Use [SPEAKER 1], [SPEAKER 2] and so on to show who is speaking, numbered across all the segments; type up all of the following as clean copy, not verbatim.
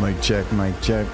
[SPEAKER 1] Mic check, mic check.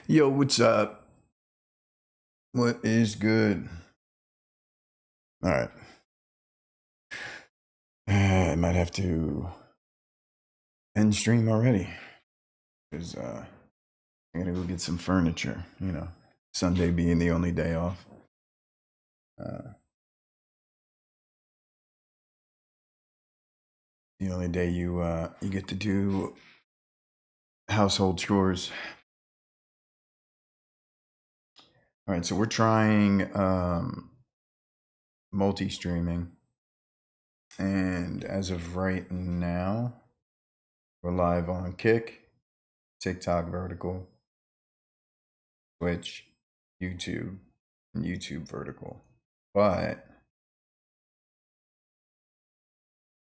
[SPEAKER 1] Yo, what's up? What is good? All right. I might have to end stream already because I gotta go get some furniture. Sunday being the only day off. Uh, the only day you get to do household chores. All right, so we're trying multi-streaming, and as of right now, we're live on Kick, TikTok Vertical, Twitch, YouTube, and YouTube Vertical. But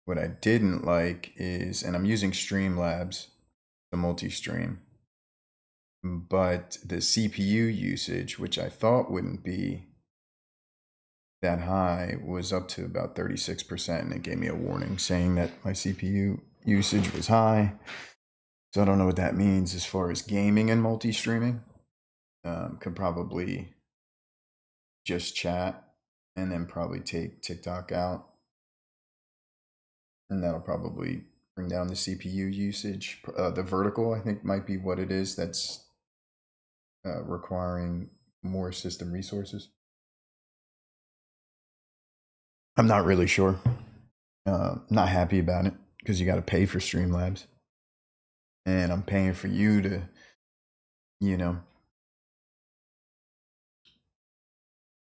[SPEAKER 1] what I didn't like is, and I'm using Streamlabs, the multi-stream, but the CPU usage, which I thought wouldn't be that high, was up to about 36%, and it gave me a warning saying that my CPU usage was high. So I don't know what that means as far as gaming and multi-streaming. Could probably just chat and then probably take TikTok out, and that'll probably bring down the CPU usage. The vertical, I think, might be what it is that's requiring more system resources. I'm not really sure. Not happy about it because you got to pay for Streamlabs, and I'm paying for you to, you know,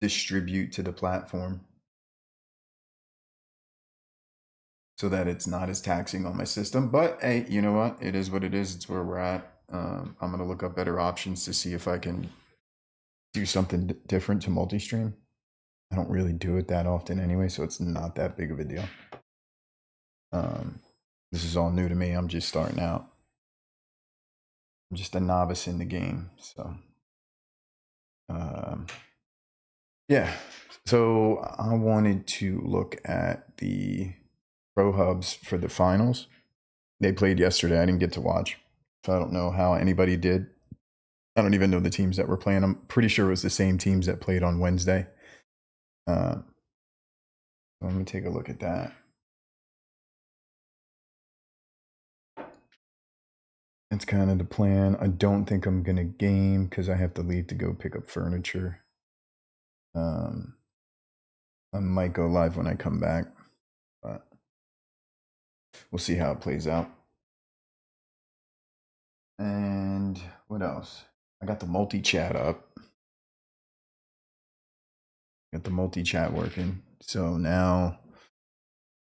[SPEAKER 1] distribute to the platform so that it's not as taxing on my system. But hey, you know what? It is what it is. It's where we're at. I'm gonna look up better options to see if I can do something different to multi-stream. I don't really do it that often anyway, so it's not that big of a deal. This is all new to me. I'm just starting out. I'm just a novice in the game, so yeah. So I wanted to look at the pro hubs for the finals. They played yesterday. I didn't get to watch, so I don't know how anybody did. I don't even know the teams that were playing. I'm pretty sure it was the same teams that played on Wednesday. So let me take a look at that. That's kind of the plan. I don't think I'm gonna game because I have to leave to go pick up furniture. I might go live when I come back, but we'll see how it plays out. And what else? I got the multi-chat up. Got the multi-chat working. So now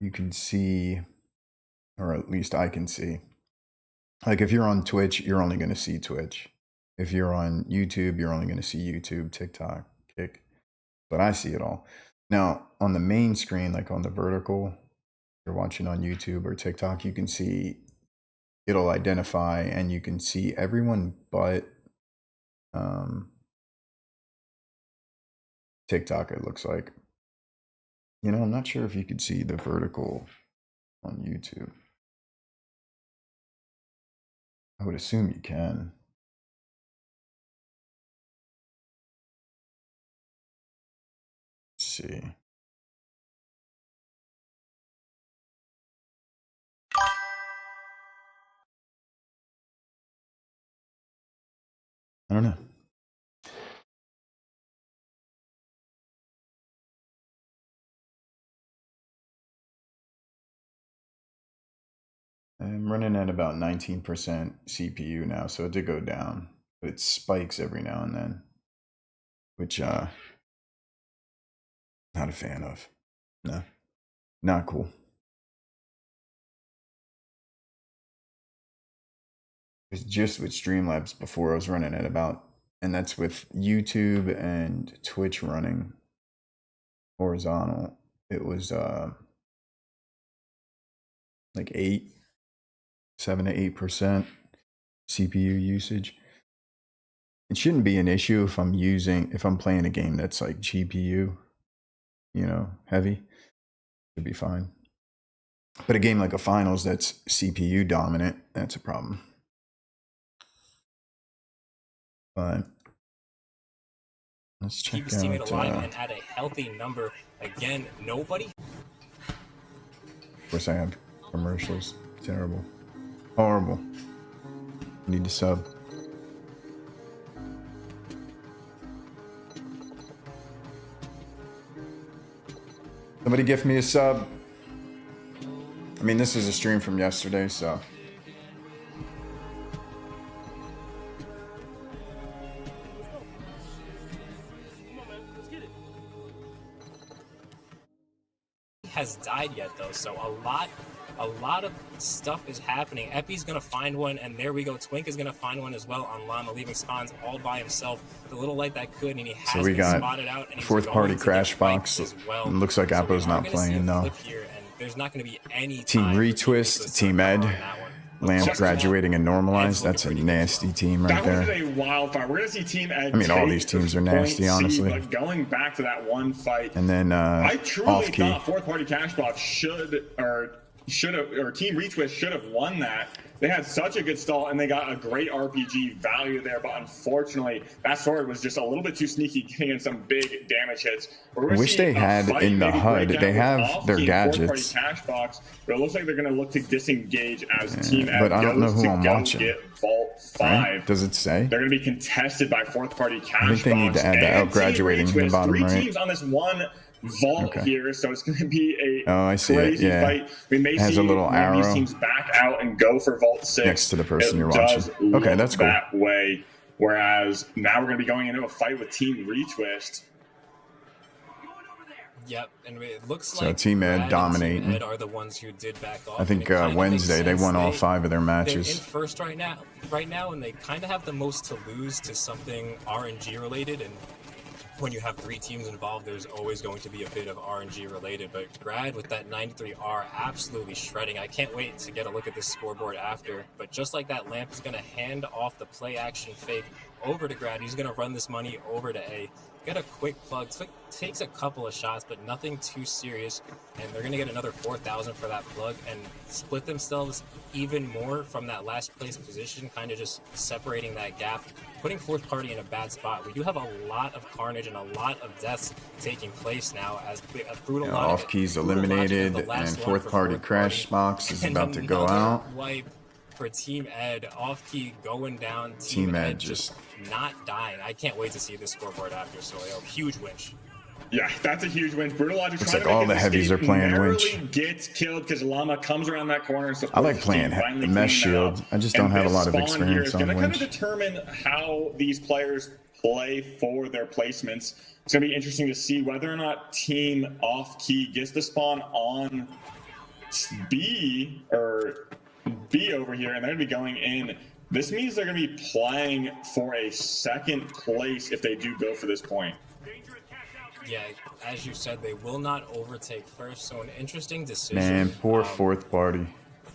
[SPEAKER 1] you can see, or at least I can see. Like if you're on Twitch, you're only going to see Twitch. If you're on YouTube, you're only going to see YouTube, TikTok, Kick. But I see it all. Now on the main screen, like on the vertical, you're watching on YouTube or TikTok, you can see it'll identify and you can see everyone but TikTok, it looks like. I'm not sure if you could see the vertical on YouTube. I would assume you can. Let's see. I don't know. I'm running at about 19% CPU now, so it did go down. But it spikes every now and then, which not a fan of. No, not cool. It's just with Streamlabs before I was running at about, and that's with YouTube and Twitch running horizontal. It was like 7 to 8% CPU usage. It shouldn't be an issue if I'm playing a game that's like GPU, heavy. Should be fine. But a game like a finals that's CPU dominant, that's a problem. But let's check
[SPEAKER 2] Keep his teammate
[SPEAKER 1] out.
[SPEAKER 2] alive and at a healthy number. Again, nobody.
[SPEAKER 1] Of course, I have commercials. Terrible. Horrible. Need to sub. Somebody gift me a sub. I mean, this is a stream from yesterday, so.
[SPEAKER 2] Has died yet though, so a lot of stuff is happening. Epi's gonna find one, and there we go. Twink is gonna find one as well on Llama, leaving Spawns all by himself. The little light that could, and he has
[SPEAKER 1] so we got
[SPEAKER 2] spotted out. And
[SPEAKER 1] fourth party crash box.
[SPEAKER 2] Well.
[SPEAKER 1] Looks like Appo's not playing though.
[SPEAKER 2] There's not going to be any
[SPEAKER 1] Team Retwist, Team Ed, Lamp graduating and normalized. That's a nasty team right there.
[SPEAKER 3] That was a wildfire. We're going to see Team Ed.
[SPEAKER 1] I mean, all these teams are nasty, honestly.
[SPEAKER 3] But going back to that one fight,
[SPEAKER 1] and then
[SPEAKER 3] I truly thought fourth party cash box should have, or Team Retwist should have won that. They had such a good stall, and they got a great RPG value there, but unfortunately, that sword was just a little bit too sneaky, getting in some big damage hits.
[SPEAKER 1] I wish they had in the HUD, they have their gadgets.
[SPEAKER 3] Cash box, but it looks like they're going to look to disengage as Team Ed
[SPEAKER 1] but I don't know who I'm watching.
[SPEAKER 3] Get Vault 5.
[SPEAKER 1] Right? Does it say?
[SPEAKER 3] They're going to be contested by fourth party cash box.
[SPEAKER 1] I think they need to add the out-graduating in the bottom right.
[SPEAKER 3] 3 teams on this one vault here, so it's going to be a
[SPEAKER 1] I see
[SPEAKER 3] crazy
[SPEAKER 1] it. Yeah.
[SPEAKER 3] fight. We may
[SPEAKER 1] has
[SPEAKER 3] see
[SPEAKER 1] a little arrow
[SPEAKER 3] these teams back out and go for Vault 6
[SPEAKER 1] next to the person you're
[SPEAKER 3] does
[SPEAKER 1] watching. Okay, that's cool.
[SPEAKER 3] That way, whereas now we're going to be going into a fight with Team Retwist.
[SPEAKER 2] Yep, and it looks
[SPEAKER 1] so
[SPEAKER 2] like
[SPEAKER 1] Team Ed dominating.
[SPEAKER 2] Team Ed are the ones who did back off.
[SPEAKER 1] I think Wednesday they won all 5 of their matches.
[SPEAKER 2] They're in first right now, and they kind of have the most to lose to something RNG related. And when you have 3 teams involved, there's always going to be a bit of RNG related. But Grad with that 93R absolutely shredding. I can't wait to get a look at this scoreboard after. But just like that, Lamp is going to hand off the play action fake over to Grad. He's going to run this money over to A. Get a quick plug. Takes a couple of shots, but nothing too serious. And they're going to get another 4,000 for that plug and split themselves even more from that last place position, kind of just separating that gap, putting fourth party in a bad spot. We do have a lot of carnage and a lot of deaths taking place now as Brutal
[SPEAKER 1] Off Key's eliminated, and fourth party crash box is about to go out.
[SPEAKER 2] Wipe for Team Ed. Off Key going down.
[SPEAKER 1] Team Ed just
[SPEAKER 2] not dying. I can't wait to see this scoreboard after Soyo. Huge winch.
[SPEAKER 3] Yeah, that's a huge win. Brutal Logic
[SPEAKER 1] looks like all the heavies are playing winch.
[SPEAKER 3] Gets killed because Llama comes around that corner. So
[SPEAKER 1] I like playing the mesh shield. I just don't have a lot of experience on winch.
[SPEAKER 3] It's going to kind of determine how these players play for their placements. It's going to be interesting to see whether or not Team Off Key gets the spawn on B over here, and they're going to be going in. This means they're going to be playing for a second place if they do go for this point.
[SPEAKER 2] Yeah, as you said, they will not overtake first, so an interesting decision.
[SPEAKER 1] Man, poor fourth party.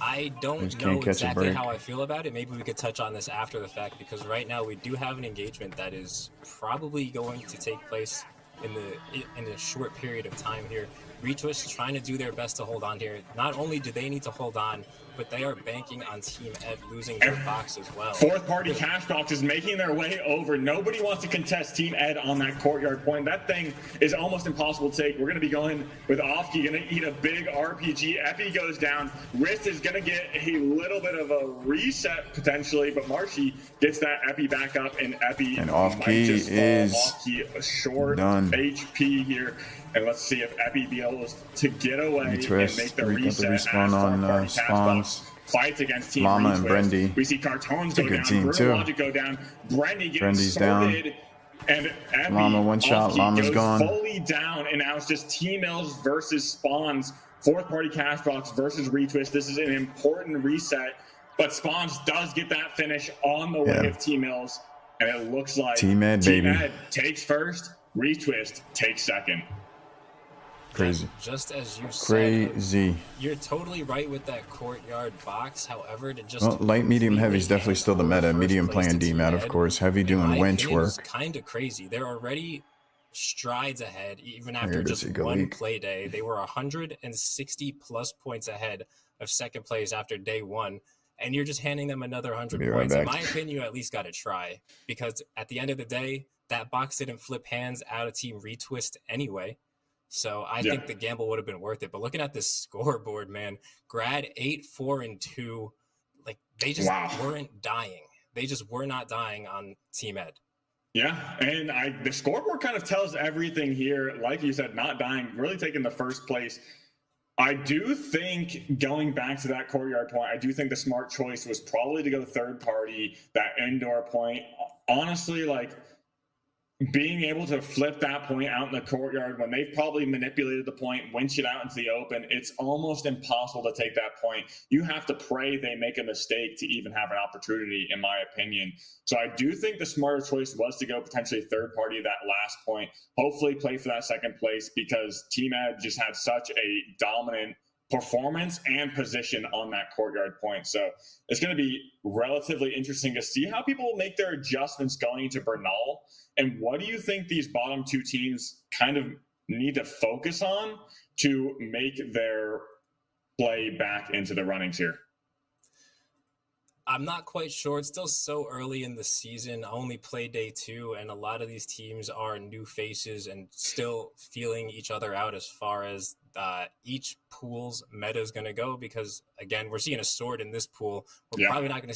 [SPEAKER 2] I don't know exactly how I feel about it. Maybe we could touch on this after the fact, because right now we do have an engagement that is probably going to take place in a short period of time here. Retwist trying to do their best to hold on here. Not only do they need to hold on, but they are banking on Team Ed losing their box as well.
[SPEAKER 3] Fourth party cash box is making their way over. Nobody wants to contest Team Ed on that courtyard point. That thing is almost impossible to take. We're going to be going with Offkey, going to eat a big RPG. Epi goes down. Wrist is going to get a little bit of a reset potentially, but Marshy gets that Epi back up, and Epi
[SPEAKER 1] and Offkey is
[SPEAKER 3] Offkey short
[SPEAKER 1] done.
[SPEAKER 3] HP here. And let's see if Epi be able to get away and make the reset.
[SPEAKER 1] Respawn on Spawns.
[SPEAKER 3] Fights against Team
[SPEAKER 1] Llama
[SPEAKER 3] Retwist.
[SPEAKER 1] and Brendy.
[SPEAKER 3] We see Cartoons go down,
[SPEAKER 1] team
[SPEAKER 3] Brutal
[SPEAKER 1] too.
[SPEAKER 3] Logic go down, Brendy getting
[SPEAKER 1] Brendy's
[SPEAKER 3] sorted,
[SPEAKER 1] down.
[SPEAKER 3] and Epi,
[SPEAKER 1] Llama one shot, Llama's gone.
[SPEAKER 3] Fully down, and now it's just Team L's versus Spawns. Fourth party cash box versus Retwist. This is an important reset, but Spawns does get that finish on the way of Team L's, and it looks like
[SPEAKER 1] Team Ed,
[SPEAKER 3] Team
[SPEAKER 1] baby.
[SPEAKER 3] Ed takes first, Retwist takes second.
[SPEAKER 1] Crazy.
[SPEAKER 2] Just as you
[SPEAKER 1] Crazy.
[SPEAKER 2] said, you're totally right with that courtyard box. However, to just
[SPEAKER 1] light, medium, heavy is definitely still the meta. Medium playing DMAT, of course. Heavy doing winch work.
[SPEAKER 2] Kind of crazy. They're already strides ahead, even after just one play day. They were 160 plus points ahead of second place after day one. and you're just handing them another 100
[SPEAKER 1] Be right
[SPEAKER 2] points. In
[SPEAKER 1] back.
[SPEAKER 2] my opinion, you at least got to try, because at the end of the day, that box didn't flip hands out of team retwist anyway. So I think the gamble would have been worth it. But looking at this scoreboard, man, Grad 8-4-2, like they just weren't dying. They just were not dying on Team Ed.
[SPEAKER 3] Yeah, and the scoreboard kind of tells everything here. Like you said, not dying, really taking the first place. I do think, going back to that courtyard point, I do think the smart choice was probably to go third party, that indoor point. Honestly, like, being able to flip that point out in the courtyard when they've probably manipulated the point, winch it out into the open, it's almost impossible to take that point. You have to pray they make a mistake to even have an opportunity, in my opinion. So I do think the smarter choice was to go potentially third party that last point, hopefully play for that second place, because Team Ed just had such a dominant performance and position on that courtyard point. So it's going to be relatively interesting to see how people make their adjustments going into Bernal. And what do you think these bottom two teams kind of need to focus on to make their play back into the runnings here?
[SPEAKER 2] I'm not quite sure. It's still so early in the season. I only played day 2, and a lot of these teams are new faces and still feeling each other out as far as each pool's meta is going to go. Because again, we're seeing a sword in this pool. We're probably not going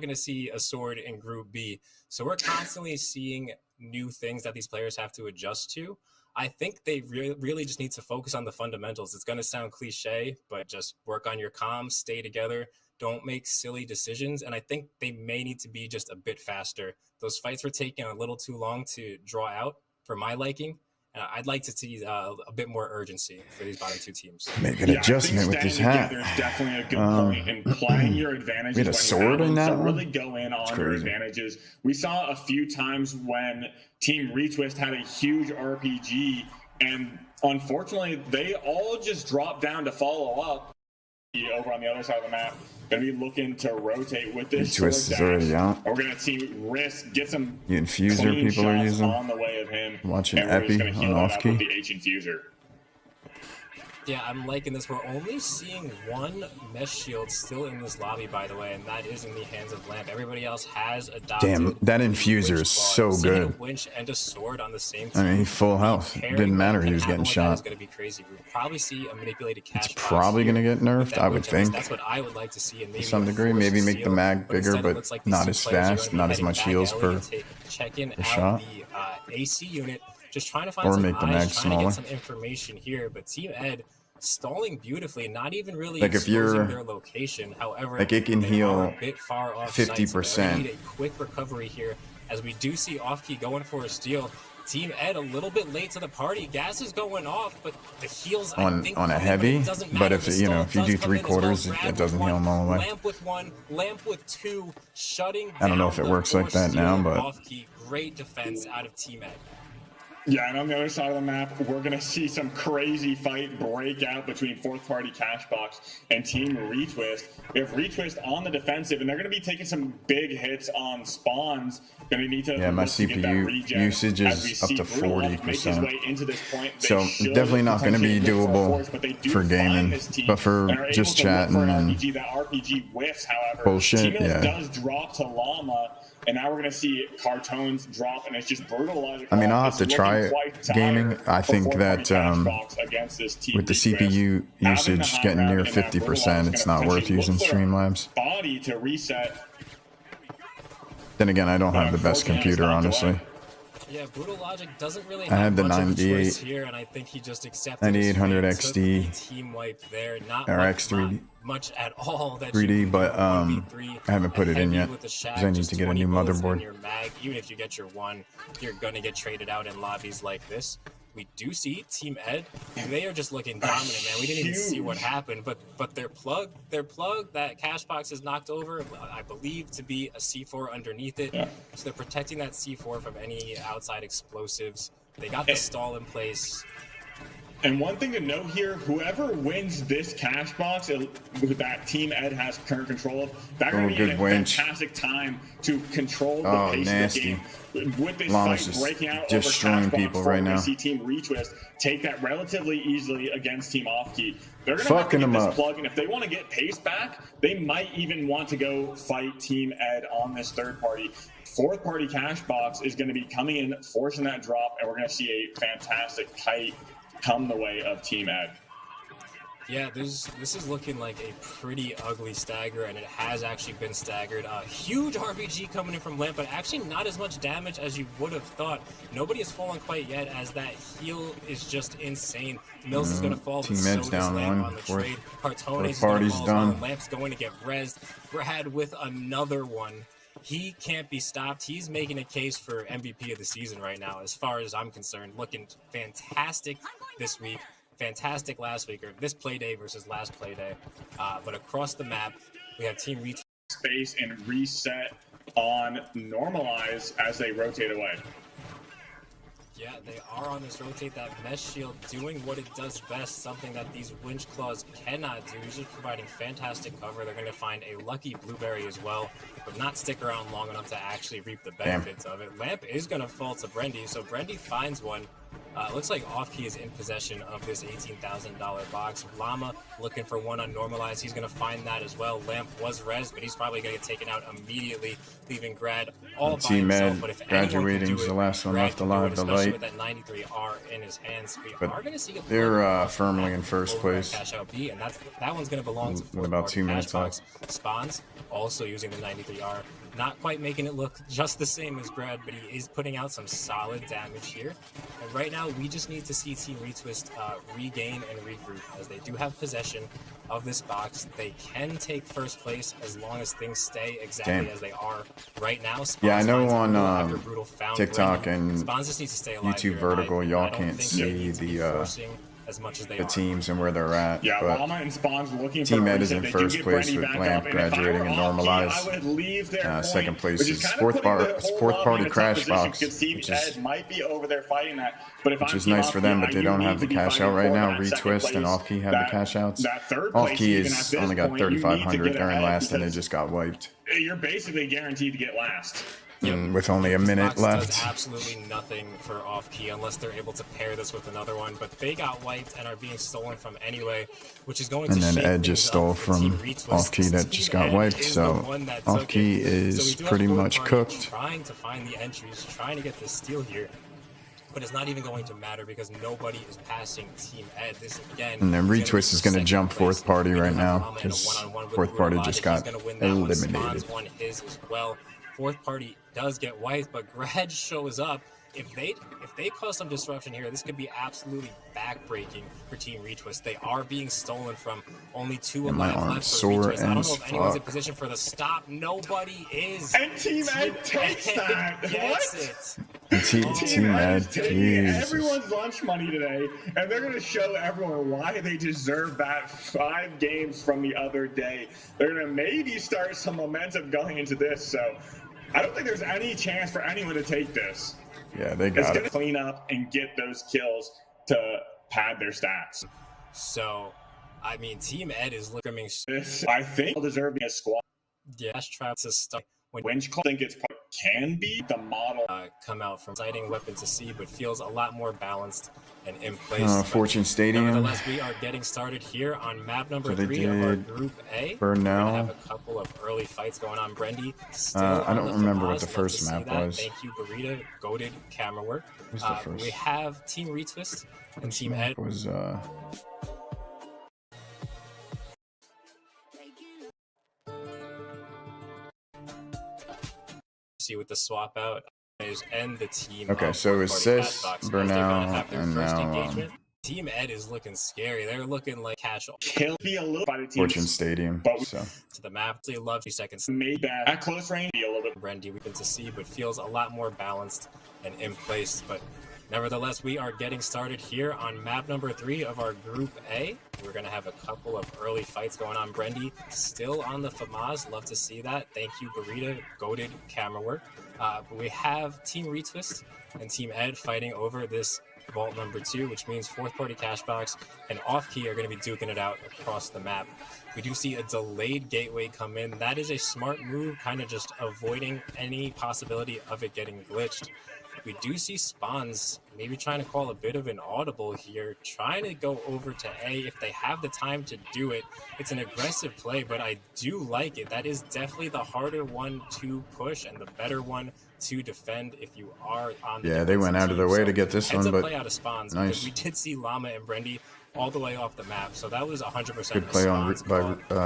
[SPEAKER 2] to see a sword in Group B. So we're constantly seeing new things that these players have to adjust to. I think they really just need to focus on the fundamentals. It's going to sound cliche, but just work on your comms, stay together. Don't make silly decisions. And I think they may need to be just a bit faster. Those fights were taking a little too long to draw out for my liking. I'd like to see a bit more urgency for these bottom two teams.
[SPEAKER 1] Make an adjustment with this hat.
[SPEAKER 3] There's definitely a good point in playing your advantages.
[SPEAKER 1] We had a sword in that one?
[SPEAKER 3] Really go in on your advantages. We saw a few times when Team Retwist had a huge RPG, and unfortunately, they all just dropped down to follow up. Over on the other side of the map, going to be looking to rotate with this.
[SPEAKER 1] Twist is already out.
[SPEAKER 3] We're going to see Risk get some
[SPEAKER 1] the infuser people are using
[SPEAKER 3] on the way of him.
[SPEAKER 1] Watching Epi on off key.
[SPEAKER 3] The H infuser.
[SPEAKER 2] Yeah, I'm liking this. We're only seeing one mesh shield still in this lobby, by the way, and that is in the hands of Lamp. Everybody else has adopted.
[SPEAKER 1] Damn, that infuser is so good.
[SPEAKER 2] A winch and a sword on the same team.
[SPEAKER 1] I mean, full health. Didn't matter he was getting shot.
[SPEAKER 2] It's going to be crazy. We'll probably see a manipulated cash.
[SPEAKER 1] It's probably going to get nerfed, I would think.
[SPEAKER 2] That's what I would like to see. And maybe
[SPEAKER 1] to some degree, maybe make the mag bigger, but not as fast, not as much heals per shot.
[SPEAKER 2] The AC unit, just trying to find
[SPEAKER 1] or
[SPEAKER 2] some
[SPEAKER 1] make the mag
[SPEAKER 2] eyes, trying to
[SPEAKER 1] smaller.
[SPEAKER 2] get some information here, but Team Ed stalling beautifully, not even really
[SPEAKER 1] like if you're
[SPEAKER 2] their location. However,
[SPEAKER 1] like it can heal
[SPEAKER 2] a bit far off
[SPEAKER 1] 50%.
[SPEAKER 2] So need a quick recovery here, as we do see Offkey going for a steal. Team Ed a little bit late to the party. Gas is going off, but the heals
[SPEAKER 1] on a heavy. But if you know, if you do 3/4, it doesn't heal them all the way.
[SPEAKER 2] Lamp with 1, Lamp with 2, shutting down.
[SPEAKER 1] I don't know if it works like that now, but
[SPEAKER 2] Offkey, great defense out of Team Ed.
[SPEAKER 3] Yeah, and on the other side of the map, we're going to see some crazy fight break out between fourth party Cashbox and Team Retwist. If Retwist on the defensive, and they're going to be taking some big hits on spawns, going to need to
[SPEAKER 1] my CPU usage is up to 40%. So definitely not going to be doable for gaming, but for just chatting and
[SPEAKER 3] that RPG whiffs, however.
[SPEAKER 1] Bullshit,
[SPEAKER 3] Team
[SPEAKER 1] yeah.
[SPEAKER 3] does drop to Llama. And now we're going to see Cartones drop, and it's just brutal logic.
[SPEAKER 1] I mean, I'll have to try it gaming. I think that with the CPU usage getting near 50%, it's not worth using Streamlabs.
[SPEAKER 3] Body to reset.
[SPEAKER 1] Then again, I don't have the best computer, honestly.
[SPEAKER 2] Yeah, Brutal Logic doesn't really
[SPEAKER 1] I had the
[SPEAKER 2] much of a
[SPEAKER 1] 98
[SPEAKER 2] choice here, and I think he just accepted
[SPEAKER 1] 9800
[SPEAKER 2] his fate,
[SPEAKER 1] XD
[SPEAKER 2] took the team wipe there, not
[SPEAKER 1] RX 3D.
[SPEAKER 2] much at all. That
[SPEAKER 1] 3D, but I haven't put it in yet
[SPEAKER 2] with the
[SPEAKER 1] because I need to get a new motherboard.
[SPEAKER 2] your mag, even if you get your 1, you're gonna get traded out in lobbies like this. We do see Team Ed, and they are just looking dominant, man. We didn't even see what happened, but their plug that Cashbox is knocked over, I believe to be a C4 underneath it.
[SPEAKER 3] Yeah.
[SPEAKER 2] So they're protecting that C4 from any outside explosives. They got the stall in place.
[SPEAKER 3] And one thing to note here, whoever wins this cash box that Team Ed has current control of, that's going to be a fantastic time to control the pace
[SPEAKER 1] nasty.
[SPEAKER 3] of the game. With this
[SPEAKER 1] Llama's
[SPEAKER 3] fight breaking out
[SPEAKER 1] destroying
[SPEAKER 3] over
[SPEAKER 1] people right now.
[SPEAKER 3] We see Team Retwist take that relatively easily against Team Offkey. They're going to
[SPEAKER 1] Fucking
[SPEAKER 3] have to
[SPEAKER 1] them
[SPEAKER 3] get
[SPEAKER 1] up.
[SPEAKER 3] this plug, and if they want to get pace back, they might even want to go fight Team Ed on this third party. Fourth party cash box is going to be coming in, forcing that drop, and we're going to see a fantastic kite come the way of Team Ed.
[SPEAKER 2] Yeah, this is looking like a pretty ugly stagger, and it has actually been staggered. Huge RPG coming in from Lamp, but actually not as much damage as you would have thought. Nobody has fallen quite yet, as that heal is just insane. Mills is going to fall,
[SPEAKER 1] Team
[SPEAKER 2] but so
[SPEAKER 1] Ed's
[SPEAKER 2] does
[SPEAKER 1] down
[SPEAKER 2] Lamp
[SPEAKER 1] one.
[SPEAKER 2] on the
[SPEAKER 1] Fourth
[SPEAKER 2] trade. Partones is
[SPEAKER 1] party's
[SPEAKER 2] going to fall
[SPEAKER 1] done.
[SPEAKER 2] as well. Lamp's going to get rezzed. Brad with another one. He can't be stopped. He's making a case for MVP of the season right now, as far as I'm concerned. Looking fantastic this week. Fantastic last week, or this play day versus last play day. But across the map, we have Team Retwist.
[SPEAKER 3] Space and reset on normalize as they rotate away.
[SPEAKER 2] Yeah, they are on this rotate. That mesh shield doing what it does best, something that these winch claws cannot do. He's just providing fantastic cover. They're going to find a lucky blueberry as well, but not stick around long enough to actually reap the benefits of it. Lamp is going to fall to Brendy, so Brendy finds one. Looks like Offkey is in possession of this $18,000 box. Llama looking for one on normalize. He's going to find that as well. Lamp was res, but he's probably going to get taken out immediately, leaving Grad all by
[SPEAKER 1] Team Ed
[SPEAKER 2] himself. But if anyone can
[SPEAKER 1] graduating
[SPEAKER 2] do
[SPEAKER 1] is
[SPEAKER 2] it,
[SPEAKER 1] the last one
[SPEAKER 2] Grad
[SPEAKER 1] left
[SPEAKER 2] can do
[SPEAKER 1] alive.
[SPEAKER 2] it,
[SPEAKER 1] The
[SPEAKER 2] especially
[SPEAKER 1] light.
[SPEAKER 2] with that 93R in his hands. We
[SPEAKER 1] But
[SPEAKER 2] are going to see a
[SPEAKER 1] they're firmly in first place.
[SPEAKER 2] Cash out B, and that one's going to belong to
[SPEAKER 1] With about 2 minutes
[SPEAKER 2] Cashbox. Spawns also using the 93R. Not quite making it look just the same as Grad, but he is putting out some solid damage here. And right now, we just need to see Team Retwist regain and regroup, as they do have possession of this box. They can take first place as long as things stay exactly as they are right now. Spawns
[SPEAKER 1] Yeah, I know
[SPEAKER 2] finds
[SPEAKER 1] on
[SPEAKER 2] Brutal after Brutal found
[SPEAKER 1] TikTok
[SPEAKER 2] Brendan.
[SPEAKER 1] and
[SPEAKER 2] Spawns just needs to stay alive
[SPEAKER 1] YouTube
[SPEAKER 2] here, in my
[SPEAKER 1] Vertical,
[SPEAKER 2] opinion.
[SPEAKER 1] y'all
[SPEAKER 2] I don't
[SPEAKER 1] can't
[SPEAKER 2] think they
[SPEAKER 1] see
[SPEAKER 2] need to be
[SPEAKER 1] the
[SPEAKER 2] forcing as much as they are.
[SPEAKER 1] teams and where they're at.
[SPEAKER 3] Yeah,
[SPEAKER 1] but
[SPEAKER 3] Llama and Spawn's looking
[SPEAKER 1] Team
[SPEAKER 3] for
[SPEAKER 1] Ed is
[SPEAKER 3] reset.
[SPEAKER 1] in
[SPEAKER 3] They do
[SPEAKER 1] first
[SPEAKER 3] get
[SPEAKER 1] place
[SPEAKER 3] Brendy
[SPEAKER 1] with
[SPEAKER 3] back
[SPEAKER 1] Lamp
[SPEAKER 3] up, and if I
[SPEAKER 1] graduating
[SPEAKER 3] were
[SPEAKER 1] and
[SPEAKER 3] Offkey,
[SPEAKER 1] normalized.
[SPEAKER 3] I would leave their point,
[SPEAKER 1] Second place
[SPEAKER 3] which
[SPEAKER 1] is
[SPEAKER 3] kind of
[SPEAKER 1] fourth
[SPEAKER 3] putting the whole
[SPEAKER 1] party
[SPEAKER 3] Llama in a tough
[SPEAKER 1] Crash
[SPEAKER 3] position,
[SPEAKER 1] Box,
[SPEAKER 3] because Team
[SPEAKER 1] which
[SPEAKER 3] Ed
[SPEAKER 1] is
[SPEAKER 3] might be over there fighting that. But if I'm
[SPEAKER 1] which is
[SPEAKER 3] Team
[SPEAKER 1] nice for
[SPEAKER 3] Offkey,
[SPEAKER 1] them, but
[SPEAKER 3] I
[SPEAKER 1] they
[SPEAKER 3] do
[SPEAKER 1] don't
[SPEAKER 3] need
[SPEAKER 1] have
[SPEAKER 3] to
[SPEAKER 1] the
[SPEAKER 3] be
[SPEAKER 1] cash
[SPEAKER 3] fighting
[SPEAKER 1] out right
[SPEAKER 3] for
[SPEAKER 1] now.
[SPEAKER 3] that second
[SPEAKER 1] Retwist and
[SPEAKER 3] place.
[SPEAKER 1] Offkey have the cash outs.
[SPEAKER 3] That third place,
[SPEAKER 1] Offkey
[SPEAKER 3] even at
[SPEAKER 1] is
[SPEAKER 3] this
[SPEAKER 1] only got
[SPEAKER 3] point, you need to
[SPEAKER 1] 3,500.
[SPEAKER 3] get
[SPEAKER 1] They're in
[SPEAKER 3] ahead
[SPEAKER 1] last and they
[SPEAKER 3] because
[SPEAKER 1] just got wiped.
[SPEAKER 3] You're basically guaranteed to get last.
[SPEAKER 1] And with only a
[SPEAKER 2] This
[SPEAKER 1] minute
[SPEAKER 2] box
[SPEAKER 1] left.
[SPEAKER 2] does absolutely nothing for Offkey unless they're able to pair this with another one, but they got wiped and are being stolen from anyway, which is going
[SPEAKER 1] And
[SPEAKER 2] to
[SPEAKER 1] then
[SPEAKER 2] shake
[SPEAKER 1] Ed
[SPEAKER 2] things
[SPEAKER 1] just
[SPEAKER 2] up
[SPEAKER 1] stole
[SPEAKER 2] for Team
[SPEAKER 1] from
[SPEAKER 2] Retwist.
[SPEAKER 1] Offkey that
[SPEAKER 2] Team
[SPEAKER 1] just got
[SPEAKER 2] Ed
[SPEAKER 1] wiped,
[SPEAKER 2] is
[SPEAKER 1] so
[SPEAKER 2] the one that took
[SPEAKER 1] Offkey
[SPEAKER 2] it.
[SPEAKER 1] is
[SPEAKER 2] So we do have
[SPEAKER 1] pretty
[SPEAKER 2] fourth
[SPEAKER 1] much
[SPEAKER 2] party
[SPEAKER 1] cooked.
[SPEAKER 2] trying to find the entries, trying to get the steal here. But it's not even going to matter because nobody is passing Team Ed. This again.
[SPEAKER 1] And then
[SPEAKER 2] gonna be
[SPEAKER 1] Retwist is
[SPEAKER 2] for
[SPEAKER 1] going to
[SPEAKER 2] second
[SPEAKER 1] jump
[SPEAKER 2] place.
[SPEAKER 1] fourth party
[SPEAKER 2] We do
[SPEAKER 1] right
[SPEAKER 2] have
[SPEAKER 1] now
[SPEAKER 2] Llama in a
[SPEAKER 1] because
[SPEAKER 2] one-on-one with
[SPEAKER 1] fourth party
[SPEAKER 2] Brutal
[SPEAKER 1] just
[SPEAKER 2] Logic.
[SPEAKER 1] got
[SPEAKER 2] He's gonna win that one.
[SPEAKER 1] eliminated.
[SPEAKER 2] Spawns won his as well. Fourth party does get wiped, but Grad shows up. If they cause some disruption here, this could be absolutely backbreaking for Team Retwist. They are being stolen from. Only 2
[SPEAKER 1] And my
[SPEAKER 2] alive
[SPEAKER 1] arm's
[SPEAKER 2] left for
[SPEAKER 1] sore
[SPEAKER 2] Retwist. I don't
[SPEAKER 1] as
[SPEAKER 2] know if anyone's in
[SPEAKER 1] fuck.
[SPEAKER 2] position for the stop. Nobody is.
[SPEAKER 3] And Team Ed takes
[SPEAKER 2] Ed
[SPEAKER 3] that.
[SPEAKER 2] gets
[SPEAKER 3] What?
[SPEAKER 2] it.
[SPEAKER 1] And Team
[SPEAKER 3] Ed
[SPEAKER 1] Ed,
[SPEAKER 3] is taking
[SPEAKER 1] Jesus.
[SPEAKER 3] everyone's lunch money today, and they're going to show everyone why they deserve that 5 games from the other day. They're going to maybe start some momentum going into this, so I don't think there's any chance for anyone to take this.
[SPEAKER 1] Yeah, they
[SPEAKER 3] It's
[SPEAKER 1] got
[SPEAKER 3] going to
[SPEAKER 1] it.
[SPEAKER 3] clean up and get those kills to pad their stats.
[SPEAKER 2] So, I mean, Team Ed is looking.
[SPEAKER 3] This, I think, deserving a squad.
[SPEAKER 2] Yeah, try to stop when
[SPEAKER 3] Winch I think it's can be the model.
[SPEAKER 2] come out from sighting weapon to see, but feels a lot more balanced and in place. But
[SPEAKER 1] Fortune Stadium.
[SPEAKER 2] nevertheless, we are getting started here on map number
[SPEAKER 1] So they
[SPEAKER 2] 3 of our
[SPEAKER 1] did
[SPEAKER 2] Group A.
[SPEAKER 1] Burn
[SPEAKER 2] We're gonna
[SPEAKER 1] Now.
[SPEAKER 2] have a couple of early fights going on. Brendy still
[SPEAKER 1] I
[SPEAKER 2] on
[SPEAKER 1] don't
[SPEAKER 2] the
[SPEAKER 1] remember what
[SPEAKER 2] Famas.
[SPEAKER 1] the
[SPEAKER 2] Love
[SPEAKER 1] first
[SPEAKER 2] to see
[SPEAKER 1] map
[SPEAKER 2] that.
[SPEAKER 1] was.
[SPEAKER 2] Thank you, Burrito. Goated camera work.
[SPEAKER 1] Who's the first?
[SPEAKER 2] We have Team Retwist and Team Ed.
[SPEAKER 1] Was
[SPEAKER 2] See with the swap out is end the team.
[SPEAKER 1] Okay,
[SPEAKER 2] of
[SPEAKER 1] so
[SPEAKER 2] fourth
[SPEAKER 1] it's
[SPEAKER 2] party
[SPEAKER 1] Sis,
[SPEAKER 2] Cashbox, as they're gonna
[SPEAKER 1] Burnell,
[SPEAKER 2] have their
[SPEAKER 1] and
[SPEAKER 2] first
[SPEAKER 1] now
[SPEAKER 2] engagement. Team Ed is looking scary. They're looking like cash
[SPEAKER 3] Kill be a little by the team.
[SPEAKER 1] Fortune Stadium.
[SPEAKER 3] But we-
[SPEAKER 1] So
[SPEAKER 2] to the map. They love 2 seconds.
[SPEAKER 3] Made that at close range be a little bit.
[SPEAKER 2] Brendy, we've been to see, but feels a lot more balanced and in place. But nevertheless, we are getting started here on map number 3 of our Group A. We're going to have a couple of early fights going on. Brendy still on the FAMAS. Love to see that. Thank you, Burrito. Goated camera work. But we have Team Retwist and Team Ed fighting over this vault number 2, which means fourth party Cashbox and Off Key are going to be duking it out across the map. We do see a delayed gateway come in. That is a smart move, kind of just avoiding any possibility of it getting glitched. We do see Spawns maybe trying to call a bit of an audible here, trying to go over to A if they have the time to do it. It's an aggressive play, but I do like it. That is definitely the harder one to push and the better one to defend if you are on the
[SPEAKER 1] Yeah, they went out of their way to get this one, but
[SPEAKER 2] play out of Spawns,
[SPEAKER 1] nice.
[SPEAKER 2] because we did see Llama and Brendy all the way off the map, so that was 100%
[SPEAKER 1] Good play on by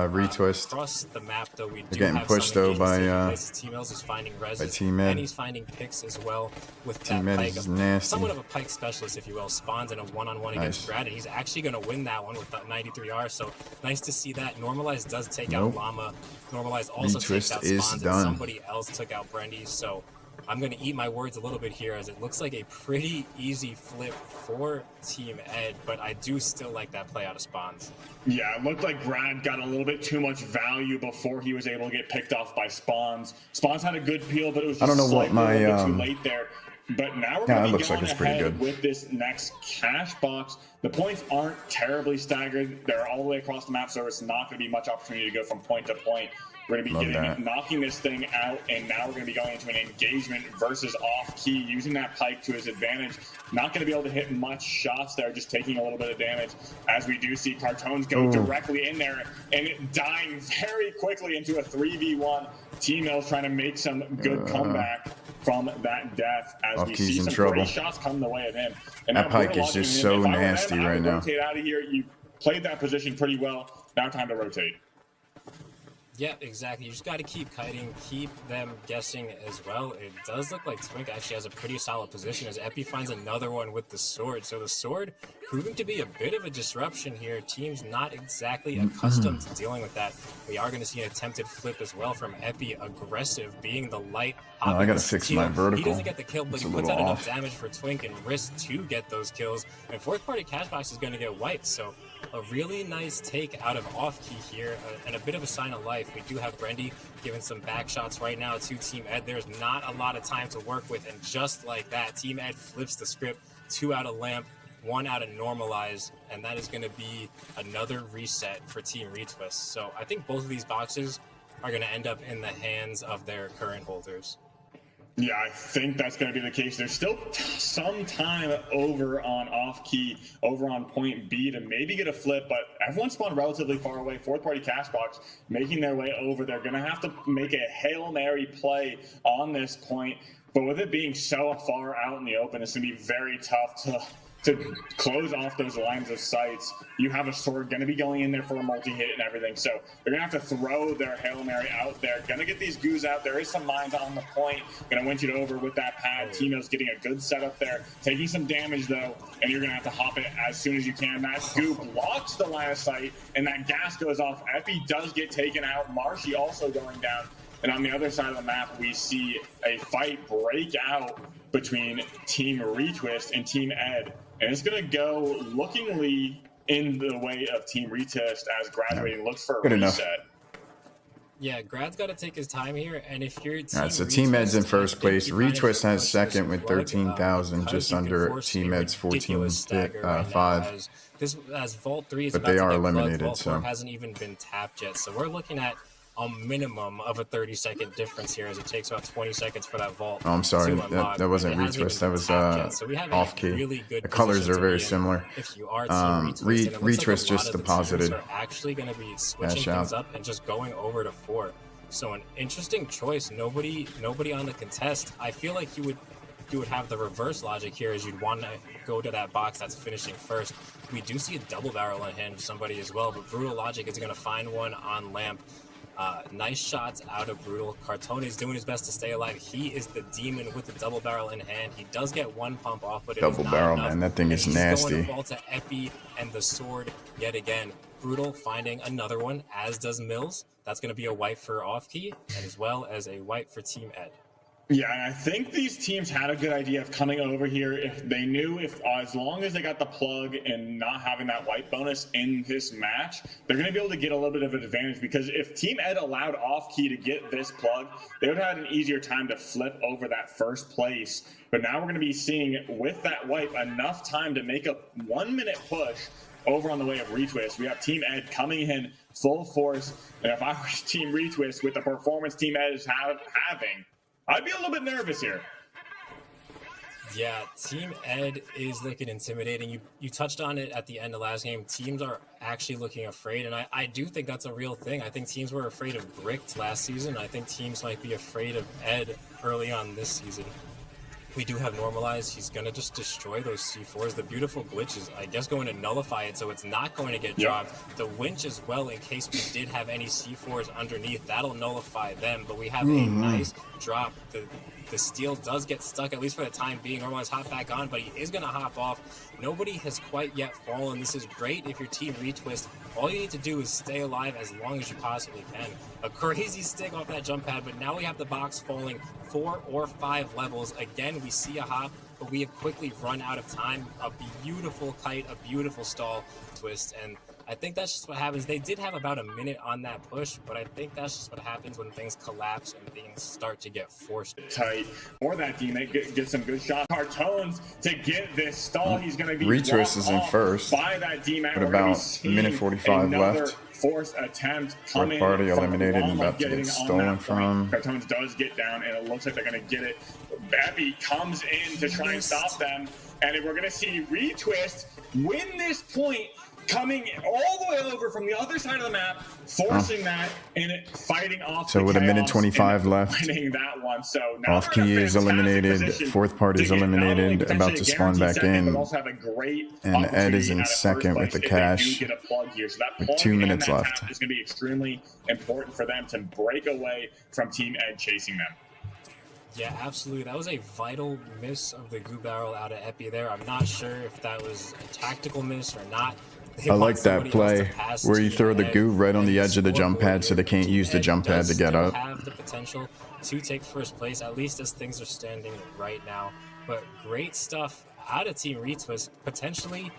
[SPEAKER 1] Retwist.
[SPEAKER 2] Across the map, though, we do
[SPEAKER 1] getting
[SPEAKER 2] have
[SPEAKER 1] pushed,
[SPEAKER 2] some
[SPEAKER 1] though, by
[SPEAKER 2] Team-Ells is finding reses,
[SPEAKER 1] Team-Ed.
[SPEAKER 2] and he's finding picks as well with that
[SPEAKER 1] Team-Ed
[SPEAKER 2] Pike.
[SPEAKER 1] is nasty.
[SPEAKER 2] Somewhat of a Pike specialist, if you will. Spawns in a one-on-one against
[SPEAKER 1] Nice.
[SPEAKER 2] Grad, and he's actually going to win that one with that 93R, so nice to see that. Normalize does take
[SPEAKER 1] Nope.
[SPEAKER 2] out Llama. Normalize also takes
[SPEAKER 1] Retwist
[SPEAKER 2] out
[SPEAKER 1] is
[SPEAKER 2] Spawns,
[SPEAKER 1] done.
[SPEAKER 2] and somebody else took out Brendy, so I'm going to eat my words a little bit here, as it looks like a pretty easy flip for Team Ed, but I do still like that play out of Spawns.
[SPEAKER 3] Yeah, it looked like Grad got a little bit too much value before he was able to get picked off by Spawns. Spawns had a good peel, but it was just
[SPEAKER 1] I don't know what
[SPEAKER 3] slightly a little
[SPEAKER 1] my,
[SPEAKER 3] bit too late there. But now we're
[SPEAKER 1] Yeah,
[SPEAKER 3] going
[SPEAKER 1] it
[SPEAKER 3] to be
[SPEAKER 1] looks like
[SPEAKER 3] going
[SPEAKER 1] it's pretty
[SPEAKER 3] ahead
[SPEAKER 1] good.
[SPEAKER 3] with this next cash box. The points aren't terribly staggered. They're all the way across the map, so it's not going to be much opportunity to go from point to point. We're going to be knocking this thing out, and now we're going to be going into an engagement versus Off Key, using that Pike to his advantage. Not going to be able to hit much shots there, just taking a little bit of damage, as we do see Cartones go directly in there and dying very quickly into a 3v1. Team-Ells trying to make some good comeback from that death, as we see some great shots come the way of him. And
[SPEAKER 1] that Pike is just so nasty right now.
[SPEAKER 3] Rotate out of here. You played that position pretty well. Now time to rotate.
[SPEAKER 2] Yeah, exactly. You just got to keep kiting, keep them guessing as well. It does look like Twink actually has a pretty solid position, as Epi finds another one with the sword. So the sword proving to be a bit of a disruption here. Team's not exactly accustomed to dealing with that. We are going to see an attempted flip as well from Epi, aggressive, being the light.
[SPEAKER 1] I got to fix my vertical.
[SPEAKER 2] He doesn't get the kill, but he puts out enough damage for Twink and Risk to get those kills. And fourth party Cashbox is going to get wiped. So a really nice take out of Off Key here, and a bit of a sign of life. We do have Brendy giving some back shots right now to Team Ed. There's not a lot of time to work with, and just like that, Team Ed flips the script. 2 out of Lamp, 1 out of Normalize, and that is going to be another reset for Team Retwist. So I think both of these boxes are going to end up in the hands of their current holders.
[SPEAKER 3] Yeah, I think that's going to be the case. There's still some time over on Off Key, over on point B to maybe get a flip, but everyone spawned relatively far away. Fourth party Cashbox making their way over. They're going to have to make a Hail Mary play on this point, but with it being so far out in the open, it's going to be very tough to close off those lines of sights. You have a sword going to be going in there for a multi-hit and everything, so they're going to have to throw their Hail Mary out there. Going to get these goos out. There is some mines on the point. Going to winch it over with that pad. Tino's getting a good setup there. Taking some damage, though, and you're going to have to hop it as soon as you can. That goo blocks the line of sight, and that gas goes off. Epi does get taken out. Marshy also going down. And on the other side of the map, we see a fight break out between Team Retwist and Team Ed. And it's going to go lookingly in the way of Team Retwist, as Graduating looks for a reset.
[SPEAKER 2] Yeah, Grad's got to take his time here, and if you're
[SPEAKER 1] All right, so Team Ed's in first place. Retwist has second with 13,000, just under Team Ed's 14,500.
[SPEAKER 2] This as Vault 3 is
[SPEAKER 1] but
[SPEAKER 2] about
[SPEAKER 1] they
[SPEAKER 2] to
[SPEAKER 1] are
[SPEAKER 2] get
[SPEAKER 1] eliminated,
[SPEAKER 2] Vault 4
[SPEAKER 1] so
[SPEAKER 2] hasn't even been tapped yet. So we're looking at a minimum of a 30-second difference here, as it takes about 20 seconds for that vault.
[SPEAKER 1] Oh, I'm sorry, that wasn't Retwist, that was Off Key.
[SPEAKER 2] Really good
[SPEAKER 1] the colors are very similar.
[SPEAKER 2] If you are Team Retwist,
[SPEAKER 1] Retwist just deposited.
[SPEAKER 2] Are actually going to be switching things up and just going over to 4. So an interesting choice. Nobody on the contest. I feel like you would have the reverse logic here, as you'd want to go to that box that's finishing first. We do see a double barrel in hand of somebody as well, but Brutal Logic is going to find one on Lamp. Nice shots out of Brutal. Cartone is doing his best to stay alive. He is the demon with the double barrel in hand. He does get one pump off, but
[SPEAKER 1] double barrel, man, that thing is nasty.
[SPEAKER 2] Going to fall to Epi and the sword yet again. Brutal finding another one, as does Mills. That's going to be a wipe for Off Key, as well as a wipe for Team Ed.
[SPEAKER 3] Yeah, and I think these teams had a good idea of coming over here if they knew if as long as they got the plug and not having that white bonus in this match, they're going to be able to get a little bit of an advantage, because if Team Ed allowed off key to get this plug, they would have had an easier time to flip over that first place. But now we're going to be seeing with that wipe enough time to make a 1 minute push over on the way of Retwist. We have Team Ed coming in full force, and if I was Team Retwist with the performance Team Ed is having, I'd be a little bit nervous here.
[SPEAKER 2] Yeah, Team Ed is looking intimidating. You touched on it at the end of last game. Teams are actually looking afraid, and I do think that's a real thing. I think teams were afraid of Bricked last season. I think teams might be afraid of Ed early on this season. We do have Normalized. He's going to just destroy those C4s. The beautiful glitch is, I guess, going to nullify it, so it's not going to get dropped. The winch as well, in case we did have any C4s underneath, that'll nullify them. But we have a nice drop. The steal does get stuck, at least for the time being. Normalized hop back on, but he is going to hop off. Nobody has quite yet fallen. This is great if your team retwist. All you need to do is stay alive as long as you possibly can. A crazy stick off that jump pad, but now we have the box falling 4 or 5 levels. Again, we see a hop, but we have quickly run out of time. A beautiful kite, a beautiful stall twist, and I think that's just what happens. They did have about a minute on that push, but I think that's just what happens when things collapse and things start to get forced.
[SPEAKER 3] Tight. For that team, they get some good shots. Cartones to get this stall. He's going to be
[SPEAKER 1] Retwist is in first.
[SPEAKER 3] By that DMAT.
[SPEAKER 1] But about a minute 45 left.
[SPEAKER 3] Forced attempt
[SPEAKER 1] Fourth party eliminated and about to get stolen from.
[SPEAKER 3] Cartones does get down, and it looks like they're going to get it. Epi comes in to try and stop them, and we're going to see Retwist win this point, coming all the way over from the other side of the map, forcing that and fighting off.
[SPEAKER 1] So with a minute 25 left,
[SPEAKER 3] winning that one. So now
[SPEAKER 1] off key is eliminated, fourth party is eliminated, about to spawn back in, and Ed is in second with the cash with 2 minutes left.
[SPEAKER 3] It's going to be extremely important for them to break away from Team Ed chasing them.
[SPEAKER 2] Yeah, absolutely. That was a vital miss of the goo barrel out of Epi there. I'm not sure if that was a tactical miss or not.
[SPEAKER 1] I like that play where you throw the goo right on the edge of the jump pad so they can't use the jump pad to get up.
[SPEAKER 2] Have the potential to take first place, at least as things are standing right now. But great stuff out of Team Retwist. Potentially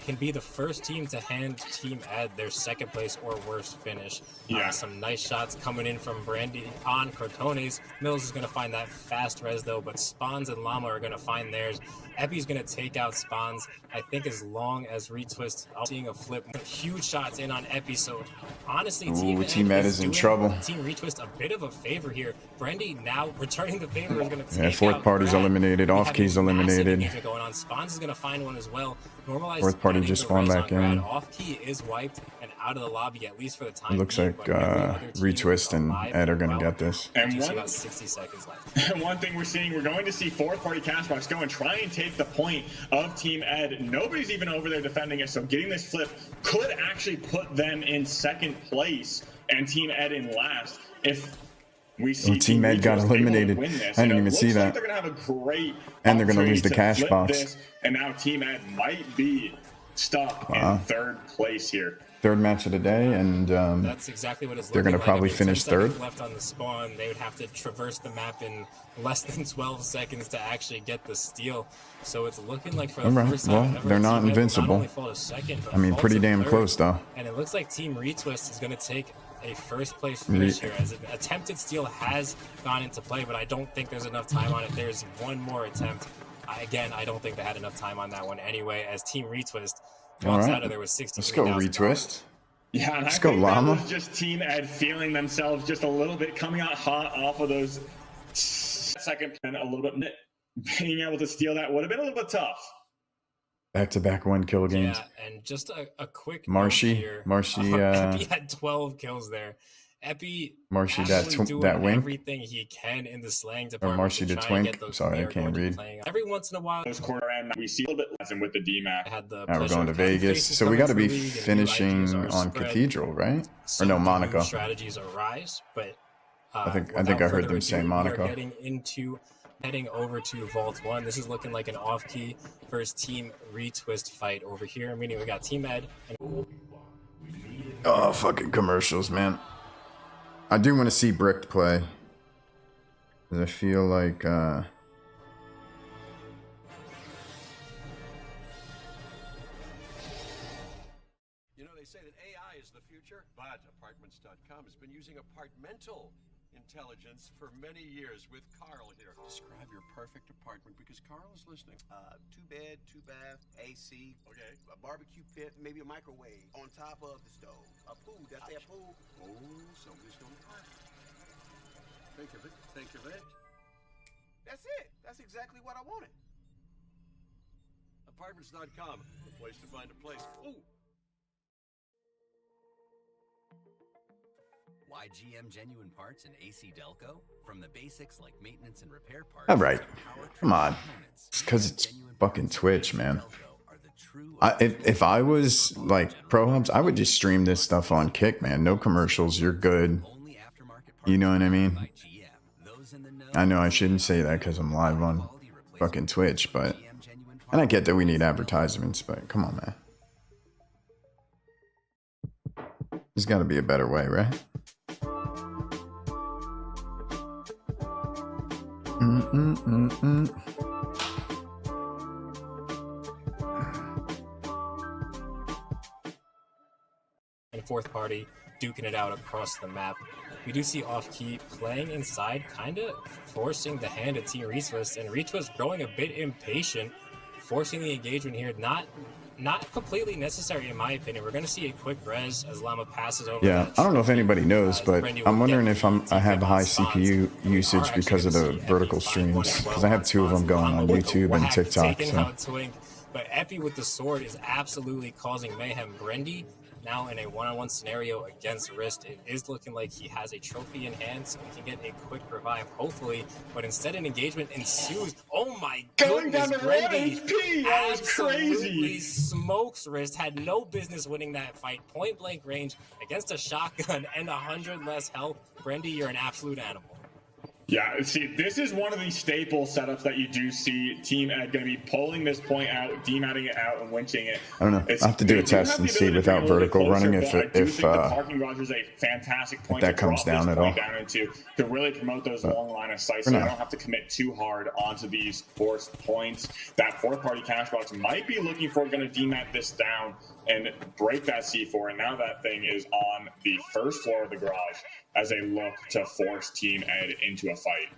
[SPEAKER 2] can be the first team to hand Team Ed their second place or worse finish.
[SPEAKER 3] Yeah.
[SPEAKER 2] Some nice shots coming in from Brandy on Cartones. Mills is going to find that fast res though, but Spawns and Llama are going to find theirs. Epi's going to take out Spawns. I think as long as Retwist, I'm seeing a flip. Huge shots in on Epi, so honestly,
[SPEAKER 1] Team Ed is in trouble.
[SPEAKER 2] Team Retwist a bit of a favor here. Brandy now returning the favor is going to take
[SPEAKER 1] Yeah, fourth party's eliminated, off key's eliminated.
[SPEAKER 2] Going on. Spawns is going to find one as well. Normalized
[SPEAKER 1] fourth party just spawned back in.
[SPEAKER 2] Off key is wiped and out of the lobby, at least for the time.
[SPEAKER 1] It looks like Retwist and Ed are going to get this.
[SPEAKER 3] And
[SPEAKER 2] about 60 seconds left.
[SPEAKER 3] One thing we're seeing, we're going to see fourth party Cashbox go and try and take the point of Team Ed. Nobody's even over there defending it, so getting this flip could actually put them in second place and Team Ed in last. If we see
[SPEAKER 1] Team Ed got eliminated. I didn't even see that.
[SPEAKER 3] They're going to have a great
[SPEAKER 1] and they're going to lose the cash box.
[SPEAKER 3] And now Team Ed might be stuck in third place here.
[SPEAKER 1] Third match of the day, and
[SPEAKER 2] that's exactly what it's
[SPEAKER 1] they're going to probably finish third.
[SPEAKER 2] Left on the spawn, they would have to traverse the map in less than 12 seconds to actually get the steal. So it's looking like for the first time,
[SPEAKER 1] they're not invincible. I mean, pretty damn close though.
[SPEAKER 2] And it looks like Team Retwist is going to take a first place finish here, as an attempted steal has gone into play, but I don't think there's enough time on it. There's one more attempt. Again, I don't think they had enough time on that one anyway, as Team Retwist walks out of there with 60.
[SPEAKER 1] Let's go Retwist.
[SPEAKER 3] Yeah, and
[SPEAKER 1] let's
[SPEAKER 3] I
[SPEAKER 1] go
[SPEAKER 3] think
[SPEAKER 1] Llama.
[SPEAKER 3] That was just Team Ed feeling themselves just a little bit coming out hot off of those second and a little bit being able to steal that would have been a little bit tough.
[SPEAKER 1] Back-to-back 1 kill games.
[SPEAKER 2] Yeah, and just a quick
[SPEAKER 1] Marshy
[SPEAKER 2] Epi had 12 kills there. Epi
[SPEAKER 1] Marshy that wing.
[SPEAKER 2] Everything he can in the slang department.
[SPEAKER 1] Or Marshy the twink. Sorry, I can't read.
[SPEAKER 2] Every once in a while,
[SPEAKER 3] those quarter end we see a little bit less with the DMAC.
[SPEAKER 1] Now we're going to Vegas, so we got to be finishing on Cathedral, right? Or no, Monaco.
[SPEAKER 2] Strategies arise, but
[SPEAKER 1] I think I heard them say Monaco.
[SPEAKER 2] Heading over to Vault 1. This is looking like an off-key versus Team Retwist fight over here. Meaning we got Team Ed.
[SPEAKER 1] Oh, fucking commercials, man. I do want to see Bricked play. 'Cause I feel like
[SPEAKER 4] You know, they say that AI is the future, but Apartments.com has been using apartmental intelligence for many years with Carl here. Describe your perfect apartment because Carl is listening.
[SPEAKER 5] 2-bed, 2-bath, AC.
[SPEAKER 4] Okay.
[SPEAKER 5] A barbecue pit, maybe a microwave on top of the stove. A pool. That's that pool.
[SPEAKER 4] Oh, somebody's going to party. Think of it. Think of it.
[SPEAKER 5] That's it. That's exactly what I wanted.
[SPEAKER 4] Apartments.com, the place to find a place. Ooh.
[SPEAKER 6] Why GM Genuine Parts and AC Delco? From the basics like maintenance and repair parts.
[SPEAKER 1] all right,
[SPEAKER 6] to power
[SPEAKER 1] come on.
[SPEAKER 6] components,
[SPEAKER 1] It's because it's
[SPEAKER 6] Genuine
[SPEAKER 1] fucking
[SPEAKER 6] Parts and
[SPEAKER 1] Twitch,
[SPEAKER 6] AC
[SPEAKER 1] man.
[SPEAKER 6] Delco are the true
[SPEAKER 1] If I was like Pro Hubs, I would just stream this stuff on Kick, man. No commercials. You're good.
[SPEAKER 6] only aftermarket
[SPEAKER 1] You know what I mean?
[SPEAKER 6] by GM. Those in the know.
[SPEAKER 1] I know I shouldn't say that because I'm live on
[SPEAKER 6] Quality replacement
[SPEAKER 1] fucking Twitch, but
[SPEAKER 6] GM Genuine
[SPEAKER 1] and I
[SPEAKER 6] Parts.
[SPEAKER 1] get that we need advertisements, but come on, man. There's got to be a better way, right?
[SPEAKER 2] And fourth party duking it out across the map. We do see Off-Key playing inside, kind of forcing the hand of Team Retwist, and Retwist growing a bit impatient, forcing the engagement here. Not completely necessary in my opinion. We're going to see a quick res as Llama passes over.
[SPEAKER 1] Yeah,
[SPEAKER 2] that
[SPEAKER 1] I don't know if
[SPEAKER 2] trophy,
[SPEAKER 1] anybody knows,
[SPEAKER 2] as
[SPEAKER 1] but
[SPEAKER 2] Brendy
[SPEAKER 1] I'm
[SPEAKER 2] will
[SPEAKER 1] wondering
[SPEAKER 2] get
[SPEAKER 1] if
[SPEAKER 2] the
[SPEAKER 1] I have
[SPEAKER 2] defib
[SPEAKER 1] high
[SPEAKER 2] on spawns.
[SPEAKER 1] CPU
[SPEAKER 2] We are
[SPEAKER 1] usage
[SPEAKER 2] actually
[SPEAKER 1] because of
[SPEAKER 2] gonna
[SPEAKER 1] the
[SPEAKER 2] see Epi
[SPEAKER 1] vertical
[SPEAKER 2] find one
[SPEAKER 1] streams,
[SPEAKER 2] as well
[SPEAKER 1] because I have
[SPEAKER 2] on
[SPEAKER 1] 2 of them
[SPEAKER 2] spawns.
[SPEAKER 1] going on
[SPEAKER 2] Llama with the
[SPEAKER 1] YouTube and
[SPEAKER 2] whack,
[SPEAKER 1] TikTok.
[SPEAKER 2] taking
[SPEAKER 1] So
[SPEAKER 2] out Twink, but Epi with the sword is absolutely causing mayhem. Brendy now in a one-on-one scenario against Rist. It is looking like he has a trophy in hand, so we can get a quick revive, hopefully. But instead, an engagement ensues. Oh my
[SPEAKER 3] Going
[SPEAKER 2] goodness,
[SPEAKER 3] down to 1
[SPEAKER 2] Brendy
[SPEAKER 3] HP. That was
[SPEAKER 2] absolutely
[SPEAKER 3] crazy.
[SPEAKER 2] smokes Rist. Had no business winning that fight. Point blank range against a shotgun and 100 less health. Brendy, you're an absolute animal.
[SPEAKER 3] Yeah, see, this is one of the staple setups that you do see Team Ed going to be pulling this point out, dematting it out, and winching it.
[SPEAKER 1] I don't know. I'll have to do a
[SPEAKER 3] they
[SPEAKER 1] test
[SPEAKER 3] have
[SPEAKER 1] and
[SPEAKER 3] the
[SPEAKER 1] see
[SPEAKER 3] ability to bring
[SPEAKER 1] without
[SPEAKER 3] it a little bit
[SPEAKER 1] vertical
[SPEAKER 3] closer,
[SPEAKER 1] running
[SPEAKER 3] but I do
[SPEAKER 1] if
[SPEAKER 3] think the parking garage is a fantastic point
[SPEAKER 1] that
[SPEAKER 3] to
[SPEAKER 1] comes
[SPEAKER 3] drop
[SPEAKER 1] down
[SPEAKER 3] this
[SPEAKER 1] at
[SPEAKER 3] point
[SPEAKER 1] all.
[SPEAKER 3] down into to really promote those long line of sight, so
[SPEAKER 1] for
[SPEAKER 3] they
[SPEAKER 1] now.
[SPEAKER 3] don't have to commit too hard onto these forced points. That fourth party cash box might be looking for going to demat this down and break that C4, and now that thing is on the first floor of the garage as they look to force Team Ed into a fight.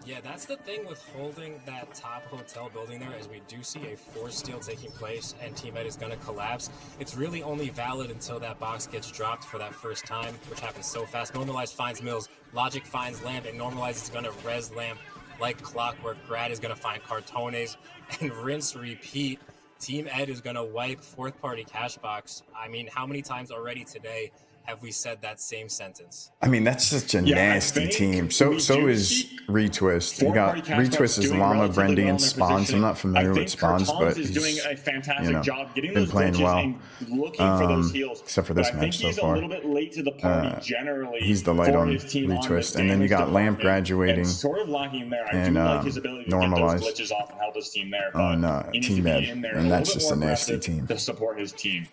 [SPEAKER 2] Yeah, that's the thing with holding that top hotel building there, as we do see a force steal taking place and Team Ed is going to collapse. It's really only valid until that box gets dropped for that first time, which happens so fast. Normalize finds Mills, Logic finds Lamp, and Normalize is going to res Lamp like clockwork. Grad is going to find Cartones, and rinse, repeat. Team Ed is going to wipe fourth party cash box. I mean, how many times already today have we said that same sentence?
[SPEAKER 1] I mean, that's such a
[SPEAKER 3] Yeah, I
[SPEAKER 1] nasty
[SPEAKER 3] think
[SPEAKER 1] team. So
[SPEAKER 3] we
[SPEAKER 1] so
[SPEAKER 3] do
[SPEAKER 1] is
[SPEAKER 3] see
[SPEAKER 1] Retwist. You got
[SPEAKER 3] four-party cash box
[SPEAKER 1] Retwist is
[SPEAKER 3] doing
[SPEAKER 1] Llama,
[SPEAKER 3] relatively
[SPEAKER 1] Brendy,
[SPEAKER 3] well in
[SPEAKER 1] and
[SPEAKER 3] their
[SPEAKER 1] Spawns. I'm
[SPEAKER 3] positioning.
[SPEAKER 1] not familiar
[SPEAKER 3] I
[SPEAKER 1] with
[SPEAKER 3] think
[SPEAKER 1] Spawns,
[SPEAKER 3] Cartons
[SPEAKER 1] but
[SPEAKER 3] is doing
[SPEAKER 1] he's
[SPEAKER 3] a fantastic
[SPEAKER 1] you know,
[SPEAKER 3] job getting
[SPEAKER 1] been
[SPEAKER 3] those
[SPEAKER 1] playing
[SPEAKER 3] glitches
[SPEAKER 1] well.
[SPEAKER 3] and looking for those heals.
[SPEAKER 1] except for
[SPEAKER 3] But
[SPEAKER 1] this
[SPEAKER 3] I think
[SPEAKER 1] match so
[SPEAKER 3] he's
[SPEAKER 1] far.
[SPEAKER 3] a little bit late to the party generally.
[SPEAKER 1] He's the light
[SPEAKER 3] for
[SPEAKER 1] on
[SPEAKER 3] his team on
[SPEAKER 1] Retwist.
[SPEAKER 3] the
[SPEAKER 1] And then you
[SPEAKER 3] damage
[SPEAKER 1] got Lamp
[SPEAKER 3] department,
[SPEAKER 1] graduating
[SPEAKER 3] and sort of lacking there. I
[SPEAKER 1] and,
[SPEAKER 3] do like his ability to
[SPEAKER 1] Normalize
[SPEAKER 3] get those glitches off and help his team there.
[SPEAKER 1] on
[SPEAKER 3] But he needs to
[SPEAKER 1] Team
[SPEAKER 3] be
[SPEAKER 1] Ed.
[SPEAKER 3] in there
[SPEAKER 1] And
[SPEAKER 3] a
[SPEAKER 1] that's
[SPEAKER 3] little bit
[SPEAKER 1] just a
[SPEAKER 3] more
[SPEAKER 1] nasty
[SPEAKER 3] aggressive
[SPEAKER 1] team.
[SPEAKER 3] to support his team.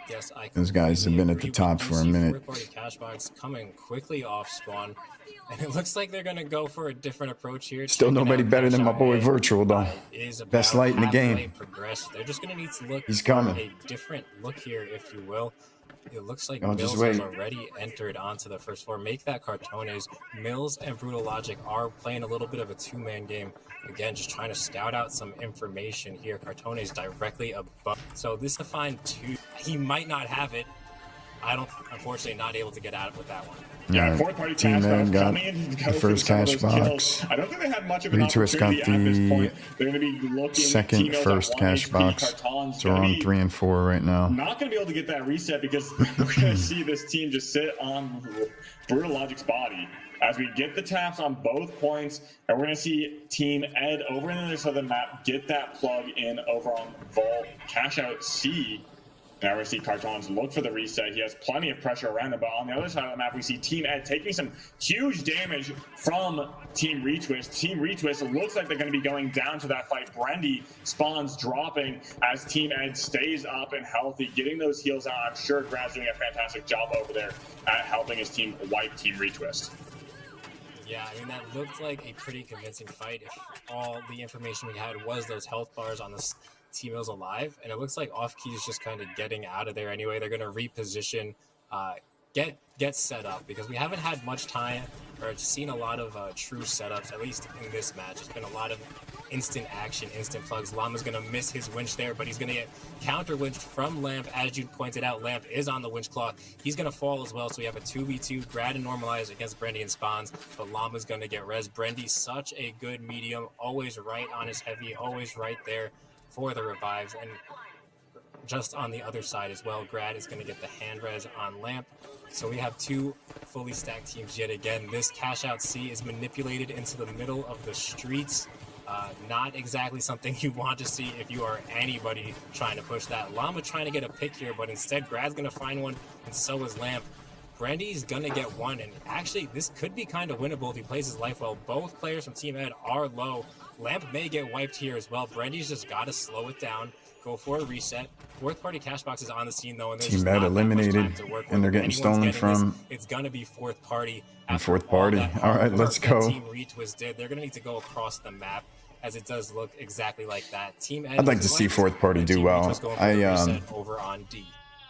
[SPEAKER 2] Yes, I
[SPEAKER 1] Those guys have been at the
[SPEAKER 2] completely agree.
[SPEAKER 1] top
[SPEAKER 2] We
[SPEAKER 1] for a
[SPEAKER 2] do see
[SPEAKER 1] minute.
[SPEAKER 2] fourth-party cash box coming quickly off spawn, and it looks like they're going to go for a different approach here.
[SPEAKER 1] Still
[SPEAKER 2] Checking
[SPEAKER 1] nobody
[SPEAKER 2] out
[SPEAKER 1] better than my
[SPEAKER 2] Cash
[SPEAKER 1] boy
[SPEAKER 2] Out A,
[SPEAKER 1] Virtual, though.
[SPEAKER 2] is
[SPEAKER 1] Best
[SPEAKER 2] about
[SPEAKER 1] light in the
[SPEAKER 2] halfway
[SPEAKER 1] game.
[SPEAKER 2] progressed. They're just going to need to look
[SPEAKER 1] He's
[SPEAKER 2] for
[SPEAKER 1] coming.
[SPEAKER 2] a different look here, if you will. It looks like
[SPEAKER 1] Y'all just
[SPEAKER 2] Mills has
[SPEAKER 1] wait.
[SPEAKER 2] already entered onto the first floor. Make that Cartones. Mills and Brutal Logic are playing a little bit of a two-man game. Again, just trying to scout out some information here. Cartones directly above. So this defined two. He might not have it. I don't, unfortunately, not able to get out with that one.
[SPEAKER 3] Yeah,
[SPEAKER 1] Alright,
[SPEAKER 3] fourth party
[SPEAKER 1] Team
[SPEAKER 3] cash box
[SPEAKER 1] Ed got
[SPEAKER 3] coming in to
[SPEAKER 1] the
[SPEAKER 3] go for
[SPEAKER 1] first
[SPEAKER 3] some of
[SPEAKER 1] cash
[SPEAKER 3] those
[SPEAKER 1] box.
[SPEAKER 3] kills. I don't think they had much of an
[SPEAKER 1] Retwist got
[SPEAKER 3] opportunity at this
[SPEAKER 1] the
[SPEAKER 3] point. They're going to be looking
[SPEAKER 1] second,
[SPEAKER 3] Team Ed's at
[SPEAKER 1] first
[SPEAKER 3] 1
[SPEAKER 1] cash
[SPEAKER 3] HP.
[SPEAKER 1] box.
[SPEAKER 3] Carton's
[SPEAKER 1] So we're
[SPEAKER 3] gonna
[SPEAKER 1] on
[SPEAKER 3] be
[SPEAKER 1] 3 and 4 right now.
[SPEAKER 3] not going to be able to get that reset because we're going to see this team just sit on Brutal Logic's body as we get the taps on both points, and we're going to see Team Ed over in the other side of the map get that plug in over on Vault, cash out C. Now we see Cartons look for the reset. He has plenty of pressure around him, but on the other side of the map, we see Team Ed taking some huge damage from Team Retwist. Team Retwist looks like they're going to be going down to that fight. Brendy spawns dropping as Team Ed stays up and healthy, getting those heals out. I'm sure Grad's doing a fantastic job over there at helping his team wipe Team Retwist.
[SPEAKER 2] Yeah, I mean, that looked like a pretty convincing fight if all the information we had was those health bars on this T-Mills alive. And it looks like Off-Key is just kind of getting out of there anyway. They're going to reposition, get set up, because we haven't had much time or seen a lot of true setups, at least in this match. It's been a lot of instant action, instant plugs. Llama's going to miss his winch there, but he's going to get counter winched from Lamp. As you pointed out, Lamp is on the winch claw. He's going to fall as well, so we have a 2v2 Grad and Normalize against Brendy and Spawns, but Llama's going to get res. Brendy, such a good medium, always right on his heavy, always right there for the revives. And just on the other side as well, Grad is going to get the hand res on Lamp. So we have two fully stacked teams yet again. This cash out C is manipulated into the middle of the streets. Not exactly something you want to see if you are anybody trying to push that. Llama trying to get a pick here, but instead Grad's going to find one, and so is Lamp. Brendy's going to get one, and actually this could be kind of winnable if he plays his life well. Both players from Team Ed are low. Lamp may get wiped here as well. Brendy's just got to slow it down, go for a reset. Fourth party cash box is on the scene though, and
[SPEAKER 1] Team Ed eliminated, and they're getting stolen from.
[SPEAKER 2] It's going to be fourth party.
[SPEAKER 1] And fourth party. All right, let's go.
[SPEAKER 2] Team Retwist did. They're going to need to go across the map, as it does look exactly like that. Team Ed,
[SPEAKER 1] I'd like to see fourth party do well.
[SPEAKER 2] Over on D.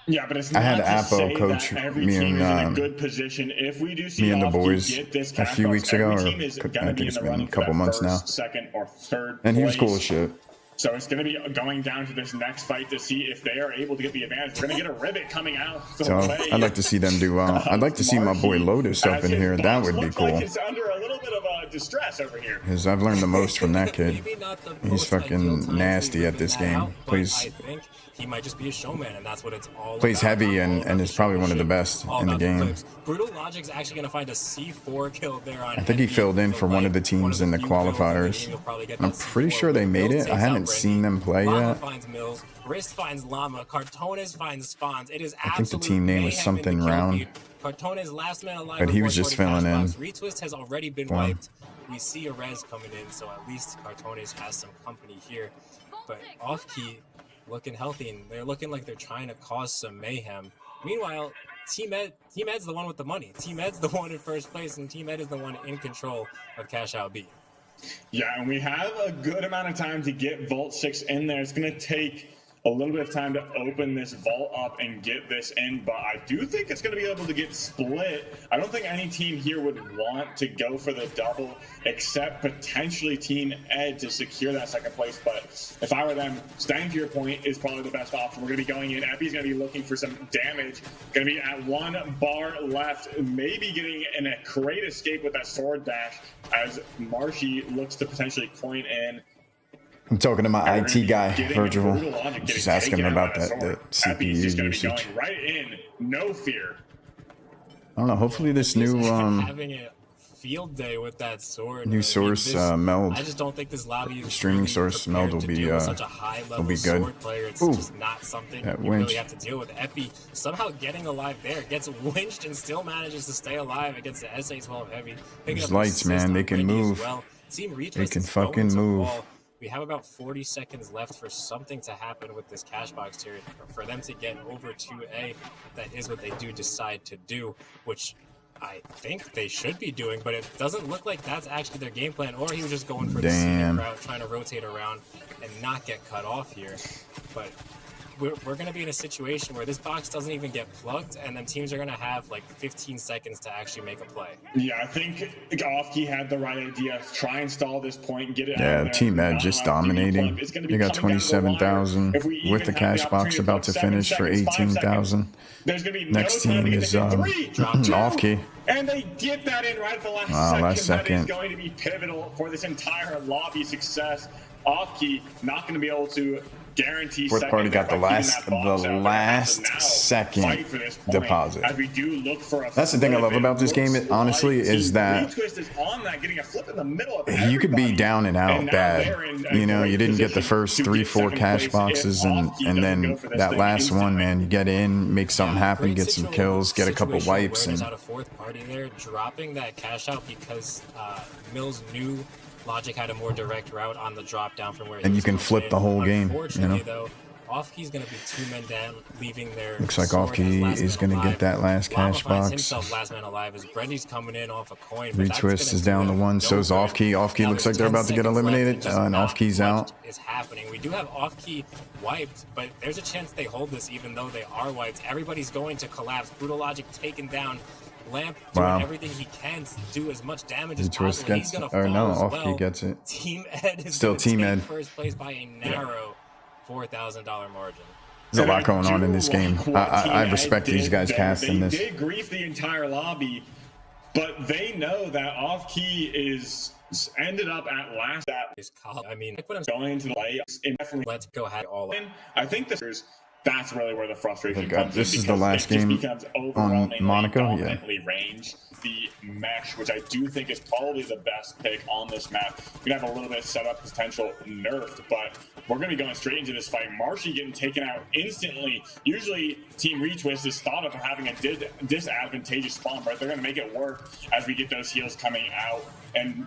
[SPEAKER 3] Yeah, but it's
[SPEAKER 1] I had
[SPEAKER 3] not to
[SPEAKER 1] Apo
[SPEAKER 3] say
[SPEAKER 1] coach
[SPEAKER 3] that every
[SPEAKER 1] me
[SPEAKER 3] team
[SPEAKER 1] and
[SPEAKER 3] is in a good position. If we do see
[SPEAKER 1] me and the
[SPEAKER 3] Off-Key
[SPEAKER 1] boys
[SPEAKER 3] get this
[SPEAKER 1] a
[SPEAKER 3] cash
[SPEAKER 1] few
[SPEAKER 3] box,
[SPEAKER 1] weeks ago,
[SPEAKER 3] every
[SPEAKER 1] or
[SPEAKER 3] team is
[SPEAKER 1] I
[SPEAKER 3] gonna
[SPEAKER 1] think
[SPEAKER 3] be in
[SPEAKER 1] it's
[SPEAKER 3] the
[SPEAKER 1] been
[SPEAKER 3] running
[SPEAKER 1] a couple
[SPEAKER 3] for that
[SPEAKER 1] months now.
[SPEAKER 3] first, second, or third
[SPEAKER 1] And he was cool
[SPEAKER 3] place.
[SPEAKER 1] as shit.
[SPEAKER 3] So it's going to be going down to this next fight to see if they are able to get the advantage. We're going to get a ribbit coming out.
[SPEAKER 1] So I'd like to see them do well. I'd like to see my boy Lotus up in here. That would be cool.
[SPEAKER 3] He's under a little bit of distress over here.
[SPEAKER 1] Because I've learned the most from that kid.
[SPEAKER 2] Maybe not the
[SPEAKER 1] He's
[SPEAKER 2] most ideal
[SPEAKER 1] fucking
[SPEAKER 2] time
[SPEAKER 1] nasty
[SPEAKER 2] to
[SPEAKER 1] at this
[SPEAKER 2] figure that
[SPEAKER 1] game.
[SPEAKER 2] out, but
[SPEAKER 1] Plays
[SPEAKER 2] I think he might just be a showman, and that's what it's all
[SPEAKER 1] plays
[SPEAKER 2] about.
[SPEAKER 1] heavy
[SPEAKER 2] All
[SPEAKER 1] and
[SPEAKER 2] about
[SPEAKER 1] is probably one of the best
[SPEAKER 2] all
[SPEAKER 1] in the
[SPEAKER 2] about
[SPEAKER 1] game.
[SPEAKER 2] clips. Brutal Logic's actually going to find a C4 kill there on
[SPEAKER 1] I think he
[SPEAKER 2] Heavy,
[SPEAKER 1] filled in
[SPEAKER 2] so,
[SPEAKER 1] for one of the
[SPEAKER 2] like,
[SPEAKER 1] teams in the
[SPEAKER 2] few kills in the
[SPEAKER 1] qualifiers.
[SPEAKER 2] game, you'll probably get
[SPEAKER 1] I'm
[SPEAKER 2] that
[SPEAKER 1] pretty
[SPEAKER 2] C4
[SPEAKER 1] sure they
[SPEAKER 2] win.
[SPEAKER 1] made
[SPEAKER 2] Mills
[SPEAKER 1] it. I
[SPEAKER 2] takes
[SPEAKER 1] haven't
[SPEAKER 2] out
[SPEAKER 1] seen
[SPEAKER 2] Brendy.
[SPEAKER 1] them play
[SPEAKER 2] Llama
[SPEAKER 1] yet.
[SPEAKER 2] finds Mills. Wrist finds Llama. Cartones finds Spawns. It is
[SPEAKER 1] I think the
[SPEAKER 2] absolute
[SPEAKER 1] team name was
[SPEAKER 2] mayhem in
[SPEAKER 1] something
[SPEAKER 2] the kill
[SPEAKER 1] round.
[SPEAKER 2] feed. Cartones last man alive.
[SPEAKER 1] But he
[SPEAKER 2] with
[SPEAKER 1] was just
[SPEAKER 2] 440
[SPEAKER 1] filling
[SPEAKER 2] cash
[SPEAKER 1] in.
[SPEAKER 2] box. Retwist has already been
[SPEAKER 1] Wow.
[SPEAKER 2] wiped. We see a res coming in, so at least Cartones has some company here. But Off-Key looking healthy, and they're looking like they're trying to cause some mayhem. Meanwhile, Team Ed's the one with the money. Team Ed's the one in first place, and Team Ed is the one in control of Cash Out B.
[SPEAKER 3] Yeah, and we have a good amount of time to get Vault 6 in there. It's going to take a little bit of time to open this vault up and get this in, but I do think it's going to be able to get split. I don't think any team here would want to go for the double, except potentially Team Ed to secure that second place. But if I were them, staying to your point is probably the best option. We're going to be going in. Epi's going to be looking for some damage. Going to be at 1 bar left, maybe getting in a great escape with that sword dash as Marshy looks to potentially coin in.
[SPEAKER 1] I'm talking to my
[SPEAKER 3] And we're
[SPEAKER 1] IT
[SPEAKER 3] gonna be
[SPEAKER 1] guy,
[SPEAKER 3] getting
[SPEAKER 1] Virgil.
[SPEAKER 3] Brutal Logic
[SPEAKER 1] Just
[SPEAKER 3] getting
[SPEAKER 1] asking him
[SPEAKER 3] taken out
[SPEAKER 1] about
[SPEAKER 3] by
[SPEAKER 1] that, the
[SPEAKER 3] sword. Epi's just
[SPEAKER 1] CPU
[SPEAKER 3] gonna be
[SPEAKER 1] usage.
[SPEAKER 3] going right in, no fear.
[SPEAKER 1] I don't know. Hopefully this
[SPEAKER 2] He's
[SPEAKER 1] new
[SPEAKER 2] having a field day with that sword.
[SPEAKER 1] new source meld,
[SPEAKER 2] I just don't think this lobby is
[SPEAKER 1] streaming
[SPEAKER 2] really
[SPEAKER 1] source
[SPEAKER 2] prepared
[SPEAKER 1] meld will
[SPEAKER 2] to
[SPEAKER 1] be
[SPEAKER 2] deal with such a high level
[SPEAKER 1] good.
[SPEAKER 2] sword player. It's
[SPEAKER 1] Ooh,
[SPEAKER 2] just not something
[SPEAKER 1] that
[SPEAKER 2] you
[SPEAKER 1] winch.
[SPEAKER 2] really have to deal with. Epi somehow getting alive there, gets winched and still manages to stay alive against the SA-12 Heavy. Picking
[SPEAKER 1] These
[SPEAKER 2] up an
[SPEAKER 1] lights,
[SPEAKER 2] assist
[SPEAKER 1] man,
[SPEAKER 2] on
[SPEAKER 1] they can
[SPEAKER 2] Brady as
[SPEAKER 1] move.
[SPEAKER 2] well. Team Retwist
[SPEAKER 1] They can
[SPEAKER 2] is going
[SPEAKER 1] fucking
[SPEAKER 2] to
[SPEAKER 1] move.
[SPEAKER 2] fall. We have about 40 seconds left for something to happen with this cash box here, for them to get over 2A. That is what they do decide to do, which I think they should be doing, but it doesn't look like that's actually their game plan, or he was just going for the
[SPEAKER 1] Damn.
[SPEAKER 2] scenic route, trying to rotate around and not get cut off here. But we're going to be in a situation where this box doesn't even get plugged, and then teams are going to have like 15 seconds to actually make a play.
[SPEAKER 3] Yeah, I think Off-Key had the right idea. Try and stall this point, get it out
[SPEAKER 1] Yeah,
[SPEAKER 3] of there,
[SPEAKER 1] Team Ed
[SPEAKER 3] not
[SPEAKER 1] just
[SPEAKER 3] allow it to be
[SPEAKER 1] dominating.
[SPEAKER 3] plugged. It's gonna be
[SPEAKER 1] They got
[SPEAKER 3] coming down to the wire.
[SPEAKER 1] 27,000
[SPEAKER 3] If we even
[SPEAKER 1] with the
[SPEAKER 3] have
[SPEAKER 1] cash box
[SPEAKER 3] opportunity to
[SPEAKER 1] about
[SPEAKER 3] plug
[SPEAKER 1] to
[SPEAKER 3] 7
[SPEAKER 1] finish for
[SPEAKER 3] seconds, 5 seconds,
[SPEAKER 1] 18,000.
[SPEAKER 3] There's going to be
[SPEAKER 1] Next
[SPEAKER 3] no time
[SPEAKER 1] team
[SPEAKER 3] to get
[SPEAKER 1] is
[SPEAKER 3] this in. 3,
[SPEAKER 2] Drop
[SPEAKER 3] 2,
[SPEAKER 1] Off-Key.
[SPEAKER 3] and they get that in right at the last
[SPEAKER 1] Wow,
[SPEAKER 3] second.
[SPEAKER 1] last
[SPEAKER 3] That is
[SPEAKER 1] second.
[SPEAKER 3] going to be pivotal for this entire lobby success. Off-Key not going to be able to guarantee
[SPEAKER 1] Fourth
[SPEAKER 3] second
[SPEAKER 1] party got
[SPEAKER 3] by
[SPEAKER 1] the
[SPEAKER 3] keeping
[SPEAKER 1] last-
[SPEAKER 3] that box
[SPEAKER 1] the
[SPEAKER 3] out. They're gonna have
[SPEAKER 1] last
[SPEAKER 3] to now
[SPEAKER 1] second
[SPEAKER 3] fight for this point
[SPEAKER 1] deposit.
[SPEAKER 3] as we do look for a
[SPEAKER 1] That's the thing I
[SPEAKER 3] flip.
[SPEAKER 1] love about this
[SPEAKER 3] It
[SPEAKER 1] game,
[SPEAKER 3] looks
[SPEAKER 1] honestly,
[SPEAKER 3] like
[SPEAKER 1] is
[SPEAKER 3] Team
[SPEAKER 1] that
[SPEAKER 3] Retwist is on that, getting a flip in the middle of
[SPEAKER 1] you could be
[SPEAKER 3] everybody.
[SPEAKER 1] down and out
[SPEAKER 3] And now
[SPEAKER 1] bad.
[SPEAKER 3] they're in a
[SPEAKER 1] You know,
[SPEAKER 3] great
[SPEAKER 1] you didn't get the
[SPEAKER 3] position
[SPEAKER 1] first
[SPEAKER 3] to
[SPEAKER 1] 3,
[SPEAKER 3] get
[SPEAKER 1] 4
[SPEAKER 3] second
[SPEAKER 1] cash
[SPEAKER 3] place if
[SPEAKER 1] boxes, and
[SPEAKER 3] Off-Key doesn't
[SPEAKER 1] then
[SPEAKER 3] go for this
[SPEAKER 1] that
[SPEAKER 3] thing
[SPEAKER 1] last one,
[SPEAKER 3] instantly.
[SPEAKER 1] man, you get in, make something happen,
[SPEAKER 2] Great
[SPEAKER 1] get some
[SPEAKER 2] situa-
[SPEAKER 1] kills, get a couple
[SPEAKER 2] situational
[SPEAKER 1] wipes,
[SPEAKER 2] awareness
[SPEAKER 1] and
[SPEAKER 2] out of fourth party there, dropping that cash out because Mills knew Logic had a more direct route on the drop down from where he
[SPEAKER 1] And you
[SPEAKER 2] was
[SPEAKER 1] can
[SPEAKER 2] coming
[SPEAKER 1] flip
[SPEAKER 2] in.
[SPEAKER 1] the whole game, you know?
[SPEAKER 2] Unfortunately, though, Off-Key's going to be 2 men down, leaving their
[SPEAKER 1] Looks like
[SPEAKER 2] sword as
[SPEAKER 1] Off-Key
[SPEAKER 2] last
[SPEAKER 1] is
[SPEAKER 2] man
[SPEAKER 1] going to
[SPEAKER 2] alive.
[SPEAKER 1] get that last
[SPEAKER 2] Llama
[SPEAKER 1] cash
[SPEAKER 2] finds
[SPEAKER 1] box.
[SPEAKER 2] himself last man alive as Brendy's coming in off a coin. But that's
[SPEAKER 1] Retwist
[SPEAKER 2] gonna
[SPEAKER 1] is down
[SPEAKER 2] do
[SPEAKER 1] to
[SPEAKER 2] him
[SPEAKER 1] 1.
[SPEAKER 2] no
[SPEAKER 1] So is
[SPEAKER 2] good.
[SPEAKER 1] Off-Key. Off-Key
[SPEAKER 2] Now
[SPEAKER 1] looks
[SPEAKER 2] there's
[SPEAKER 1] like they're
[SPEAKER 2] 10
[SPEAKER 1] about to get
[SPEAKER 2] seconds left and
[SPEAKER 1] eliminated.
[SPEAKER 2] just
[SPEAKER 1] And
[SPEAKER 2] not
[SPEAKER 1] Off-Key's
[SPEAKER 2] much
[SPEAKER 1] out.
[SPEAKER 2] is happening. We do have Off-Key wiped, but there's a chance they hold this even though they are wiped. Everybody's going to collapse. Brutal Logic taken down. Lamp doing
[SPEAKER 1] Wow.
[SPEAKER 2] everything he can to do as much damage as
[SPEAKER 1] Retwist
[SPEAKER 2] possible. He's
[SPEAKER 1] gets,
[SPEAKER 2] gonna
[SPEAKER 1] or
[SPEAKER 2] fall
[SPEAKER 1] no,
[SPEAKER 2] as
[SPEAKER 1] Off-Key
[SPEAKER 2] well.
[SPEAKER 1] gets it.
[SPEAKER 2] Team Ed is
[SPEAKER 1] Still
[SPEAKER 2] gonna
[SPEAKER 1] Team
[SPEAKER 2] take
[SPEAKER 1] Ed.
[SPEAKER 2] first place by a narrow $4,000 margin.
[SPEAKER 1] There's a lot
[SPEAKER 3] I
[SPEAKER 1] going on in this
[SPEAKER 3] do
[SPEAKER 1] game.
[SPEAKER 3] like what
[SPEAKER 1] I
[SPEAKER 3] Team
[SPEAKER 1] respect
[SPEAKER 3] Ed
[SPEAKER 1] these
[SPEAKER 3] did
[SPEAKER 1] guys
[SPEAKER 3] there.
[SPEAKER 1] casting this.
[SPEAKER 3] They did grief the entire lobby, but they know that Off-Key is ended up at last. That
[SPEAKER 2] Is college. I mean, like what I'm
[SPEAKER 3] going into the playoffs and definitely
[SPEAKER 2] let's go ahead all in.
[SPEAKER 3] I think that's really where the frustration
[SPEAKER 1] Look,
[SPEAKER 3] comes
[SPEAKER 1] this
[SPEAKER 3] in
[SPEAKER 1] is the
[SPEAKER 3] because
[SPEAKER 1] last
[SPEAKER 3] it just
[SPEAKER 1] game
[SPEAKER 3] becomes
[SPEAKER 1] on
[SPEAKER 3] overwhelmingly
[SPEAKER 1] Monaco. Yeah.
[SPEAKER 3] dominantly ranged. The mesh, which I do think is probably the best pick on this map. We're gonna have a little bit of setup potential nerfed, but we're gonna be going straight into this fight. Marshy getting taken out instantly. Usually Team Retwist is thought of having a disadvantageous spawn, but they're gonna make it work as we get those heals coming out and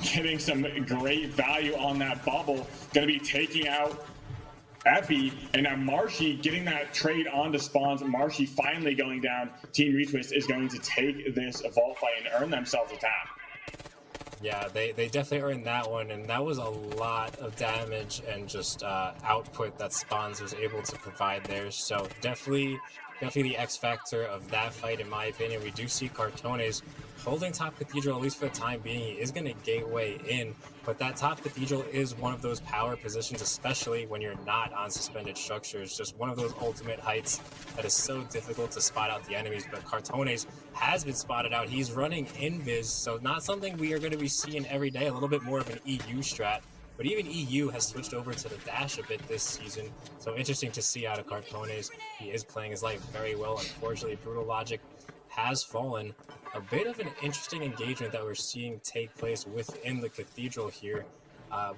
[SPEAKER 3] getting some great value on that bubble. Gonna be taking out Epi, and now Marshy getting that trade onto spawns. Marshy finally going down. Team Retwist is going to take this vault fight and earn themselves a tap.
[SPEAKER 2] Yeah, they definitely earned that one, and that was a lot of damage and just output that Spawns was able to provide there. So definitely the X factor of that fight, in my opinion. We do see Cartones holding top Cathedral, at least for the time being. He is going to gateway in, but that top Cathedral is one of those power positions, especially when you're not on suspended structures. Just one of those ultimate heights that is so difficult to spot out the enemies. But Cartones has been spotted out. He's running invis, so not something we are going to be seeing every day. A little bit more of an EU strat. But even EU has switched over to the dash a bit this season. So interesting to see out of Cartones. He is playing his life very well. Unfortunately, Brutal Logic has fallen. A bit of an interesting engagement that we're seeing take place within the Cathedral here.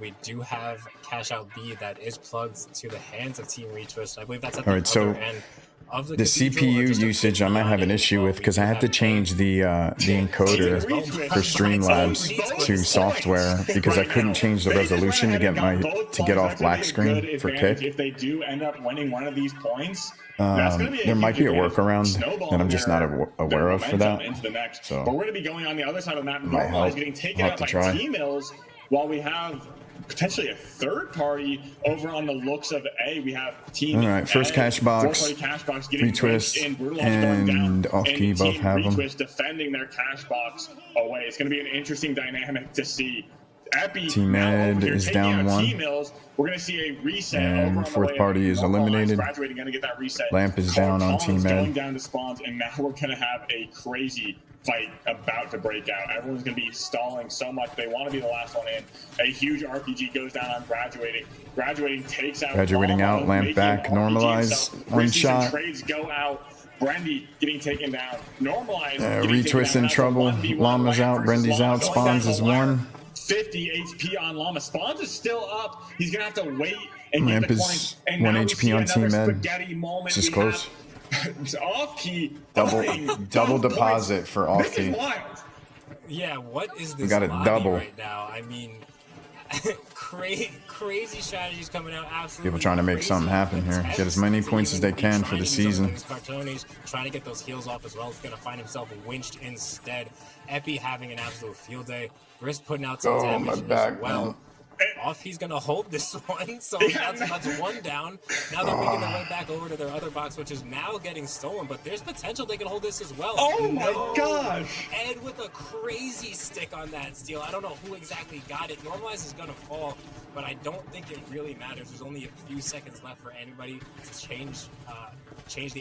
[SPEAKER 2] We do have Cash Out B that is plugged to the hands of Team Retwist. I believe that's at the
[SPEAKER 1] Alright, so
[SPEAKER 2] other end of the
[SPEAKER 1] The
[SPEAKER 2] Cathedral, or
[SPEAKER 1] CPU
[SPEAKER 2] just a bit
[SPEAKER 1] usage I might have an
[SPEAKER 2] beyond it.
[SPEAKER 1] issue
[SPEAKER 2] Well,
[SPEAKER 1] with
[SPEAKER 2] we
[SPEAKER 1] because
[SPEAKER 2] do
[SPEAKER 1] I had to
[SPEAKER 2] have
[SPEAKER 1] change the encoder for Streamlabs to software because I couldn't change the resolution to get off black screen for kick.
[SPEAKER 3] If they do end up winning one of these points, that's gonna be
[SPEAKER 1] There might be a
[SPEAKER 3] huge
[SPEAKER 1] workaround
[SPEAKER 3] snowball
[SPEAKER 1] that I'm just not aware of for
[SPEAKER 3] momentum
[SPEAKER 1] that.
[SPEAKER 3] into the next.
[SPEAKER 1] So,
[SPEAKER 3] but we're going to be going on the other side of the map.
[SPEAKER 1] might
[SPEAKER 3] Normalize
[SPEAKER 1] help.
[SPEAKER 3] getting taken
[SPEAKER 1] I'll
[SPEAKER 3] out
[SPEAKER 1] have
[SPEAKER 3] by
[SPEAKER 1] to try.
[SPEAKER 3] T-Mills while we have potentially a third party over on the looks of A. We have Team
[SPEAKER 1] All right, first
[SPEAKER 3] Ed,
[SPEAKER 1] cash box,
[SPEAKER 3] fourth party cash box getting
[SPEAKER 1] Retwist,
[SPEAKER 3] pushed in, Brutal Logic going down,
[SPEAKER 1] and Off-Key
[SPEAKER 3] and
[SPEAKER 1] both
[SPEAKER 3] Team
[SPEAKER 1] have them.
[SPEAKER 3] Retwist defending their cash box away. It's going to be an interesting dynamic to see. Epi
[SPEAKER 1] Team
[SPEAKER 3] now
[SPEAKER 1] Ed
[SPEAKER 3] over here
[SPEAKER 1] is
[SPEAKER 3] taking
[SPEAKER 1] down
[SPEAKER 3] out
[SPEAKER 1] one.
[SPEAKER 3] T-Mills. We're going to see a reset
[SPEAKER 1] And
[SPEAKER 3] over on the
[SPEAKER 1] fourth
[SPEAKER 3] way.
[SPEAKER 1] party is
[SPEAKER 3] Normalize,
[SPEAKER 1] eliminated.
[SPEAKER 3] Graduating, going to get that reset.
[SPEAKER 1] Lamp is down on
[SPEAKER 3] Collins
[SPEAKER 1] Team Ed.
[SPEAKER 3] going down to spawns, and now we're going to have a crazy fight about to break out. Everyone's going to be stalling so much. They want to be the last one in. A huge RPG goes down on Graduating. Graduating takes out
[SPEAKER 1] Graduating
[SPEAKER 3] Llama,
[SPEAKER 1] out, Lamp
[SPEAKER 3] making
[SPEAKER 1] back,
[SPEAKER 3] an RPG
[SPEAKER 1] normalize,
[SPEAKER 3] himself.
[SPEAKER 1] one
[SPEAKER 3] We're seeing some
[SPEAKER 1] shot.
[SPEAKER 3] Trades go out. Brendy getting taken down. Normalize. getting taken
[SPEAKER 1] Retwist
[SPEAKER 3] down.
[SPEAKER 1] in
[SPEAKER 3] That's a
[SPEAKER 1] trouble.
[SPEAKER 3] 1v1.
[SPEAKER 1] Llama's
[SPEAKER 3] Lamp
[SPEAKER 1] out.
[SPEAKER 3] versus
[SPEAKER 1] Brendy's
[SPEAKER 3] Llama
[SPEAKER 1] out.
[SPEAKER 3] going
[SPEAKER 1] Spawns
[SPEAKER 3] down
[SPEAKER 1] is
[SPEAKER 3] the ladder.
[SPEAKER 1] one.
[SPEAKER 3] 50 HP on Llama. Spawns is still up. He's gonna have to wait and
[SPEAKER 1] Lamp
[SPEAKER 3] get the
[SPEAKER 1] is
[SPEAKER 3] coin. And
[SPEAKER 1] 1
[SPEAKER 3] now we
[SPEAKER 1] HP
[SPEAKER 3] see
[SPEAKER 1] on
[SPEAKER 3] another
[SPEAKER 1] Team Ed.
[SPEAKER 3] spaghetti moment.
[SPEAKER 1] It's just
[SPEAKER 3] We
[SPEAKER 1] close.
[SPEAKER 3] have Off-Key
[SPEAKER 1] Double
[SPEAKER 3] buying
[SPEAKER 1] double
[SPEAKER 3] both
[SPEAKER 1] deposit
[SPEAKER 3] points.
[SPEAKER 1] for
[SPEAKER 3] This
[SPEAKER 1] Off-Key.
[SPEAKER 3] is wild.
[SPEAKER 2] Yeah, what is this
[SPEAKER 1] got a
[SPEAKER 2] lobby
[SPEAKER 1] double.
[SPEAKER 2] right now? I mean, crazy strategies coming out. Absolutely,
[SPEAKER 1] People trying to make
[SPEAKER 2] crazy
[SPEAKER 1] something happen here.
[SPEAKER 2] attempts
[SPEAKER 1] Get as many
[SPEAKER 2] to
[SPEAKER 1] points as
[SPEAKER 2] even
[SPEAKER 1] they
[SPEAKER 2] be
[SPEAKER 1] can for
[SPEAKER 2] trying
[SPEAKER 1] the
[SPEAKER 2] to do some of
[SPEAKER 1] season.
[SPEAKER 2] things. Cartones trying to get those heals off as well. He's going to find himself winched instead. Epi having an absolute field day. Brisk putting out some
[SPEAKER 1] Oh,
[SPEAKER 2] damage
[SPEAKER 1] my
[SPEAKER 2] as
[SPEAKER 1] back,
[SPEAKER 2] well.
[SPEAKER 1] man.
[SPEAKER 2] Off, he's going to hold this one, so
[SPEAKER 3] Yeah,
[SPEAKER 2] that's one down. Now they're making their way back over to their other box, which is now getting stolen, but there's potential they can hold this as well.
[SPEAKER 3] Oh my
[SPEAKER 2] No.
[SPEAKER 3] gosh.
[SPEAKER 2] Ed with a crazy stick on that steal. I don't know who exactly got it. Normalize is going to fall, but I don't think it really matters. There's only a few seconds left for anybody to change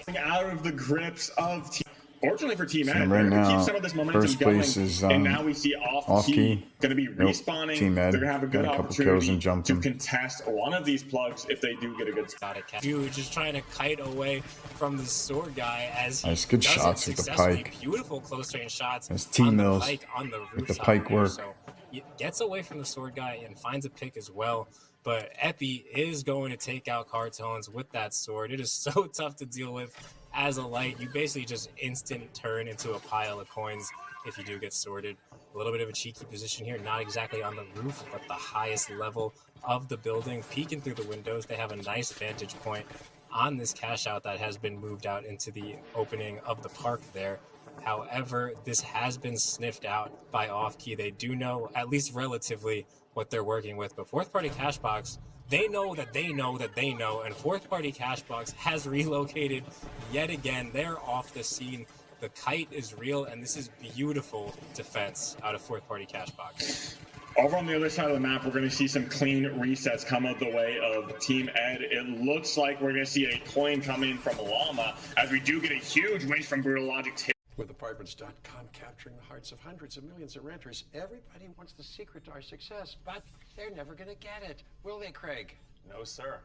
[SPEAKER 2] the...
[SPEAKER 3] Out of the grips of Team. Fortunately for Team
[SPEAKER 1] So
[SPEAKER 3] Ed,
[SPEAKER 1] right
[SPEAKER 3] they're going to
[SPEAKER 1] now,
[SPEAKER 3] keep some of this momentum
[SPEAKER 1] first
[SPEAKER 3] going.
[SPEAKER 1] place is,
[SPEAKER 3] and now we see Off-Key going to be respawning.
[SPEAKER 1] Team Ed
[SPEAKER 3] They're going to have a good
[SPEAKER 1] got a couple kills
[SPEAKER 3] opportunity
[SPEAKER 1] and jumped
[SPEAKER 3] to
[SPEAKER 1] him.
[SPEAKER 3] contest one of these plugs if they do get a good
[SPEAKER 2] Got it, catch. Dude, just trying to kite away from the sword guy as he
[SPEAKER 1] Nice, good
[SPEAKER 2] does it
[SPEAKER 1] shots with the
[SPEAKER 2] successfully.
[SPEAKER 1] pike.
[SPEAKER 2] Beautiful close range shots.
[SPEAKER 1] That's
[SPEAKER 2] on the
[SPEAKER 1] T-Mills
[SPEAKER 2] pike on the
[SPEAKER 1] with the
[SPEAKER 2] rooftop
[SPEAKER 1] pike
[SPEAKER 2] there.
[SPEAKER 1] work.
[SPEAKER 2] So he gets away from the sword guy and finds a pick as well. But Epi is going to take out Cartones with that sword. It is so tough to deal with as a light. You basically just instant turn into a pile of coins if you do get sorted. A little bit of a cheeky position here, not exactly on the roof, but the highest level of the building, peeking through the windows. They have a nice vantage point on this cash out that has been moved out into the opening of the park there. However, this has been sniffed out by Off-Key. They do know, at least relatively, what they're working with. But Fourth Party Cashbox, they know that they know that they know. And Fourth Party Cashbox has relocated yet again. They're off the scene. The kite is real, and this is beautiful defense out of Fourth Party Cashbox.
[SPEAKER 3] Over on the other side of the map, we're going to see some clean resets come out the way of Team Ed. It looks like we're going to see a coin come in from Llama, as we do get a huge win from Brutal Logic.
[SPEAKER 4] With Apartments.com capturing the hearts of hundreds of millions of renters, everybody wants the secret to our success, but they're never going to get it, will they, Craig?
[SPEAKER 3] No, sir.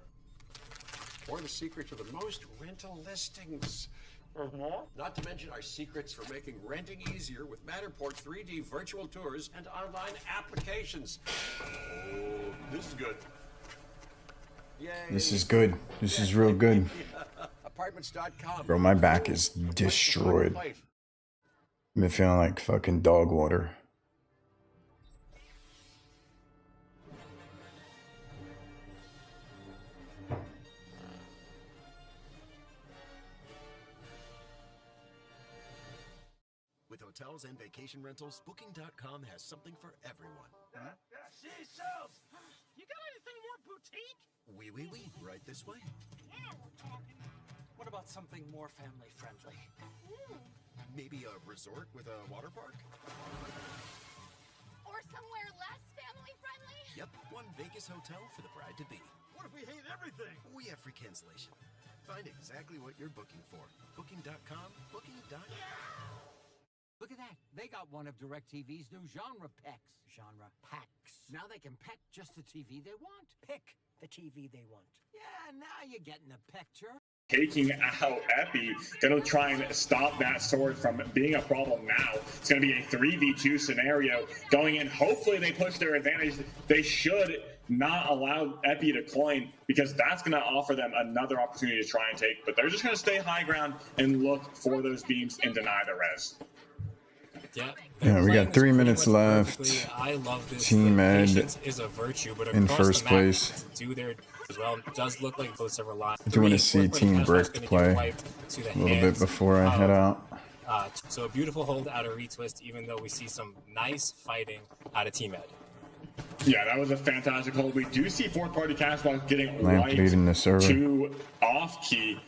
[SPEAKER 4] Or the secret to the most rental listings. Not to mention our secrets for making renting easier with Matterport 3D virtual tours and online applications. Oh, this is good. Yay.
[SPEAKER 1] This is good. This is real good.
[SPEAKER 4] Apartments.com.
[SPEAKER 1] Bro, my back is destroyed. I've been feeling like fucking dog water.
[SPEAKER 7] With hotels and vacation rentals, Booking.com has something for everyone.
[SPEAKER 8] Seashells! You got anything more boutique?
[SPEAKER 7] Oui. Right this way.
[SPEAKER 8] Now we're talking. What about something more family friendly?
[SPEAKER 7] Maybe a resort with a water park?
[SPEAKER 9] Or somewhere less family friendly?
[SPEAKER 7] Yep, one Vegas hotel for the bride-to-be.
[SPEAKER 8] What if we hate everything?
[SPEAKER 7] We have free cancellation. Find exactly what you're booking for. Booking.com, Booking.com.
[SPEAKER 10] Look at that. They got one of DirecTV's new genre packs. Genre packs. Now they can pick just the TV they want. Pick the TV they want. Yeah, now you're getting the picture.
[SPEAKER 3] Taking out Epi, gonna try and stop that sword from being a problem now. It's gonna be a 3v2 scenario going in. Hopefully they push their advantage. They should not allow Epi to coin, because that's gonna offer them another opportunity to try and take, but they're just gonna stay high ground and look for those beams and deny the res.
[SPEAKER 2] Yeah,
[SPEAKER 1] we got 3 minutes left.
[SPEAKER 2] I love this.
[SPEAKER 1] Team Ed
[SPEAKER 2] Patience is a virtue, but
[SPEAKER 1] in
[SPEAKER 2] across
[SPEAKER 1] first
[SPEAKER 2] the map,
[SPEAKER 1] place.
[SPEAKER 2] to do their as well. It does look like both several lines.
[SPEAKER 1] I do want to see Team Brick play a little bit before I head out.
[SPEAKER 2] So a beautiful hold out of Retwist, even though we see some nice fighting out of Team Ed.
[SPEAKER 3] Yeah, that was a fantastic hold. We do see Fourth Party Cashbox getting
[SPEAKER 1] Lamp leading the server
[SPEAKER 3] to Off-Key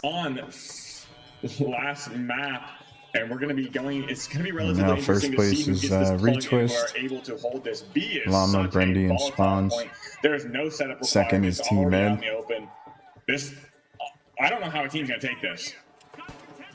[SPEAKER 3] on last map. And we're going to be going, it's going to be relatively
[SPEAKER 1] now
[SPEAKER 3] interesting
[SPEAKER 1] first
[SPEAKER 3] to see
[SPEAKER 1] place
[SPEAKER 3] who
[SPEAKER 1] is
[SPEAKER 3] gets this plug in, who
[SPEAKER 1] Retwist,
[SPEAKER 3] are able to hold this. B is
[SPEAKER 1] Llama,
[SPEAKER 3] such
[SPEAKER 1] Brendy,
[SPEAKER 3] a
[SPEAKER 1] and
[SPEAKER 3] volatile
[SPEAKER 1] Spawns.
[SPEAKER 3] point. There is no setup required.
[SPEAKER 1] Second is
[SPEAKER 3] It's
[SPEAKER 1] Team
[SPEAKER 3] already out
[SPEAKER 1] Ed.
[SPEAKER 3] in the open. This, I don't know how a team's going to take this.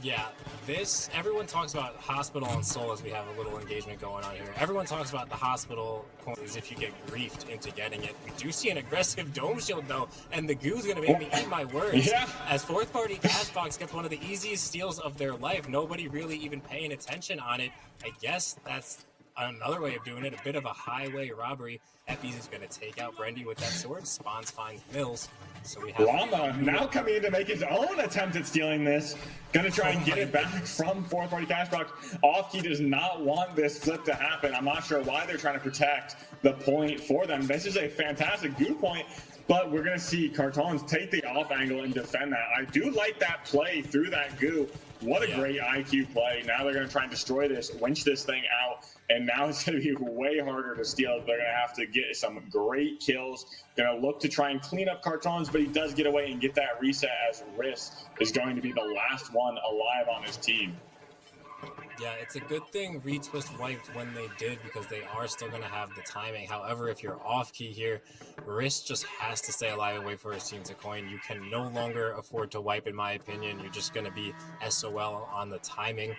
[SPEAKER 2] Yeah, this, everyone talks about Hospital and Soul as we have a little engagement going on here. Everyone talks about the Hospital point as if you get griefed into getting it. We do see an aggressive Dome Shield though, and the goo's going to make me eat my words.
[SPEAKER 3] Yeah.
[SPEAKER 2] As Fourth Party Cashbox gets one of the easiest steals of their life, nobody really even paying attention on it. I guess that's another way of doing it, a bit of a highway robbery. Eppies is going to take out Brendy with that sword. Spawns finds Mills. So we have
[SPEAKER 3] Llama now coming in to make his own attempt at stealing this. Gonna try and get it back from Fourth Party Cashbox. Off-Key does not want this flip to happen. I'm not sure why they're trying to protect the point for them. This is a fantastic goo point, but we're gonna see Cartons take the off angle and defend that. I do like that play through that goo. What a great IQ play. Now they're gonna try and destroy this, winch this thing out, and now it's going to be way harder to steal. They're going to have to get some great kills. Going to look to try and clean up Cartons, but he does get away and get that reset, as Riss is going to be the last one alive on his team.
[SPEAKER 2] Yeah, it's a good thing Retwist wiped when they did, because they are still going to have the timing. However, if you're off-key here, Riss just has to stay alive and wait for his team to coin. You can no longer afford to wipe, in my opinion. You're just going to be SOL on the timing.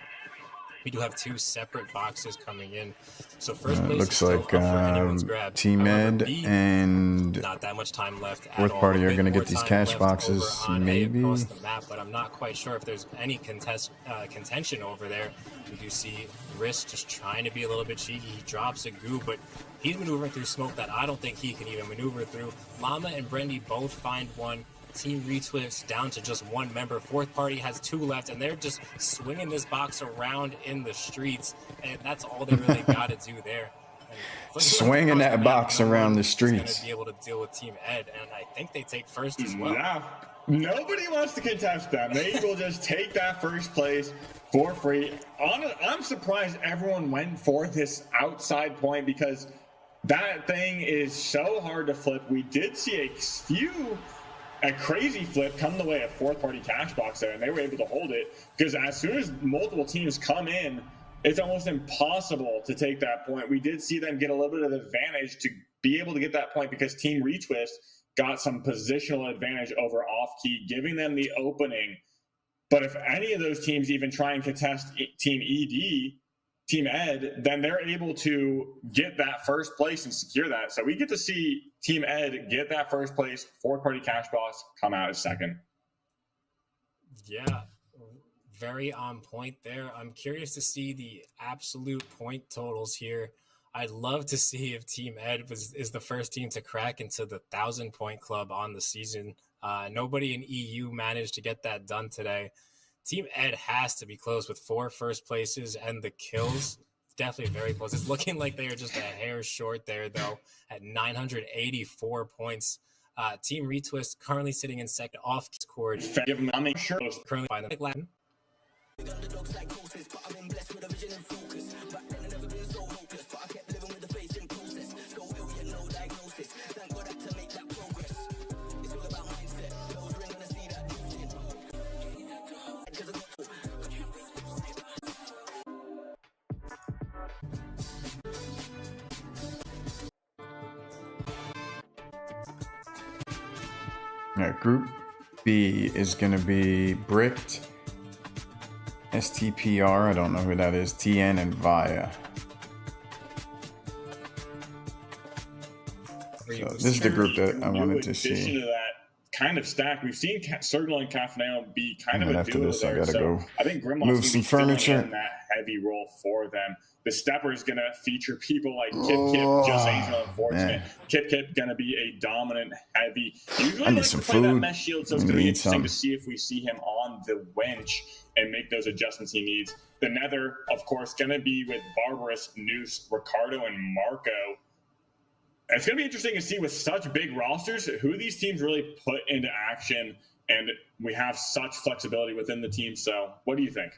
[SPEAKER 2] We do have 2 separate boxes coming in. So first place
[SPEAKER 1] looks
[SPEAKER 2] is still
[SPEAKER 1] like
[SPEAKER 2] up for anyone's grab.
[SPEAKER 1] Team
[SPEAKER 2] However,
[SPEAKER 1] Ed
[SPEAKER 2] B,
[SPEAKER 1] and
[SPEAKER 2] not that much time left at
[SPEAKER 1] Fourth
[SPEAKER 2] all.
[SPEAKER 1] Party
[SPEAKER 2] A
[SPEAKER 1] are
[SPEAKER 2] bit
[SPEAKER 1] going to
[SPEAKER 2] more
[SPEAKER 1] get these
[SPEAKER 2] time
[SPEAKER 1] cash
[SPEAKER 2] left
[SPEAKER 1] boxes,
[SPEAKER 2] over on A
[SPEAKER 1] maybe.
[SPEAKER 2] across the map, but I'm not quite sure if there's any contention over there. We do see Riss just trying to be a little bit cheeky. He drops a goo, but he's maneuvering through smoke that I don't think he can even maneuver through. Llama and Brendy both find one. Team Retwist down to just one member. Fourth Party has 2 left, and they're just swinging this box around in the streets, and that's all they really got to do there.
[SPEAKER 1] Swinging that box around the streets.
[SPEAKER 2] Going to be able to deal with Team Ed, and I think they take first as well.
[SPEAKER 3] Yeah. Nobody wants to contest that. They will just take that first place for free. I'm surprised everyone went for this outside point because that thing is so hard to flip. We did see a crazy flip come the way of Fourth Party Cash Box there, and they were able to hold it because as soon as multiple teams come in, it's almost impossible to take that point. We did see them get a little bit of advantage to be able to get that point because Team Retwist got some positional advantage over Off Key, giving them the opening. But if any of those teams even try and contest Team ED, Team Ed, then they're able to get that first place and secure that. So we get to see Team Ed get that first place, Fourth Party Cash Box come out as second.
[SPEAKER 2] Yeah, very on point there. I'm curious to see the absolute point totals here. I'd love to see if Team Ed is the first team to crack into the 1,000-point club on the season. Nobody in EU managed to get that done today. Team Ed has to be close with 4 first places and the kills. Definitely very close. It's looking like they are just a hair short there, though, at 984 points. Team Retwist currently sitting in second off scored. Currently by the Latin.
[SPEAKER 1] Group B is going to be Bricked, STPR, I don't know who that is, TN, and Via. So this is the group that I wanted to see.
[SPEAKER 3] In addition to that kind of stack, we've seen Circle and Cafaneo be kind of a
[SPEAKER 1] after
[SPEAKER 3] duo
[SPEAKER 1] this,
[SPEAKER 3] there.
[SPEAKER 1] I gotta go
[SPEAKER 3] I think Grimlock's
[SPEAKER 1] move some furniture.
[SPEAKER 3] in that heavy role for them. The Stepper is going to feature people like Kip, Just Angel, Unfortunate. Kip going to be a dominant heavy. Usually
[SPEAKER 1] I need
[SPEAKER 3] likes
[SPEAKER 1] some
[SPEAKER 3] to play that
[SPEAKER 1] food.
[SPEAKER 3] mesh shield, so it's going to be interesting to see if we see him on the winch and make those adjustments he needs. The Nether, of course, going to be with Barbarous, Noose, Ricardo, and Marco. It's going to be interesting to see with such big rosters who these teams really put into action, and we have such flexibility within the team. So what do you think?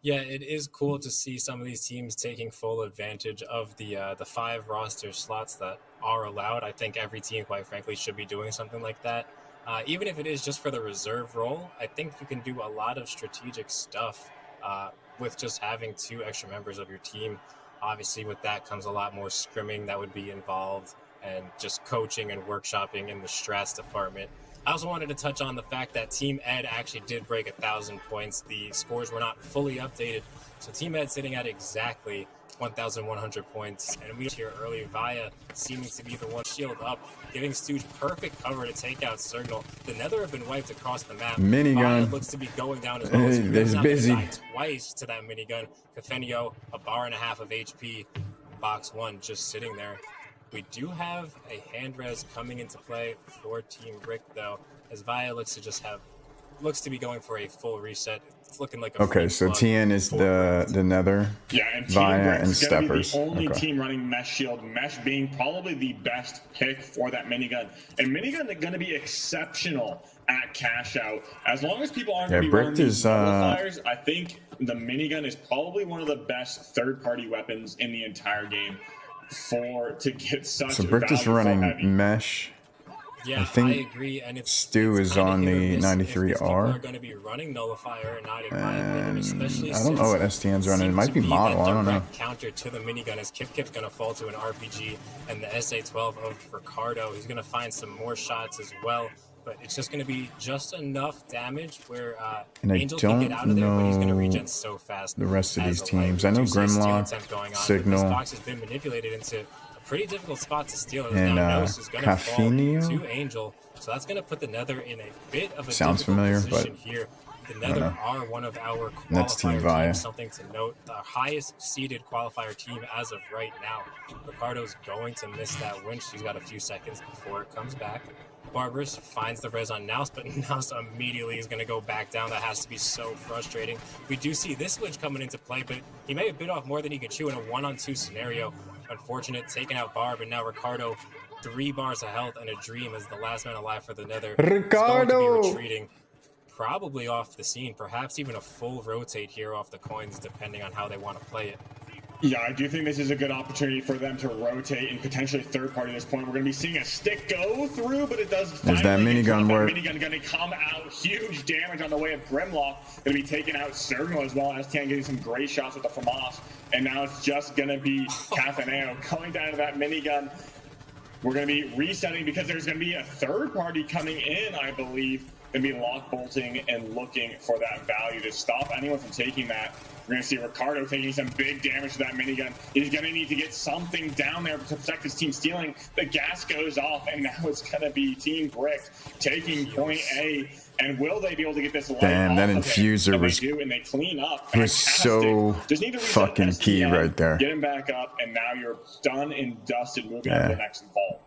[SPEAKER 2] Yeah, it is cool to see some of these teams taking full advantage of the 5 roster slots that are allowed. I think every team, quite frankly, should be doing something like that. Even if it is just for the reserve role, I think you can do a lot of strategic stuff with just having 2 extra members of your team. Obviously, with that comes a lot more scrimming that would be involved and just coaching and workshopping in the strats department. I also wanted to touch on the fact that Team Ed actually did break 1,000 points. The scores were not fully updated, so Team Ed sitting at exactly 1,100 points. And we hear early Via seeming to be the one shield up, giving Stooge perfect cover to take out Signal. The Nether have been wiped across the map.
[SPEAKER 1] Minigun.
[SPEAKER 2] Via looks to be going down as well.
[SPEAKER 1] Hey, that's busy.
[SPEAKER 2] Twice to that minigun. Cafenio, a bar and a half of HP. Box 1 just sitting there. We do have a hand res coming into play for Team Rick, though, as Via looks to be going for a full reset. It's looking like a
[SPEAKER 1] okay. So TN is the Nether,
[SPEAKER 3] and
[SPEAKER 1] Via, and Steppers.
[SPEAKER 3] The only team running Mesh Shield. Mesh being probably the best pick for that minigun, and minigun is going to be exceptional at cash out. As long as people aren't going to be running these nullifiers, I think the minigun is probably one of the best third-party weapons in the entire game. To get such
[SPEAKER 1] so Brick is running Mesh.
[SPEAKER 2] Yeah,
[SPEAKER 1] I think
[SPEAKER 2] I agree, and
[SPEAKER 1] Stu is on the 93R.
[SPEAKER 2] Are going to be running Nullifier, and not in my opinion, especially
[SPEAKER 1] I don't know what STN's running. It might be Model. I don't know.
[SPEAKER 2] Counter to the minigun as Kip's going to fall to an RPG, and the SA-12 of Ricardo. He's going to find some more shots as well. But it's just going to be just enough damage where Angel can get out of there, but he's going to regen so fast.
[SPEAKER 1] The rest of these teams. I know Grimlock, Signal.
[SPEAKER 2] This box has been manipulated into a pretty difficult spot to steal.
[SPEAKER 1] And
[SPEAKER 2] Cafenio to Angel. So that's going to put the Nether in a bit of a
[SPEAKER 1] sounds familiar, but
[SPEAKER 2] here. The Nether are one of our
[SPEAKER 1] qualifier
[SPEAKER 2] teams. Something to note. The highest seeded qualifier team as of right now. Ricardo's going to miss that winch. He's got a few seconds before it comes back. Barbarous finds the res on Naus, but Naus immediately is going to go back down. That has to be so frustrating. We do see this switch coming into play, but he may have bit off more than he could chew in a 1-on-2 scenario. Unfortunate, taking out Barb, and now Ricardo, 3 bars of health and a dream as the last man alive for the Nether.
[SPEAKER 1] Ricardo!
[SPEAKER 2] Is going to be retreating, probably off the scene, perhaps even a full rotate here off the coins, depending on how they want to play it.
[SPEAKER 3] Yeah, I do think this is a good opportunity for them to rotate and potentially third party at this point. We're going to be seeing a stick go through, but it does.
[SPEAKER 1] There's that minigun work.
[SPEAKER 3] Minigun going to come out. Huge damage on the way of Grimlock. Going to be taking out Sergnal as well. STN getting some great shots with the FAMAS. And now it's just going to be Cafaneo going down to that minigun. We're going to be resetting because there's going to be a third party coming in, I believe. Going to be lock bolting and looking for that value to stop anyone from taking that. We're going to see Ricardo taking some big damage to that minigun. He's going to need to get something down there to protect his team stealing. The gas goes off, and now it's going to be Team Brick taking point A. And will they be able to get this light
[SPEAKER 1] Damn, that
[SPEAKER 3] off
[SPEAKER 1] infuser was,
[SPEAKER 3] and they clean up.
[SPEAKER 1] Was so
[SPEAKER 3] Just need to
[SPEAKER 1] fucking
[SPEAKER 3] STN,
[SPEAKER 1] key right there.
[SPEAKER 3] Get him back up, and now you're done and dusted moving on to the next vault.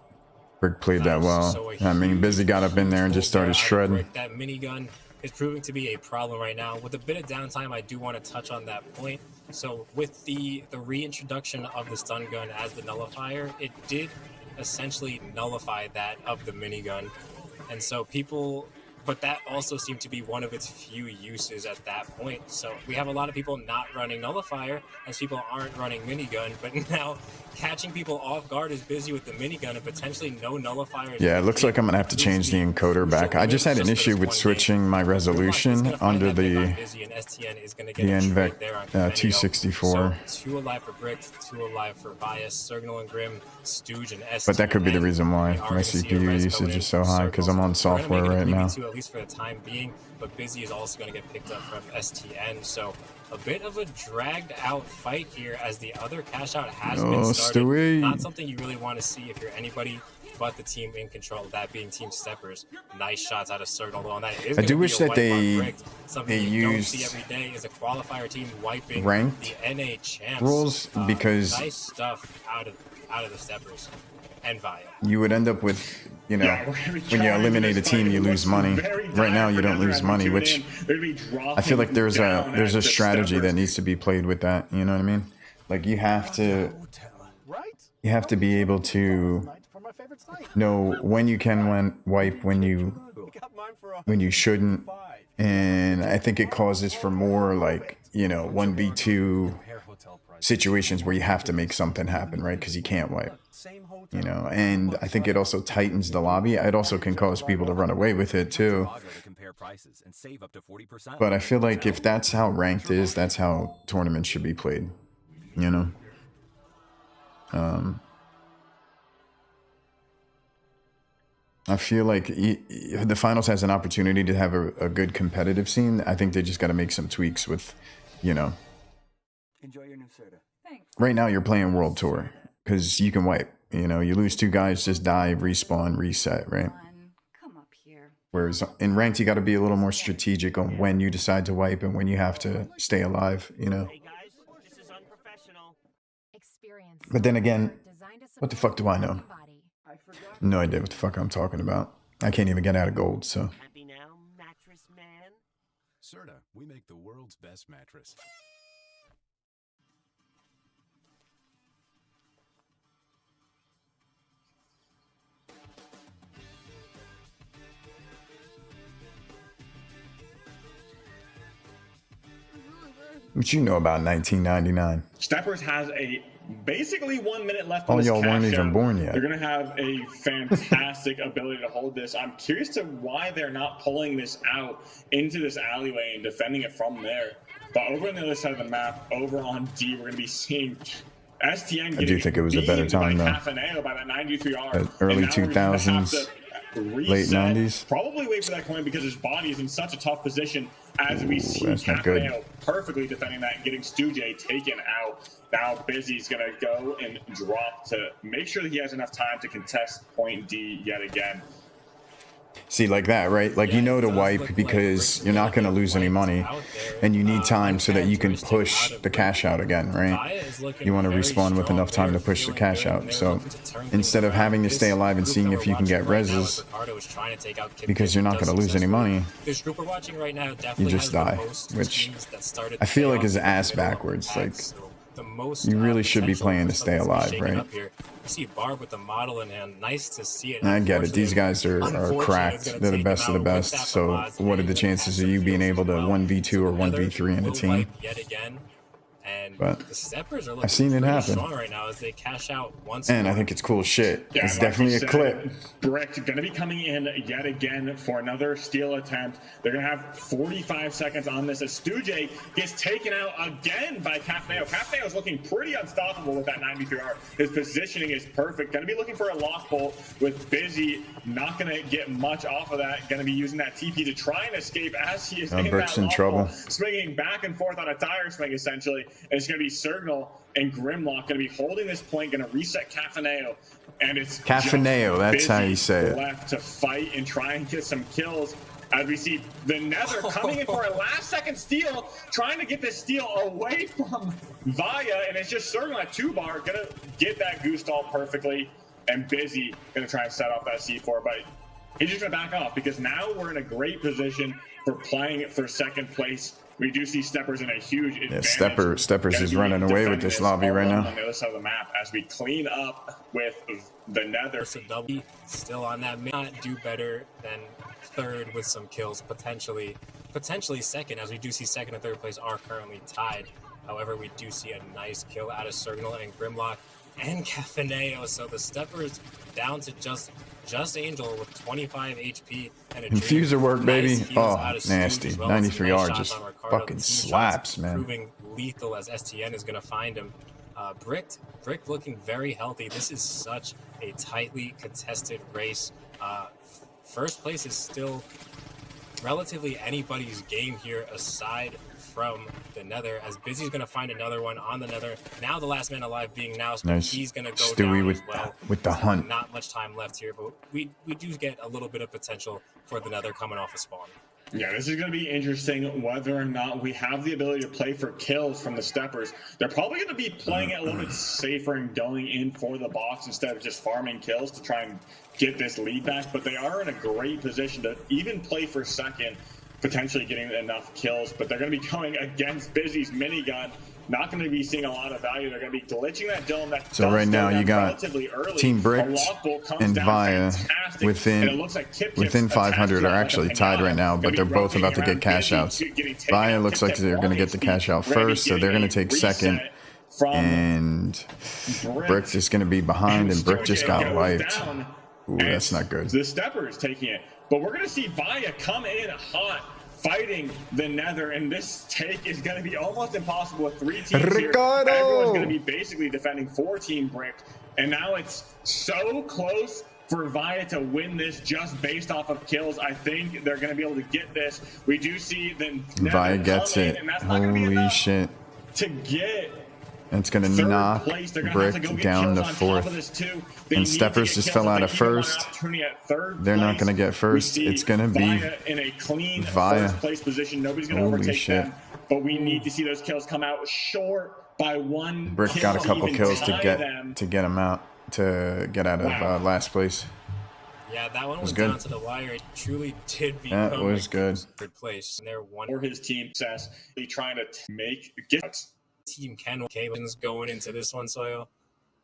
[SPEAKER 1] Brick played that well. I mean, Busy got up in there and just started shredding.
[SPEAKER 2] That minigun is proving to be a problem right now. With a bit of downtime, I do want to touch on that point. So with the reintroduction of the stun gun as the nullifier, it did essentially nullify that of the minigun. And so people, but that also seemed to be one of its few uses at that point. So we have a lot of people not running nullifier as people aren't running minigun, but now catching people off guard is Busy with the minigun and potentially no nullifier.
[SPEAKER 1] Yeah, it looks like I'm gonna have to change the encoder back. I just had an issue with switching my resolution under the NVENC 264.
[SPEAKER 2] So 2 alive for Brick, 2 alive for Bias, Sergnal and Grim, Stooge and STN.
[SPEAKER 1] But that could be the reason why my CPU usage is so high, because I'm on software right now.
[SPEAKER 2] At least for the time being, but Busy is also going to get picked up from STN. So a bit of a dragged out fight here as the other cash out has been started.
[SPEAKER 1] Stewie.
[SPEAKER 2] Not something you really want to see if you're anybody but the team in control, that being Team Steppers. Nice shots out of Sergnal, though, and that is
[SPEAKER 1] I do wish that they
[SPEAKER 2] used
[SPEAKER 1] used
[SPEAKER 2] every day is a qualifier team wiping
[SPEAKER 1] ranked
[SPEAKER 2] the NA champs.
[SPEAKER 1] rules, because
[SPEAKER 2] nice stuff out of the Steppers and Via.
[SPEAKER 1] You would end up with, you know, when you eliminate a team, you lose money. Right now, you don't lose money, which I feel like there's a strategy that needs to be played with that. You know what I mean? Like you have to be able to know when you can wipe, when you shouldn't, and I think it causes for more like, you know, 1v2 situations where you have to make something happen, right? Because you can't wipe, you know. And I think it also tightens the lobby. It also can cause people to run away with it too. But I feel like if that's how ranked is, that's how tournaments should be played, you know. I feel like the finals has an opportunity to have a good competitive scene. I think they just got to make some tweaks with, you know.
[SPEAKER 10] Enjoy your new soda. Thanks.
[SPEAKER 1] Right now you're playing World Tour because you can wipe. You know, you lose 2 guys, just die, respawn, reset, right?
[SPEAKER 9] Come up here.
[SPEAKER 1] Whereas in ranked, you got to be a little more strategic on when you decide to wipe and when you have to stay alive, you know.
[SPEAKER 11] Hey guys, this is unprofessional.
[SPEAKER 1] But then again, what the fuck do I know? No idea what the fuck I'm talking about. I can't even get out of gold, so.
[SPEAKER 11] Happy now, mattress man?
[SPEAKER 7] Serta, we make the world's best mattress.
[SPEAKER 1] What you know about 1999?
[SPEAKER 3] Steppers has basically 1 minute left.
[SPEAKER 1] All y'all weren't even born yet.
[SPEAKER 3] They're going to have a fantastic ability to hold this. I'm curious to why they're not pulling this out into this alleyway and defending it from there. But over on the other side of the map, over on D, we're going to be seeing STN.
[SPEAKER 1] I do think it was a better time, though.
[SPEAKER 3] By that 93R.
[SPEAKER 1] Early 2000s. Late 90s.
[SPEAKER 3] Probably wait for that coin because his body is in such a tough position as we see Cafaneo perfectly defending that and getting Stooge taken out. Now Busy's going to go and drop to make sure that he has enough time to contest point D yet again.
[SPEAKER 1] See, like that, right? Like, you know to wipe because you're not going to lose any money, and you need time so that you can push the cash out again, right? You want to respawn with enough time to push the cash out. So instead of having to stay alive and seeing if you can get reses, because you're not going to lose any money, you just die, which I feel like is ass backwards. Like, you really should be playing to stay alive, right?
[SPEAKER 2] You see Barb with the model in hand. Nice to see it.
[SPEAKER 1] I get it. These guys are cracked. They're the best of the best. So what are the chances of you being able to 1v2 or 1v3 in a team? But I've seen it happen.
[SPEAKER 2] Right now as they cash out once
[SPEAKER 1] and I think it's cool as shit.
[SPEAKER 3] Yeah,
[SPEAKER 1] it's
[SPEAKER 3] like
[SPEAKER 1] definitely a clip.
[SPEAKER 3] Brick going to be coming in yet again for another steal attempt. They're going to have 45 seconds on this as Stuje gets taken out again by Cafneo. Cafneo is looking pretty unstoppable with that 93R. His positioning is perfect. Going to be looking for a lock bolt with Busy. Not going to get much off of that. Going to be using that TP to try and escape as he is in
[SPEAKER 1] Brick's
[SPEAKER 3] that
[SPEAKER 1] in
[SPEAKER 3] lock
[SPEAKER 1] trouble.
[SPEAKER 3] bolt, swinging back and forth on a tire swing essentially. And it's going to be Sergnal and Grimlock going to be holding this point, going to reset Cafneo. And it's
[SPEAKER 1] Cafneo, that's how you say it.
[SPEAKER 3] Left to fight and try and get some kills. As we see the Nether coming in for a last-second steal, trying to get this steal away from Vaya, and it's just Sergnal at 2-bar, going to get that goose stall perfectly, and Busy going to try and set off that C4, but he's just going to back off because now we're in a great position for playing it for second place. We do see Steppers in a huge advantage.
[SPEAKER 1] Yeah, Steppers is running away with this lobby right now.
[SPEAKER 3] On the other side of the map as we clean up with the Nether.
[SPEAKER 2] Still on that, may not do better than third with some kills, potentially second, as we do see second and third place are currently tied. However, we do see a nice kill out of Sergnal and Grimlock and Cafneo, so the Steppers down to just Angel with 25 HP and a
[SPEAKER 1] Infuser work, baby.
[SPEAKER 2] Nice
[SPEAKER 1] Oh, nasty. 93R just fucking slaps, man.
[SPEAKER 2] Proving lethal as STN is going to find him. Brick looking very healthy. This is such a tightly contested race. First place is still relatively anybody's game here aside from the Nether, as Busy's going to find another one on the Nether. Now the last man alive being now, so
[SPEAKER 1] nice.
[SPEAKER 2] He's going to go
[SPEAKER 1] Stewie
[SPEAKER 2] down
[SPEAKER 1] with,
[SPEAKER 2] as well.
[SPEAKER 1] with the hunt.
[SPEAKER 2] Not much time left here, but we do get a little bit of potential for the Nether coming off a spawn.
[SPEAKER 3] Yeah, this is going to be interesting whether or not we have the ability to play for kills from the Steppers. They're probably going to be playing it a little bit safer and going in for the box instead of just farming kills to try and get this lead back, but they are in a great position to even play for second, potentially getting enough kills, but they're going to be going against Busy's minigun. Not going to be seeing a lot of value. They're going to be glitching that dome.
[SPEAKER 1] So right now you got Team Brick and Via within 500 are actually tied right now, but they're both about to get cash outs. Via looks like they're going to get the cash out first, so they're going to take second, and Brick is going to be behind, and Brick just got wiped. Ooh, that's not good.
[SPEAKER 3] The Steppers taking it, but we're going to see Via come in hot, fighting the Nether, and this take is going to be almost impossible with 3 teams
[SPEAKER 1] Ricardo!
[SPEAKER 3] here. Everyone's going to be basically defending 4 Team Brick, and now it's so close for Via to win this just based off of kills. I think they're going to be able to get this. We do see the Nether
[SPEAKER 1] Via gets it. Holy shit.
[SPEAKER 3] To get
[SPEAKER 1] it's going to knock Brick down to 4th. And Steppers just fell out of 1st. They're not going to get 1st. It's going to be
[SPEAKER 3] in a clean
[SPEAKER 1] Via.
[SPEAKER 3] first place position. Nobody's going to overtake them. But we need to see those kills come out short by 1
[SPEAKER 1] Brick
[SPEAKER 3] kill
[SPEAKER 1] got a couple kills to get
[SPEAKER 3] them.
[SPEAKER 1] him out, to get out of last place.
[SPEAKER 2] Yeah, that one was
[SPEAKER 1] good.
[SPEAKER 2] down to the wire. It truly did become
[SPEAKER 1] That was good.
[SPEAKER 2] Third place. And they're one
[SPEAKER 3] For his team success, he's trying to make
[SPEAKER 2] Team Ken Cables going into this one, Soil.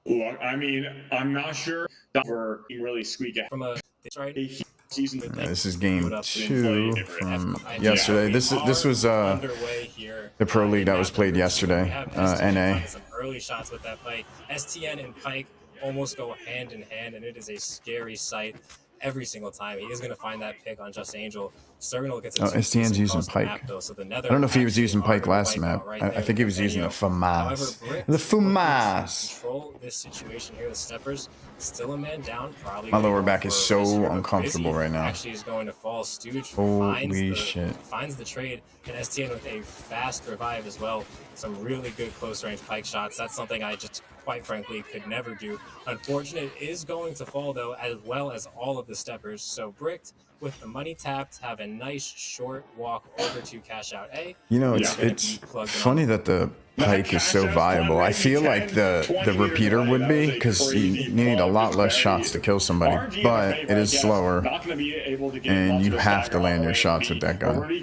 [SPEAKER 3] Look, I mean, I'm not sure for really squeak out
[SPEAKER 2] From a right
[SPEAKER 3] season.
[SPEAKER 1] This is game 2 from yesterday. This was the Pro League that was played yesterday. NA.
[SPEAKER 2] Some early shots with that fight. STN and Pike almost go hand in hand, and it is a scary sight every single time. He is going to find that pick on Just Angel. Sergnal gets
[SPEAKER 1] STN's using Pike.
[SPEAKER 2] Map, though, so the Nether
[SPEAKER 1] I don't know if he was using Pike last map. I think he was using the FAMAS. The FAMAS.
[SPEAKER 2] Control this situation here. The Steppers still a man down. Probably
[SPEAKER 1] my lower back is so uncomfortable right now.
[SPEAKER 2] Actually is going to fall. Stooge
[SPEAKER 1] Holy shit.
[SPEAKER 2] finds the trade, and STN with a fast revive as well. Some really good close range Pike shots. That's something I just quite frankly could never do. Unfortunate is going to fall though, as well as all of the Steppers. So Brick with the money tapped, have a nice short walk over to cash out A.
[SPEAKER 1] You know, it's funny that the pike is so viable. I feel like the repeater would be, because you need a lot less shots to kill somebody, but it is slower, and you have to land your shots with that gun.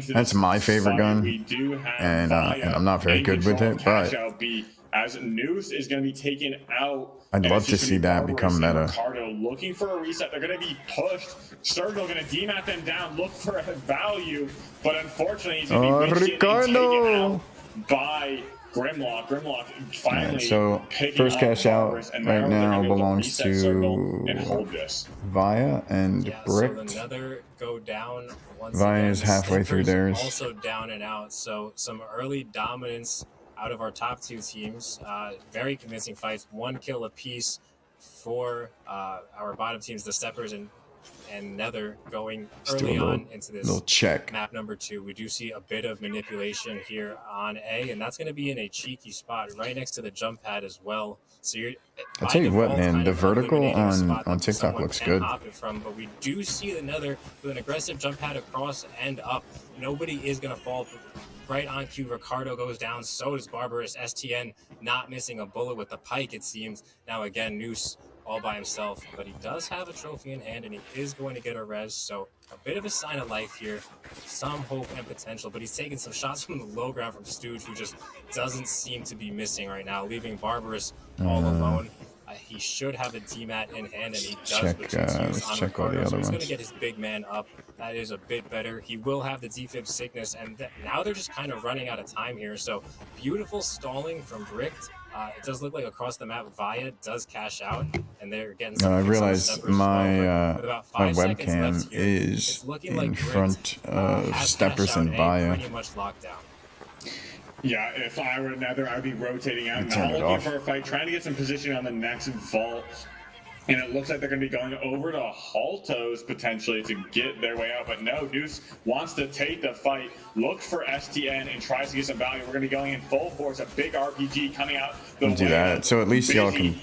[SPEAKER 1] That's my favorite gun, and I'm not very good with it, but
[SPEAKER 3] as Noose is going to be taken out.
[SPEAKER 1] I'd love to see that become meta.
[SPEAKER 3] Ricardo looking for a reset. They're going to be pushed. Sergio going to demat them down, look for a value, but unfortunately he's going to be taken out by Grimlock. Grimlock finally
[SPEAKER 1] so first cash out right now belongs to Via and Bricked.
[SPEAKER 2] So another go down once
[SPEAKER 1] Via
[SPEAKER 2] again.
[SPEAKER 1] is halfway through theirs.
[SPEAKER 2] Also down and out. So some early dominance out of our top two teams. Very convincing fights. 1 kill apiece for our bottom teams, the Steppers and Nether, going early on into this map number 2. We do see a bit of manipulation here on A, and that's going to be in a cheeky spot right next to the jump pad as well. So you're,
[SPEAKER 1] I'll tell you what, man, the vertical on TikTok looks good.
[SPEAKER 2] But we do see the Nether with an aggressive jump pad across and up. Nobody is going to fall. Right on cue, Ricardo goes down. So does Barbarous. STN not missing a bullet with the pike, it seems. Now again, Noose all by himself, but he does have a trophy in hand, and he is going to get a res. So a bit of a sign of life here, some hope and potential. But he's taking some shots from the low ground from Stooge, who just doesn't seem to be missing right now, leaving Barbarous all alone. He should have a DMAT in hand, and he does.
[SPEAKER 1] Let's check all the other
[SPEAKER 2] so he's
[SPEAKER 1] ones.
[SPEAKER 2] going to get his big man up. That is a bit better. He will have the defib sickness, and now they're just kind of running out of time here. So beautiful stalling from Bricked. It does look like across the map, Via does cash out, and they're getting some.
[SPEAKER 1] I realized my my webcam is in front of Steppers and Via.
[SPEAKER 2] Pretty much locked down.
[SPEAKER 3] Yeah, if I were Nether, I'd be rotating out now, looking for a fight, trying to get some position on the next vault. And it looks like they're going to be going over to Haltos potentially to get their way out. But no, Noose wants to take the fight, looks for STN, and tries to get some value. We're going to be going in full force. A big RPG coming out.
[SPEAKER 1] We'll do that. So at least y'all can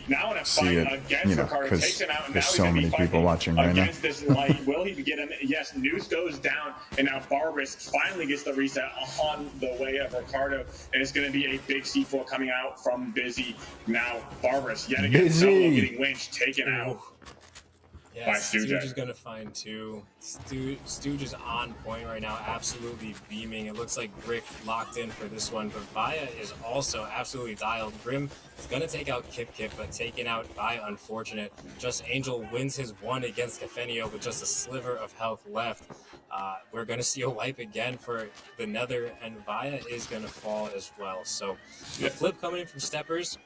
[SPEAKER 1] see it, you know, because there's so many people watching right now.
[SPEAKER 3] This light. Will he get him? Yes, Noose goes down, and now Barbarous finally gets the reset on the way of Ricardo. And it's going to be a big C4 coming out from Busy. Now Barbarous yet again solo getting winched, taken out.
[SPEAKER 2] Yeah, Stooge is going to find 2. Stooge is on point right now, absolutely beaming. It looks like Brick locked in for this one, but Via is also absolutely dialed. Grim is going to take out Kip, but taken out by Unfortunate. Just Angel wins his 1 against Cafenio with just a sliver of health left. We're going to see a wipe again for the Nether, and Via is going to fall as well. So the flip coming in from Steppers.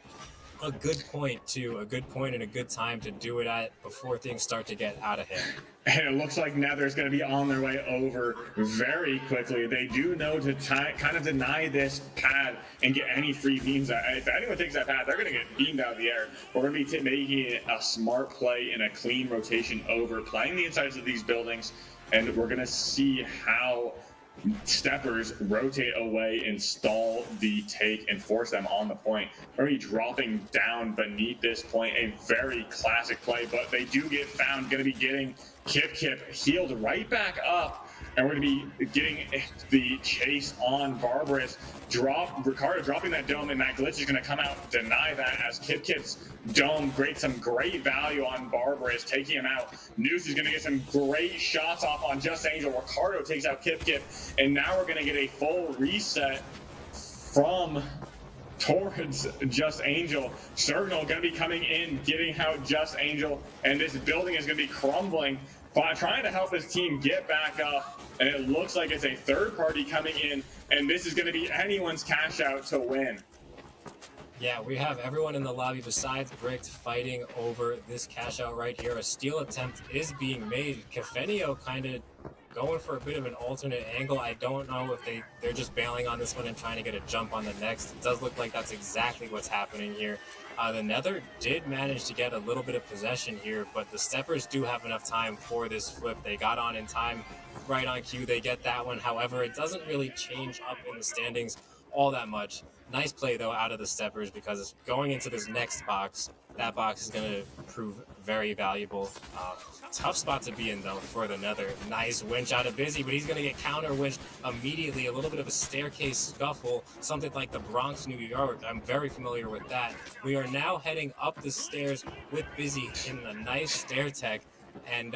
[SPEAKER 2] A good point, too. A good point and a good time to do it at before things start to get out of hand.
[SPEAKER 3] And it looks like Nether's going to be on their way over very quickly. They do know to kind of deny this pad and get any free beams. If anyone takes that pad, they're going to get beamed out of the air. We're going to be making a smart play and a clean rotation over, playing the insides of these buildings, and we're going to see how Steppers rotate away and stall the take and force them on the point. We're going to be dropping down beneath this point, a very classic play, but they do get found. Going to be getting Kip healed right back up, and we're going to be getting the chase on Barbarous. Ricardo dropping that dome, and that glitch is going to come out, deny that, as Kip's dome creates some great value on Barbarous, taking him out. Noose is going to get some great shots off on Just Angel. Ricardo takes out Kip, and now we're going to get a full reset from towards Just Angel. Sergnal going to be coming in, getting out Just Angel, and this building is going to be crumbling, trying to help his team get back up. And it looks like it's a third party coming in, and this is going to be anyone's cash out to win.
[SPEAKER 2] Yeah, we have everyone in the lobby besides Bricked fighting over this cash out right here. A steal attempt is being made. Cafenio kind of going for a bit of an alternate angle. I don't know if they're just bailing on this one and trying to get a jump on the next. It does look like that's exactly what's happening here. The Nether did manage to get a little bit of possession here, but the Steppers do have enough time for this flip. They got on in time, right on cue. They get that one. However, it doesn't really change up in the standings all that much. Nice play, though, out of the Steppers, because going into this next box, that box is going to prove very valuable. Tough spot to be in, though, for the Nether. Nice winch out of Busy, but he's going to get counter-winched immediately. A little bit of a staircase scuffle, something like the Bronx, New York. I'm very familiar with that. We are now heading up the stairs with Busy in a nice stair tech. And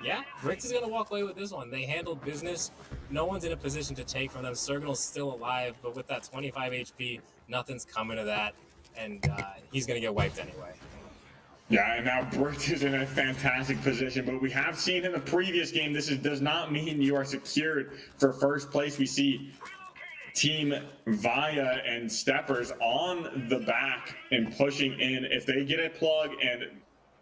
[SPEAKER 2] yeah, Bricks is going to walk away with this one. They handled business. No one's in a position to take from them. Serginal's still alive, but with that 25 HP, nothing's coming to that. And he's going to get wiped anyway.
[SPEAKER 3] Yeah, and now Bricks is in a fantastic position, but we have seen in the previous game, does not mean you are secured for first place. We see Team Via and Steppers on the back and pushing in. If they get a plug and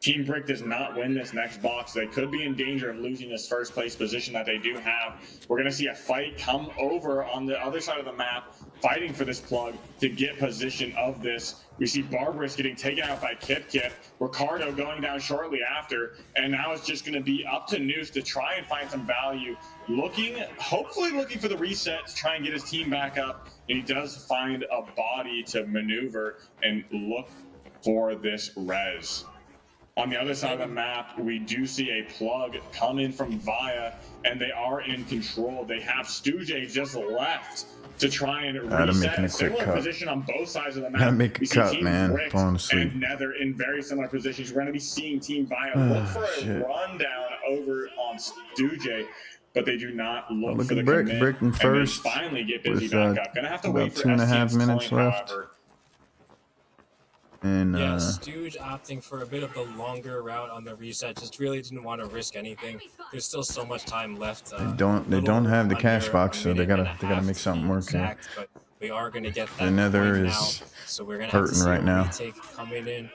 [SPEAKER 3] Team Brick does not win this next box, they could be in danger of losing this first place position that they do have. We're going to see a fight come over on the other side of the map, fighting for this plug to get position of this. We see Barbarous getting taken out by Kip Kip, Ricardo going down shortly after, and now it's just going to be up to Noose to try and find some value, hopefully looking for the reset to try and get his team back up, and he does find a body to maneuver and look for this res. On the other side of the map, we do see a plug come in from Via, and they are in control. They have Stooge just left to try and reset. Similar position on both sides of the map.
[SPEAKER 1] Gotta make a cut, man. Falling asleep.
[SPEAKER 3] And Nether in very similar positions. We're going to be seeing Team Via look for a rundown over on Stooge, but they do not look for the commit.
[SPEAKER 1] Brick in first.
[SPEAKER 3] And finally get Busy back up. Going to have to wait for
[SPEAKER 1] 2.5 minutes left.
[SPEAKER 3] However.
[SPEAKER 1] And
[SPEAKER 2] yeah, Stooge opting for a bit of the longer route on the reset. Just really didn't want to risk anything. There's still so much time left.
[SPEAKER 1] They don't have the cash box, so they gotta make something work here.
[SPEAKER 2] But we are gonna get that.
[SPEAKER 1] The Nether is
[SPEAKER 2] now, so we're gonna
[SPEAKER 1] hurting right now.
[SPEAKER 2] Retake coming in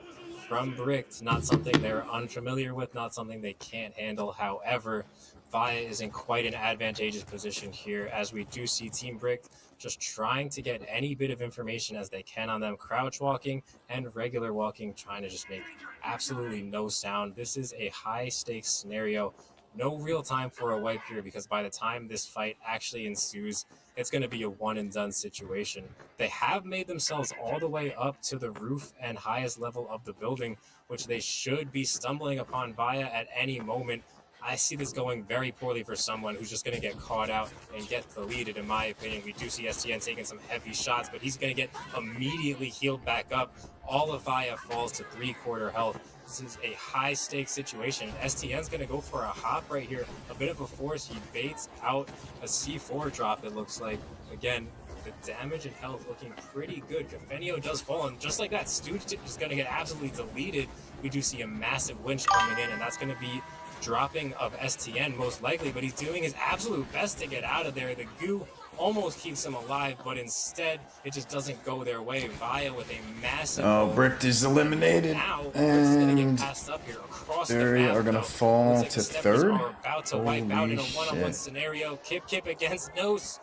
[SPEAKER 2] from Brick, not something they're unfamiliar with, not something they can't handle. However, Via is in quite an advantageous position here, as we do see Team Brick just trying to get any bit of information as they can on them, crouch walking and regular walking, trying to just make absolutely no sound. This is a high stakes scenario. No real time for a wipe here, because by the time this fight actually ensues, it's going to be a one and done situation. They have made themselves all the way up to the roof and highest level of the building, which they should be stumbling upon Via at any moment. I see this going very poorly for someone who's just going to get caught out and get deleted, in my opinion. We do see STN taking some heavy shots, but he's going to get immediately healed back up. All of Via falls to 3/4 health. This is a high-stakes situation. STN's going to go for a hop right here. A bit of a force. He baits out a C4 drop, it looks like. Again, the damage and health looking pretty good. Kafenio does fall, and just like that, Stooge is going to get absolutely deleted. We do see a massive winch coming in, and that's going to be dropping of STN most likely, but he's doing his absolute best to get out of there. The goo almost keeps him alive, but instead it just doesn't go their way. Via with a massive
[SPEAKER 1] Brick is eliminated,
[SPEAKER 2] now,
[SPEAKER 1] and
[SPEAKER 2] get passed up here across
[SPEAKER 1] they
[SPEAKER 2] the map,
[SPEAKER 1] are gonna fall to third.
[SPEAKER 2] Are about to wipe out in a one-on-one scenario. Kip against Nos,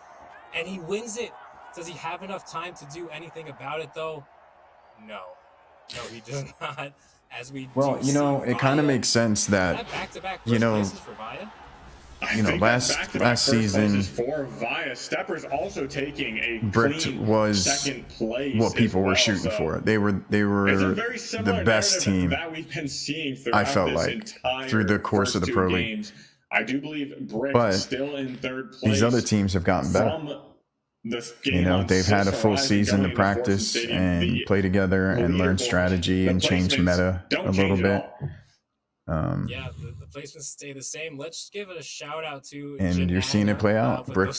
[SPEAKER 2] and he wins it. Does he have enough time to do anything about it though? No, he does not. As we
[SPEAKER 1] it kind of makes sense that last season
[SPEAKER 3] for Via. Steppers also taking a
[SPEAKER 1] Brick was
[SPEAKER 3] second place
[SPEAKER 1] what people were shooting for. They were the best team
[SPEAKER 3] that we've been seeing
[SPEAKER 1] I felt like through the course of the Pro League.
[SPEAKER 3] I do believe Brick still in third place.
[SPEAKER 1] These other teams have gotten better. They've had a full season to practice and play together and learn strategy and change meta a little bit.
[SPEAKER 2] Yeah, the placements stay the same. Let's give it a shout out to
[SPEAKER 1] and you're seeing it play out. Brick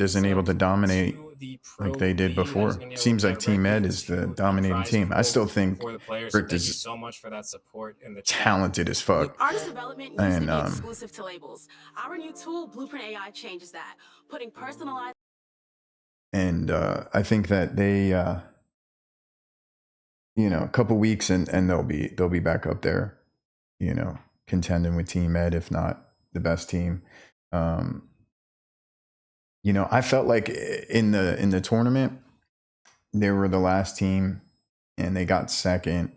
[SPEAKER 1] isn't able to dominate like they did before. Seems like Team Ed is the dominating team. I still think Brick is
[SPEAKER 2] so much for that support in the
[SPEAKER 1] talented as fuck.
[SPEAKER 12] Artist development used to be exclusive to labels. Our new tool, Blueprint AI, changes that, putting personalized.
[SPEAKER 1] And I think that they, a couple weeks and they'll be back up there, contending with Team Ed, if not the best team. I felt like in the tournament, they were the last team and they got second.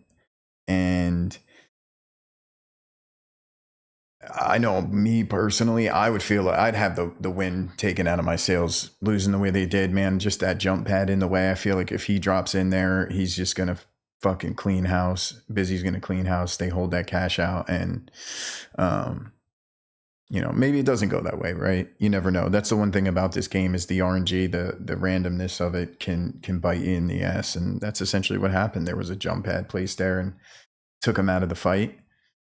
[SPEAKER 1] And I know me personally, I would feel I'd have the win taken out of my sails, losing the way they did, man. Just that jump pad in the way. I feel like if he drops in there, he's just gonna fucking clean house. Busy's gonna clean house. They hold that cash out, and maybe it doesn't go that way, right? You never know. That's the one thing about this game is the RNG, the randomness of it can bite you in the ass, and that's essentially what happened. There was a jump pad placed there and took him out of the fight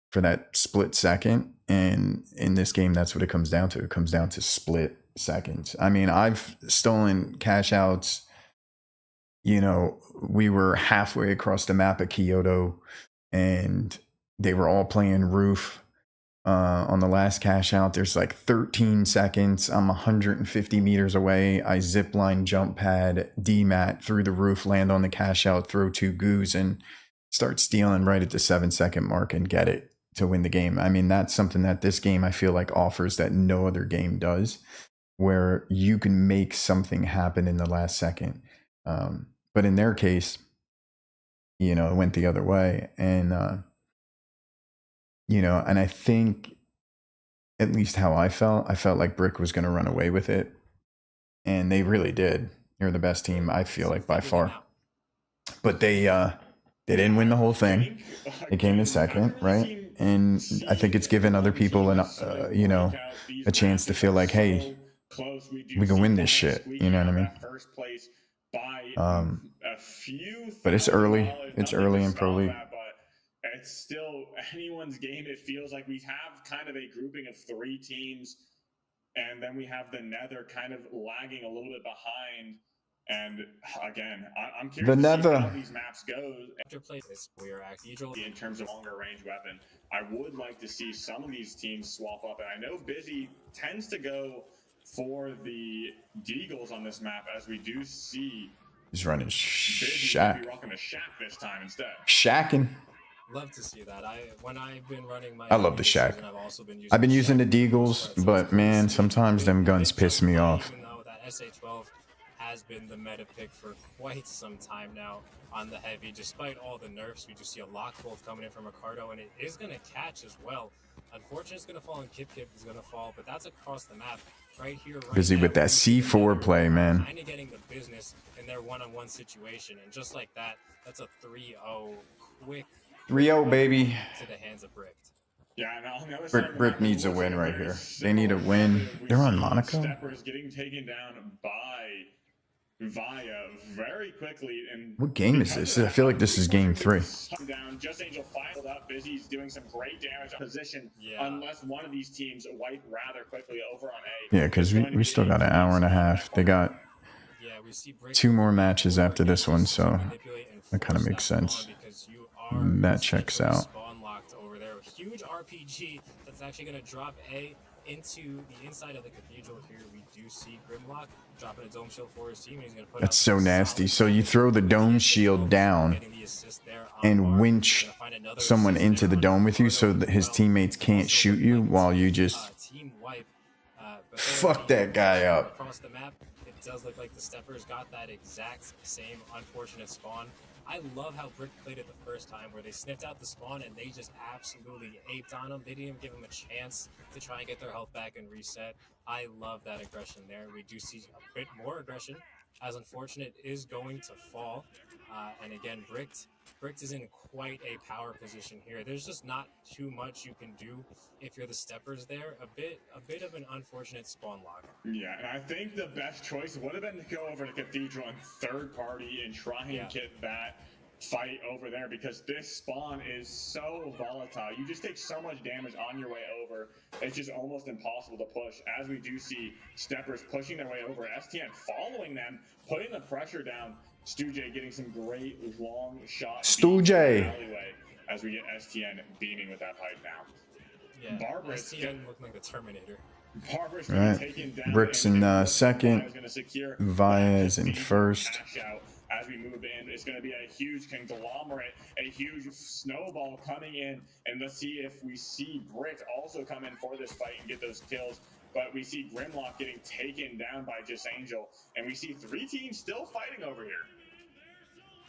[SPEAKER 1] for that split second. And in this game, that's what it comes down to. It comes down to split seconds. I mean, I've stolen cash outs. We were halfway across the map at Kyoto and they were all playing roof. On the last cash out, there's like 13 seconds. I'm 150 meters away. I zip line, jump pad, DMAT through the roof, land on the cash out, throw 2 goos, and start stealing right at the 7-second mark and get it to win the game. I mean, that's something that this game I feel like offers that no other game does, where you can make something happen in the last second. But in their case, it went the other way. And, and I think at least how I felt like Brick was going to run away with it. And they really did. They're the best team, I feel like, by far. But they didn't win the whole thing. They came in second, right? And I think it's given other people a chance to feel like, hey, we can win this shit. You know what I mean? But it's early. It's early in Pro League.
[SPEAKER 3] It's still anyone's game. It feels like we have kind of a grouping of 3 teams, and then we have the Nether kind of lagging a little bit behind. And again, I'm curious to see how these maps go. In terms of longer range weapon, I would like to see some of these teams swap up. And I know Busy tends to go for the Deagles on this map, as we do see.
[SPEAKER 1] He's running
[SPEAKER 3] Shack. Rocking a Shack this time instead.
[SPEAKER 1] Shacking.
[SPEAKER 2] Love to see that. When I've been running my,
[SPEAKER 1] I love the Shack. I've been using the Deagles, but man, sometimes them guns piss me off.
[SPEAKER 2] Even though that SA-12 has been the meta pick for quite some time now on the heavy, despite all the nerfs, we do see a lock bolt coming in from Ricardo, and it is going to catch as well. Unfortunately, it's going to fall, and Kip is going to fall, but that's across the map. Right here, right
[SPEAKER 1] Busy
[SPEAKER 2] now,
[SPEAKER 1] with that C4 play, man.
[SPEAKER 2] Kind of getting the business in their one-on-one situation, and just like that, that's a 3-0 quick
[SPEAKER 1] 3-0, baby.
[SPEAKER 2] To the hands of Brick.
[SPEAKER 3] Yeah, and on the other side,
[SPEAKER 1] Brick needs a win right here. They need a win. They're on Monaco.
[SPEAKER 3] Steppers getting taken down by Via very quickly. And
[SPEAKER 1] what game is this? I feel like this is game 3.
[SPEAKER 3] Down, Just Angel filed up. Busy's doing some great damage on position. Yeah. Unless one of these teams wipe rather quickly over on A.
[SPEAKER 1] Yeah, because we still got an hour and a half. They got 2 more matches after this one, so that kind of makes sense. That checks out.
[SPEAKER 2] Spawn locked over there. Huge RPG that's actually going to drop A into the inside of the cathedral here. We do see Grimlock dropping a dome shield for his team. He's going to put.
[SPEAKER 1] That's so nasty. So you throw the dome shield down and winch someone into the dome with you, so that his teammates can't shoot you while you just fuck that guy up.
[SPEAKER 2] Across the map, it does look like the Steppers got that exact same unfortunate spawn. I love how Brick played it the first time, where they sniffed out the spawn and they just absolutely aped on them. They didn't even give them a chance to try and get their health back and reset. I love that aggression there. We do see a bit more aggression, as unfortunate is going to fall. And again, Brick is in quite a power position here. There's just not too much you can do if you're the Steppers there. A bit of an unfortunate spawn lock.
[SPEAKER 3] Yeah, and I think the best choice would have been to go over to Cathedral and third party and try and get that fight over there, because this spawn is so volatile. You just take so much damage on your way over. It's just almost impossible to push, as we do see Steppers pushing their way over. STN following them, putting the pressure down. Stu-J getting some great long shots.
[SPEAKER 1] Stu-J.
[SPEAKER 3] As we get STN beaming with that fight now.
[SPEAKER 2] Yeah,
[SPEAKER 3] Barbarous
[SPEAKER 2] STN looking like the Terminator.
[SPEAKER 3] Barbarous taken down.
[SPEAKER 1] Brick's in second. Via is in first.
[SPEAKER 3] As we move in, it's going to be a huge conglomerate, a huge snowball coming in, and let's see if we see Brick also come in for this fight and get those kills. But we see Grimlock getting taken down by Just Angel, and we see 3 teams still fighting over here.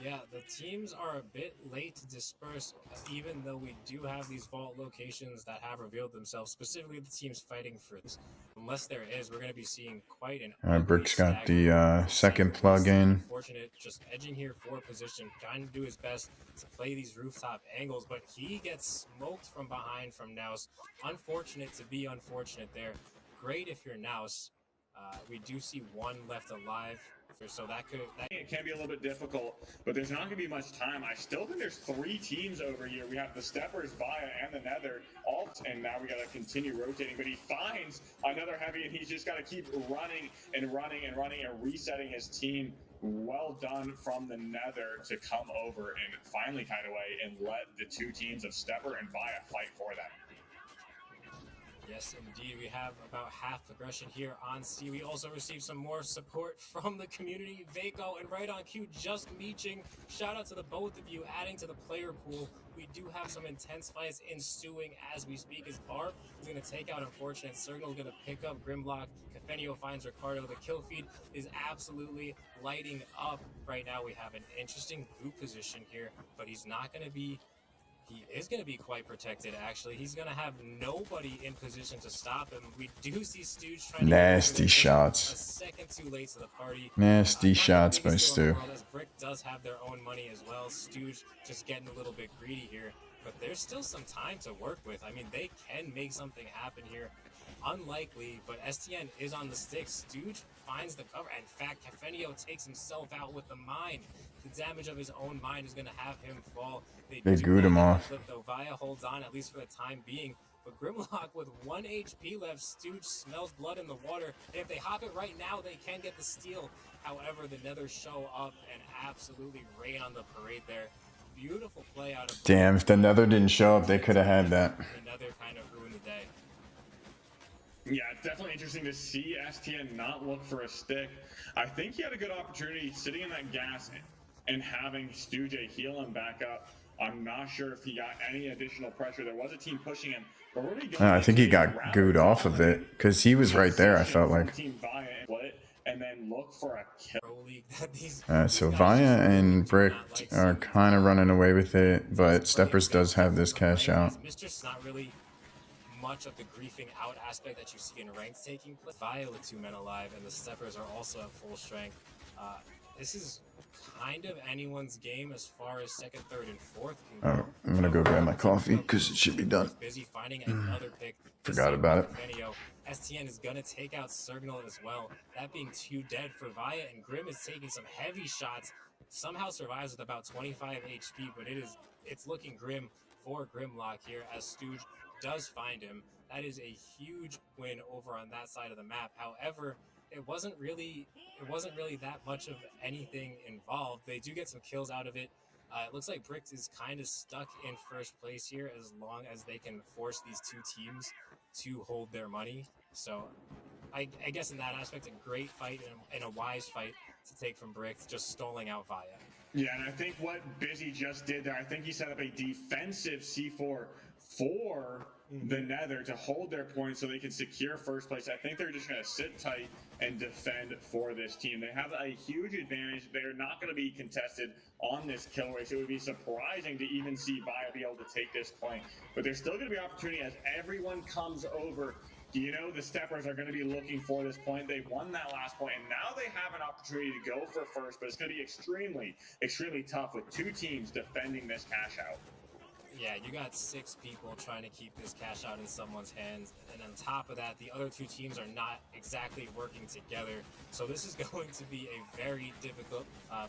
[SPEAKER 2] Yeah, the teams are a bit late to disperse, even though we do have these vault locations that have revealed themselves, specifically the teams fighting for this. Unless there is, we're going to be seeing quite an ugly
[SPEAKER 1] Brick's got
[SPEAKER 2] staggering
[SPEAKER 1] the second plug in.
[SPEAKER 2] Unfortunate, just edging here for position, trying to do his best to play these rooftop angles, but he gets smoked from behind from Naus. Unfortunate to be unfortunate there. Great if you're Naus. We do see one left alive, so
[SPEAKER 3] it can be a little bit difficult, but there's not going to be much time. I still think there's 3 teams over here. We have the Steppers, Via, and the Nether, and now we got to continue rotating. But he finds another heavy, and he's just got to keep running and running and running and resetting his team. Well done from the Nether to come over and finally kite away and let the 2 teams of Stepper and Via fight for that.
[SPEAKER 2] Yes, indeed. We have about half aggression here on C. We also received some more support from the community. Vaco and right on cue, just meeching. Shout out to the both of you adding to the player pool. We do have some intense fights ensuing as we speak. As Barb is going to take out Unfortunate. Signal is going to pick up Grimlock. Cafenio finds Ricardo. The kill feed is absolutely lighting up right now. We have an interesting boot position here, but he's not going to be... He is going to be quite protected, actually. He's going to have nobody in position to stop him. We do see Stooge trying to...
[SPEAKER 1] Nasty shots.
[SPEAKER 2] A second too late to the party.
[SPEAKER 1] Nasty shots by Stu.
[SPEAKER 2] Brick does have their own money as well. Stooge just getting a little bit greedy here. But there's still some time to work with. I mean, they can make something happen here. Unlikely, but STN is on the stick. Stooge finds the cover. In fact, Cafenio takes himself out with the mine. The damage of his own mine is going to have him fall.
[SPEAKER 1] They gooed him off.
[SPEAKER 2] Clip, though. Via holds on, at least for the time being. But Grimlock with 1 HP left. Stooge smells blood in the water. And if they hop it right now, they can get the steal. However, the Nether show up and absolutely rain on the parade there. Beautiful play out of...
[SPEAKER 1] Damn, if the Nether didn't show up, they could have had that.
[SPEAKER 2] The Nether kind of ruined the day.
[SPEAKER 3] Yeah, it's definitely interesting to see STN not look for a stick. I think he had a good opportunity sitting in that gas and having Stooge heal him back up. I'm not sure if he got any additional pressure. There was a team pushing him. But we're going
[SPEAKER 1] I think he got gooed off of it because he was right there, I felt like.
[SPEAKER 3] And then look for a
[SPEAKER 1] kill. So Via and Brick are kind of running away with it, but Steppers does have this cash out.
[SPEAKER 2] Mistress not really much of the griefing out aspect that you see in ranks taking place. Via with 2 men alive, and the Steppers are also at full strength. This is kind of anyone's game as far as second, third, and fourth.
[SPEAKER 1] Oh, I'm gonna go grab my coffee because it should be done.
[SPEAKER 2] Busy finding another pick.
[SPEAKER 1] Forgot about it.
[SPEAKER 2] STN is gonna take out Signal as well. That being 2 dead for Via, and Grim is taking some heavy shots. Somehow survives with about 25 HP, but it's looking grim for Grimlock here as Stooge does find him. That is a huge win over on that side of the map. However, it wasn't really that much of anything involved. They do get some kills out of it. It looks like Brick is kind of stuck in first place here as long as they can force these 2 teams to hold their money. So I guess in that aspect, a great fight and a wise fight to take from Brick, just stalling out Via.
[SPEAKER 3] Yeah, and I think what Busy just did there, I think he set up a defensive C4 for the Nether to hold their points so they can secure first place. I think they're just going to sit tight and defend for this team. They have a huge advantage. They're not going to be contested on this kill race. It would be surprising to even see Via be able to take this point. But there's still going to be opportunity as everyone comes over. You know, the Steppers are going to be looking for this point. They won that last point, and now they have an opportunity to go for first, but it's going to be extremely, extremely tough with 2 teams defending this cash out.
[SPEAKER 2] Yeah, you got 6 people trying to keep this cash out in someone's hands, and on top of that, the other 2 teams are not exactly working together. So this is going to be a very difficult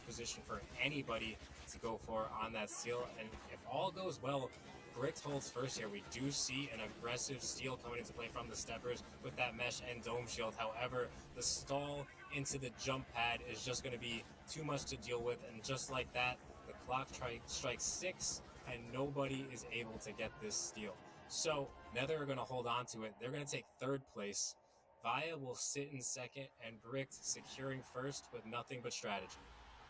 [SPEAKER 2] position for anybody to go for on that steal. And if all goes well, Brick holds first here. We do see an aggressive steal coming into play from the Steppers with that mesh and dome shield. However, the stall into the jump pad is just going to be too much to deal with, and just like that, the clock strikes 6. And nobody is able to get this steal. So Nether are going to hold on to it. They're going to take 3rd place. Via will sit in 2nd, and Brick securing 1st with nothing but strategy.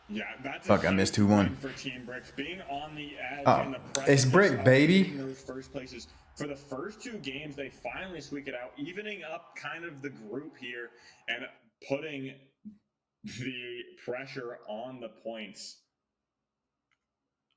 [SPEAKER 3] Yeah, that's
[SPEAKER 1] fuck. I missed 2-1
[SPEAKER 3] for Team Bricks being on the edge. In the
[SPEAKER 1] it's Brick, baby.
[SPEAKER 3] Those first places for the first 2 games, they finally squeak it out, evening up kind of the group here and putting the pressure on the points.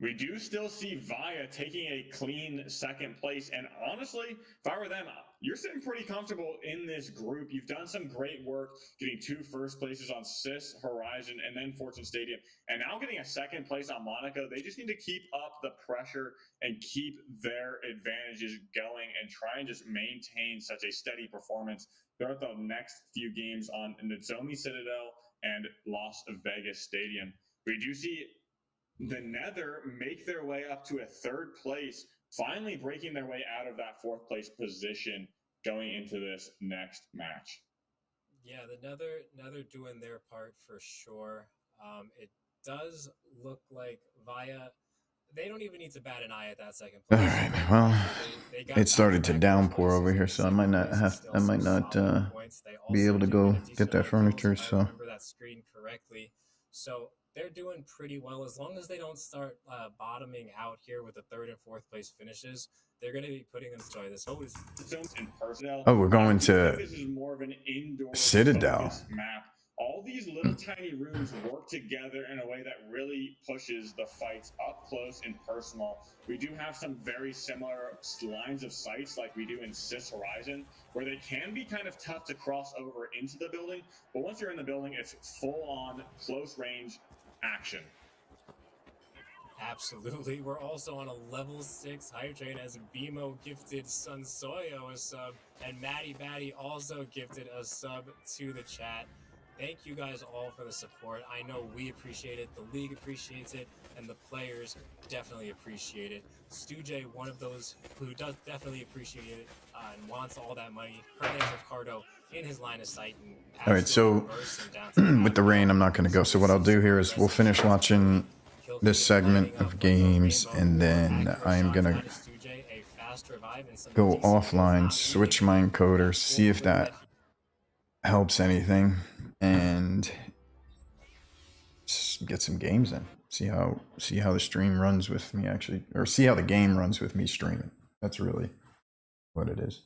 [SPEAKER 3] We do still see Via taking a clean second place. And honestly, if I were them, you're sitting pretty comfortable in this group. You've done some great work getting 2 first places on SIS, Horizon, and then Fortune Stadium. And now getting a second place on Monaco. They just need to keep up the pressure and keep their advantages going and try and just maintain such a steady performance throughout the next few games on Nozomi Citadel and Las Vegas Stadium. We do see the Nether make their way up to a 3rd place, finally breaking their way out of that 4th place position going into this next match.
[SPEAKER 2] Yeah, the Nether doing their part for sure. It does look like Via, they don't even need to bat an eye at that second place.
[SPEAKER 1] All right, well, it started to downpour over here, so I might not be able to go get that furniture. So
[SPEAKER 2] I remember that screen correctly. So they're doing pretty well as long as they don't start bottoming out here with the 3rd and 4th place finishes. They're going to be putting them to this.
[SPEAKER 1] Oh, we're going to
[SPEAKER 3] this is more of an indoor
[SPEAKER 1] Citadel
[SPEAKER 3] map. All these little tiny rooms work together in a way that really pushes the fights up close and personal. We do have some very similar lines of sights like we do in SIS Horizon, where they can be kind of tough to cross over into the building, but once you're in the building, it's full-on close range action.
[SPEAKER 2] Absolutely. We're also on a level 6 hype train as BMO gifted Sunsoyo a sub, and Matty Batty also gifted a sub to the chat. Thank you guys all for the support. I know we appreciate it, the league appreciates it, and the players definitely appreciate it. Stu-J, one of those who does definitely appreciate it and wants all that money. Hernandez Ricardo in his line of sight. And
[SPEAKER 1] all right, so with the rain, I'm not going to go. So what I'll do here is we'll finish watching this segment of games, and then I'm going to go offline, switch my encoder, see if that helps anything, and get some games in. See how the stream runs with me actually, or see how the game runs with me streaming. That's really what it is.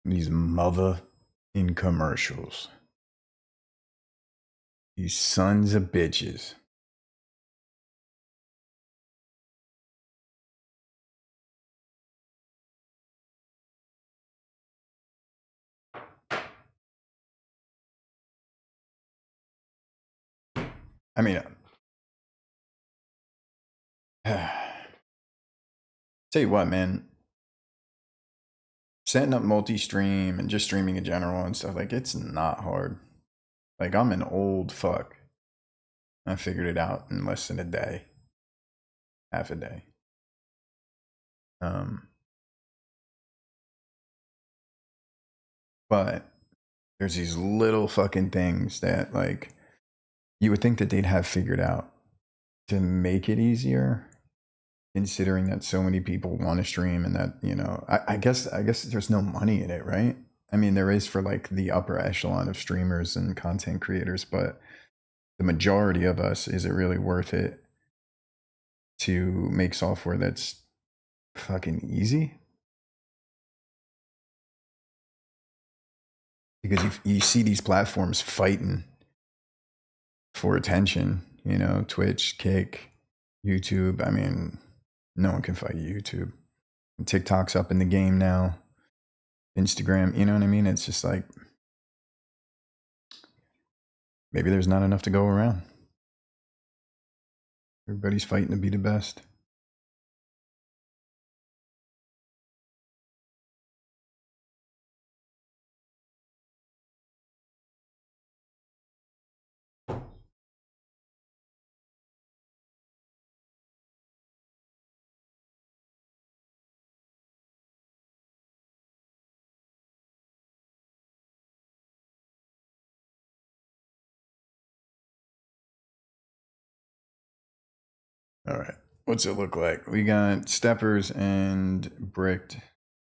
[SPEAKER 1] These mother in commercials. These sons of bitches. I mean, tell you what, man. Setting up multi-stream and just streaming in general and stuff, like, it's not hard. Like, I'm an old fuck. I figured it out in less than a day. Half a day. But there's these little fucking things that, like, you would think that they'd have figured out to make it easier, considering that so many people want to stream, and that, you know, I guess there's no money in it, right? I mean, there is for like the upper echelon of streamers and content creators, but the majority of us, is it really worth it to make software that's fucking easy? Because you see these platforms fighting for attention, you know, Twitch, Kick, YouTube. I mean, no one can fight YouTube. And TikTok's up in the game now. Instagram, you know what I mean? It's just like, maybe there's not enough to go around. Everybody's fighting to be the best. All right. What's it look like? We got Steppers and Bricked.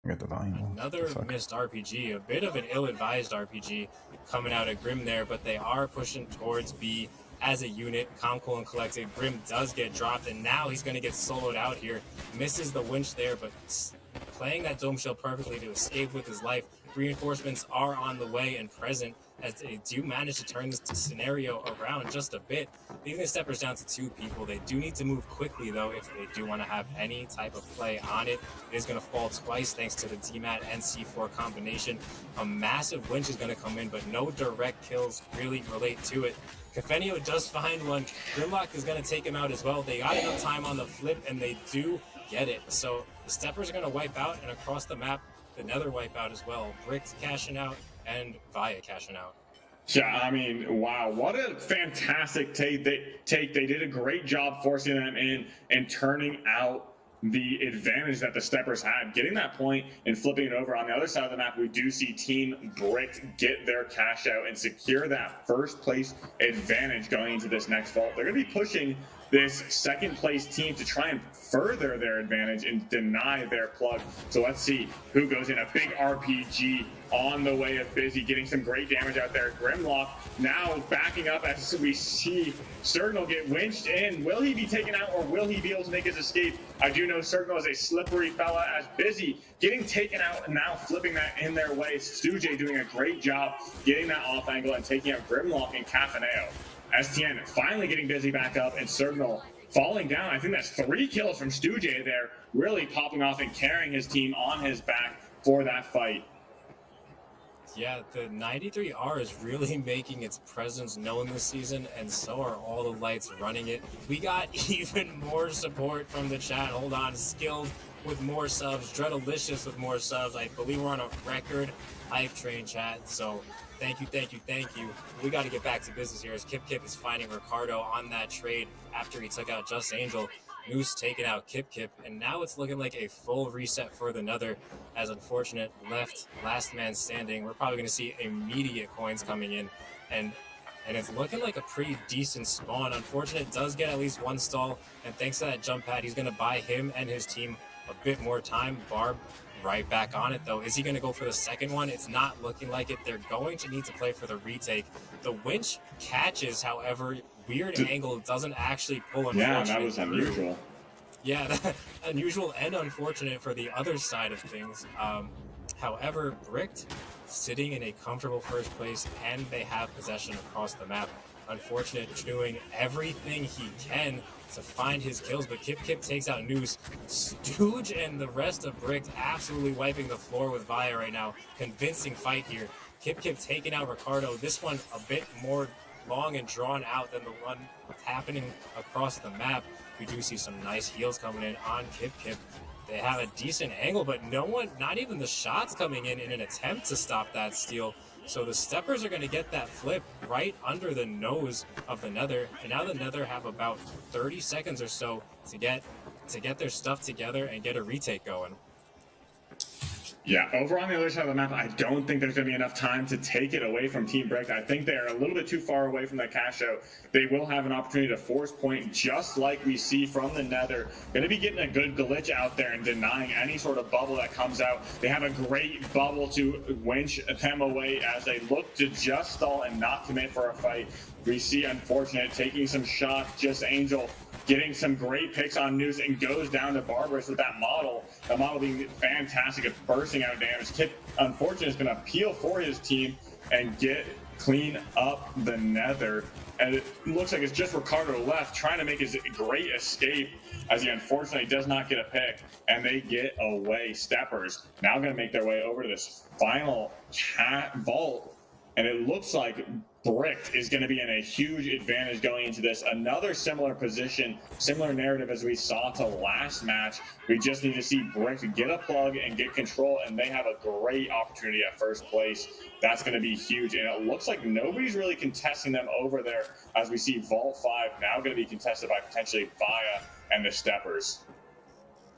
[SPEAKER 1] I got the volume.
[SPEAKER 2] Another missed RPG, a bit of an ill-advised RPG coming out of Grim there, but they are pushing towards B as a unit. Calm, Cool, and Collected. Grim does get dropped, and now he's going to get soloed out here. Misses the winch there, but playing that Dome Shell perfectly to escape with his life. Reinforcements are on the way and present as they do manage to turn this scenario around just a bit, leaving the Steppers down to 2 people. They do need to move quickly, though, if they do want to have any type of play on it. It is going to fall twice thanks to the DMAT and C4 combination. A massive winch is going to come in, but no direct kills really relate to it. Cafenio does find one. Grimlock is going to take him out as well. They got enough time on the flip, and they do get it. So the Steppers are going to wipe out, and across the map, the Nether wipe out as well. Bricks cashing out, and Via cashing out.
[SPEAKER 3] Yeah, I mean, wow, what a fantastic take. They did a great job forcing them in and turning out the advantage that the Steppers had, getting that point and flipping it over. On the other side of the map, we do see Team Brick get their cash out and secure that first place advantage going into this next vault. They're going to be pushing this second place team to try and further their advantage and deny their plug. So let's see who goes in. A big RPG on the way of Busy, getting some great damage out there. Grimlock now backing up as we see Sergnal get winched in. Will he be taken out, or will he be able to make his escape? I do know Sergnal is a slippery fella, as Busy getting taken out and now flipping that in their way. Stuje doing a great job getting that off angle and taking out Grimlock and Cafaneo. STN finally getting Busy back up, and Sergnal falling down. I think that's 3 kills from Stuje there, really popping off and carrying his team on his back for that fight.
[SPEAKER 2] Yeah, the 93R is really making its presence known this season, and so are all the lights running it. We got even more support from the chat. Hold on, Skilled with more subs, Dreadalicious with more subs. I believe we're on a record hype train, chat, so thank you. We got to get back to business here as Kip is finding Ricardo on that trade after he took out Just Angel. Noose taking out Kip, and now it's looking like a full reset for the Nether, as unfortunate last man standing. We're probably going to see immediate coins coming in, and it's looking like a pretty decent spawn. Unfortunate does get at least 1 stall, and thanks to that jump pad, he's going to buy him and his team a bit more time. Barb right back on it, though. Is he going to go for the second one? It's not looking like it. They're going to need to play for the retake. The winch catches, however, weird angle doesn't actually pull.
[SPEAKER 3] Yeah, that was unusual.
[SPEAKER 2] Yeah, unusual and unfortunate for the other side of things. However, Bricked sitting in a comfortable first place, and they have possession across the map. Unfortunate doing everything he can to find his kills, but Kip takes out Noose. Stooge and the rest of Bricked absolutely wiping the floor with Via right now. Convincing fight here. Kip taking out Ricardo. This one a bit more long and drawn out than the one happening across the map. We do see some nice heals coming in on Kip. They have a decent angle, but no one, not even the shots coming in an attempt to stop that steal. So the Steppers are going to get that flip right under the nose of the Nether, and now the Nether have about 30 seconds or so to get their stuff together and get a retake going.
[SPEAKER 3] Yeah, over on the other side of the map, I don't think there's going to be enough time to take it away from Team Brick. I think they're a little bit too far away from that cash out. They will have an opportunity to force point, just like we see from the Nether. Going to be getting a good glitch out there and denying any sort of bubble that comes out. They have a great bubble to winch them away as they look to just stall and not commit for a fight. We see Unfortunate taking some shots, Just Angel getting some great picks on Noose, and goes down to Barbarous with that model. The model being fantastic at bursting out damage. Kip, Unfortunate, is going to peel for his team and clean up the Nether. And it looks like it's just Ricardo left trying to make his great escape, as he unfortunately does not get a pick, and they get away. Steppers now going to make their way over to this final vault, and it looks like Brick is going to be in a huge advantage going into this. Another similar position, similar narrative as we saw to last match. We just need to see Brick get a plug and get control, and they have a great opportunity at first place. That's going to be huge, and it looks like nobody's really contesting them over there, as we see Vault 5 now going to be contested by potentially Via and the Steppers.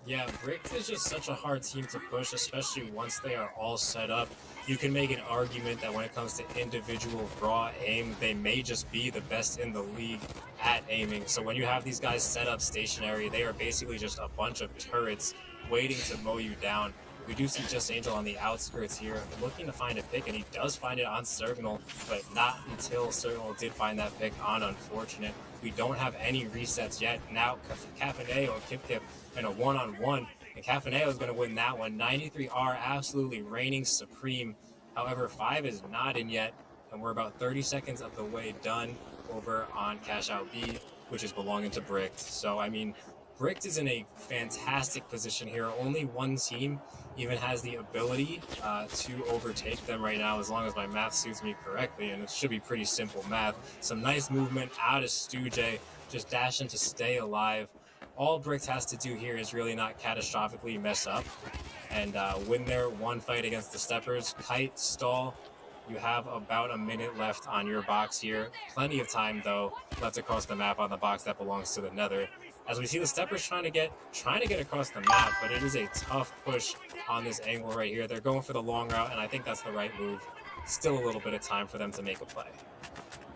[SPEAKER 2] Yeah, Brick is just such a hard team to push, especially once they are all set up. you can make an argument that when it comes to individual raw aim, they may just be the best in the league at aiming. So when you have these guys set up stationary, they are basically just a bunch of turrets waiting to mow you down. We do see Just Angel on the outskirts here, looking to find a pick, and he does find it on Sergnal, but not until Sergnal did find that pick on Unfortunate. We don't have any resets yet. Now, Cafaneo or Kip Kip in a one-on-one, and Cafaneo is going to win that one. 93R absolutely reigning supreme. However, 5 is not in yet, and we're about 30 seconds of the way done over on Cash Out B, which is belonging to Bricked. So, I mean, Bricked is in a fantastic position here. Only one team even has the ability to overtake them right now, as long as my math suits me correctly, and it should be pretty simple math. Some nice movement out of Stujay, just dashing to stay alive. All Bricked has to do here is really not catastrophically mess up and win their one fight against the Steppers. Kite, stall. You have about a minute left on your box here. Plenty of time, though, left across the map on the box that belongs to the Nether. As we see the Steppers trying to get across the map, but it is a tough push on this angle right here. They're going for the long route, and I think that's the right move. Still a little bit of time for them to make a play.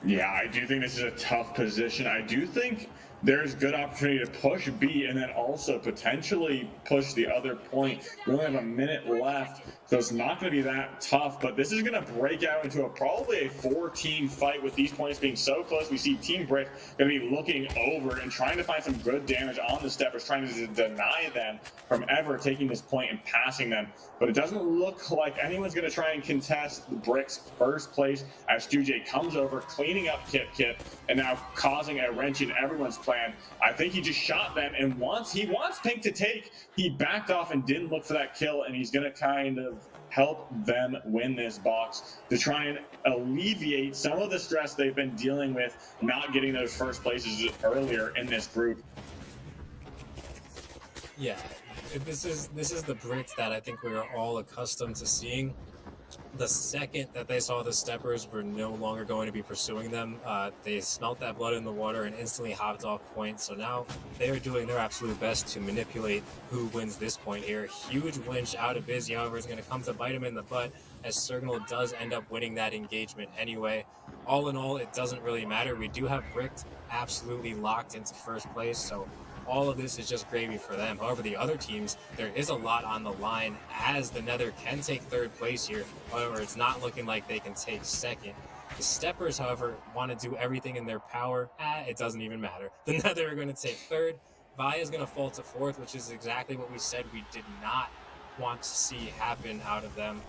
[SPEAKER 3] Yeah, I do think this is a tough position. I do think there's good opportunity to push B and then also potentially push the other point. We only have a minute left, so it's not going to be that tough, but this is going to break out into probably a 4-team fight with these points being so close. We see Team Brick going to be looking over and trying to find some good damage on the Steppers, trying to deny them from ever taking this point and passing them. But it doesn't look like anyone's going to try and contest the Brick's first place as Stujay comes over, cleaning up Kip Kip, and now causing a wrench in everyone's plan. I think he just shot them, and he wants Pink to take. He backed off and didn't look for that kill, and he's going to kind of help them win this box to try and alleviate some of the stress they've been dealing with not getting those first places earlier in this group.
[SPEAKER 2] Yeah, this is the Brick that I think we are all accustomed to seeing. The second that they saw the Steppers were no longer going to be pursuing them, they smelt that blood in the water and instantly hopped off point. So now they are doing their absolute best to manipulate who wins this point here. Huge winch out of Busy, however, is going to come to bite him in the butt, as Sergnal does end up winning that engagement anyway. All in all, it doesn't really matter. We do have Bricked absolutely locked into first place, so all of this is just gravy for them. However, the other teams, there is a lot on the line, as the Nether can take third place here. However, it's not looking like they can take second. The Steppers, however, want to do everything in their power. It doesn't even matter. The Nether are going to take third. Vaya is going to fall to fourth, which is exactly what we said we did not want to see happen out of them.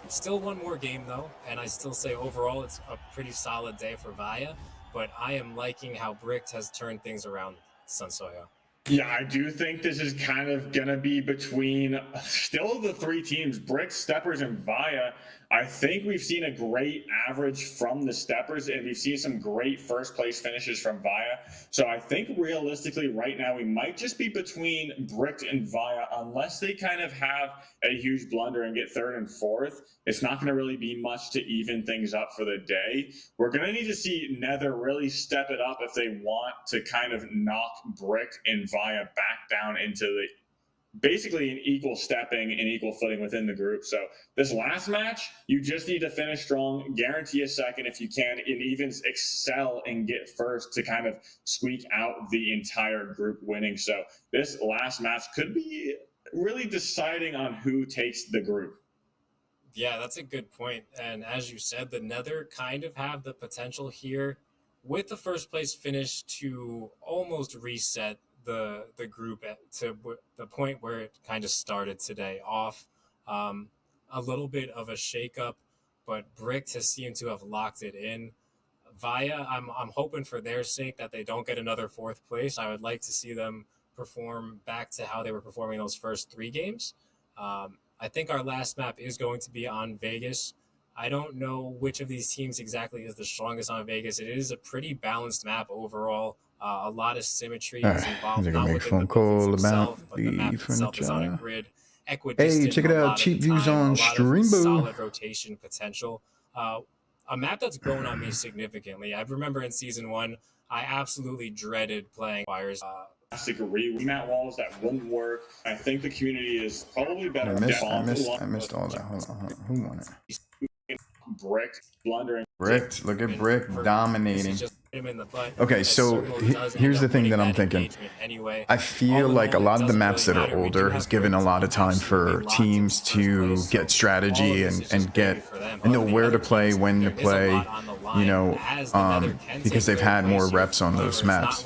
[SPEAKER 2] Still one more game, though, and I still say overall it's a pretty solid day for Vaya, but I am liking how Bricked has turned things around, Sunsoyo.
[SPEAKER 3] Yeah, I do think this is kind of going to be between still the three teams, Brick, Steppers, and Vaya. I think we've seen a great average from the Steppers, and we've seen some great first place finishes from Vaya. So I think realistically right now we might just be between Brick and Vaya, unless they kind of have a huge blunder and get third and fourth. It's not going to really be much to even things up for the day. We're going to need to see Nether really step it up if they want to kind of knock Brick and Vaya back down into the basically an equal stepping and equal footing within the group. So this last match, you just need to finish strong, guarantee a second if you can, and even excel and get first to kind of squeak out the entire group winning. So this last match could be really deciding on who takes the group.
[SPEAKER 2] Yeah, that's a good point. And as you said, the Nether kind of have the potential here with the first place finish to almost reset the group to the point where it kind of started today off. A little bit of a shakeup, but Brick has seemed to have locked it in. Vaya, I'm hoping for their sake that they don't get another fourth place. I would like to see them perform back to how they were performing those first three games. I think our last map is going to be on Vegas. I don't know which of these teams exactly is the strongest on Vegas. It is a pretty balanced map overall. A lot of symmetry is involved.
[SPEAKER 1] They're gonna make a phone call about the furniture. Hey, check it out. Cheap views on Streambo.
[SPEAKER 2] Solid rotation potential. A map that's grown on me significantly. I remember in season 1, I absolutely dreaded playing Fires.
[SPEAKER 3] Classic remat walls that wouldn't work. I think the community is probably better.
[SPEAKER 1] I missed all that. Hold on. Who won it?
[SPEAKER 3] Brick blundering.
[SPEAKER 1] Brick. Look at Brick dominating.
[SPEAKER 2] Him in the butt.
[SPEAKER 1] Okay, so here's the thing that I'm thinking.
[SPEAKER 2] Anyway,
[SPEAKER 1] I feel like a lot of the maps that are older has given a lot of time for teams to get strategy and know where to play, when to play, you know, because they've had more reps on those maps.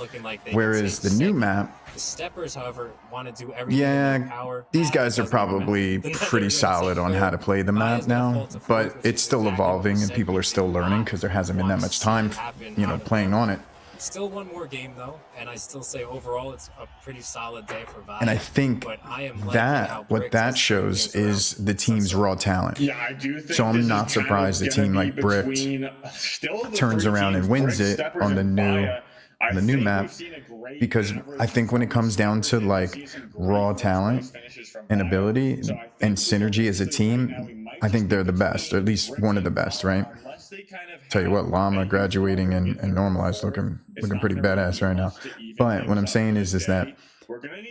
[SPEAKER 1] Whereas the new map,
[SPEAKER 2] the steppers, however, want to do everything in their power.
[SPEAKER 1] these guys are probably pretty solid on how to play the map now, but it's still evolving and people are still learning because there hasn't been that much time, you know, playing on it.
[SPEAKER 2] Still one more game though, and I still say overall it's a pretty solid day for Vaya.
[SPEAKER 1] And I think that what that shows is the team's raw talent.
[SPEAKER 3] Yeah, I do think
[SPEAKER 1] so I'm not surprised a team like Brick turns around and wins it on the new map, because I think when it comes down to like raw talent and ability and synergy as a team, I think they're the best, or at least one of the best, right? Tell you what, Llama graduating and Normalized looking pretty badass right now. But what I'm saying is that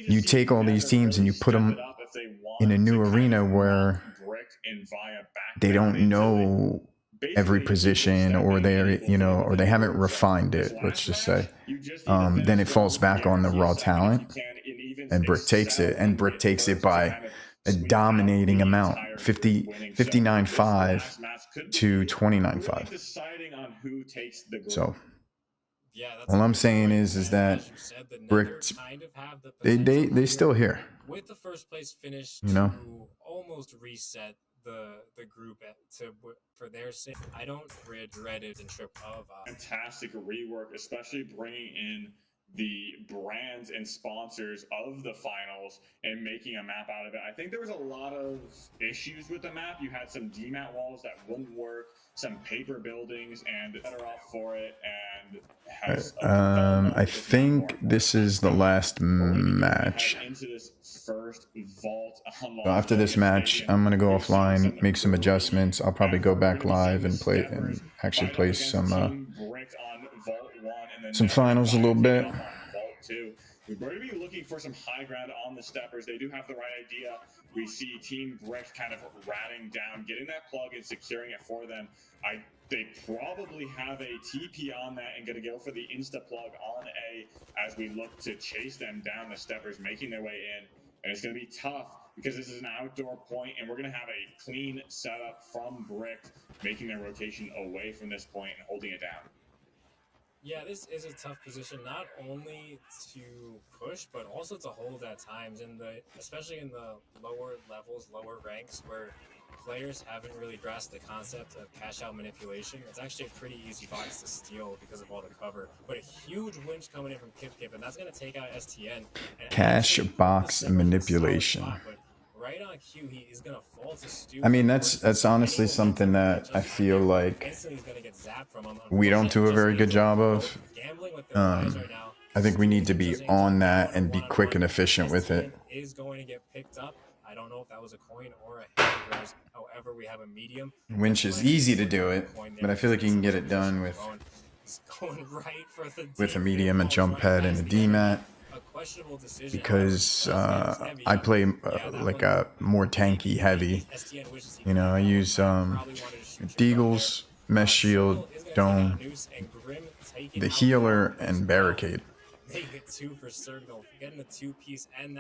[SPEAKER 1] you take all these teams and you put them in a new arena where they don't know every position, or they're, you know, or they haven't refined it, let's just say, then it falls back on the raw talent, and Brick takes it, and Brick takes it by a dominating amount, 59-5 to 29-5. So all I'm saying is that Brick, they still here.
[SPEAKER 2] With the first place finish,
[SPEAKER 1] you know,
[SPEAKER 2] to almost reset the group for their sake. I don't dread it and trip of
[SPEAKER 3] fantastic rework, especially bringing in the brands and sponsors of the finals and making a map out of it. I think there was a lot of issues with the map. You had some DMAT walls that wouldn't work, some paper buildings, and better off for it. And has
[SPEAKER 1] I think this is the last match.
[SPEAKER 3] Into this first vault.
[SPEAKER 1] So after this match, I'm gonna go offline, make some adjustments. I'll probably go back live and play and actually play some finals a little bit.
[SPEAKER 3] We're going to be looking for some high ground on the steppers. They do have the right idea. We see Team Brick kind of ratting down, getting that plug and securing it for them. They probably have a TP on that and going to go for the insta plug on A as we look to chase them down. The steppers making their way in, and it's going to be tough because this is an outdoor point, and we're going to have a clean setup from Brick, making their rotation away from this point and holding it down.
[SPEAKER 2] Yeah, this is a tough position, not only to push, but also to hold at times, especially in the lower levels, lower ranks, where players haven't really grasped the concept of cash-out manipulation. It's actually a pretty easy box to steal because of all the cover, but a huge winch coming in from Kip, and that's going to take out STN.
[SPEAKER 1] Cash box manipulation.
[SPEAKER 2] Right on cue, he is going to fall to Stu.
[SPEAKER 1] I mean, that's honestly something that I feel like we don't do a very good job of. I think we need to be on that and be quick and efficient with it.
[SPEAKER 2] Is going to get picked up. I don't know if that was a coin or a hand raise. However, we have a medium.
[SPEAKER 1] Winch is easy to do it, but I feel like you can get it done with a medium, a jump pad, and a DMAT. Because I play like a more tanky heavy. You know, I use Deagles, Mesh Shield, Dome, the Healer, and Barricade.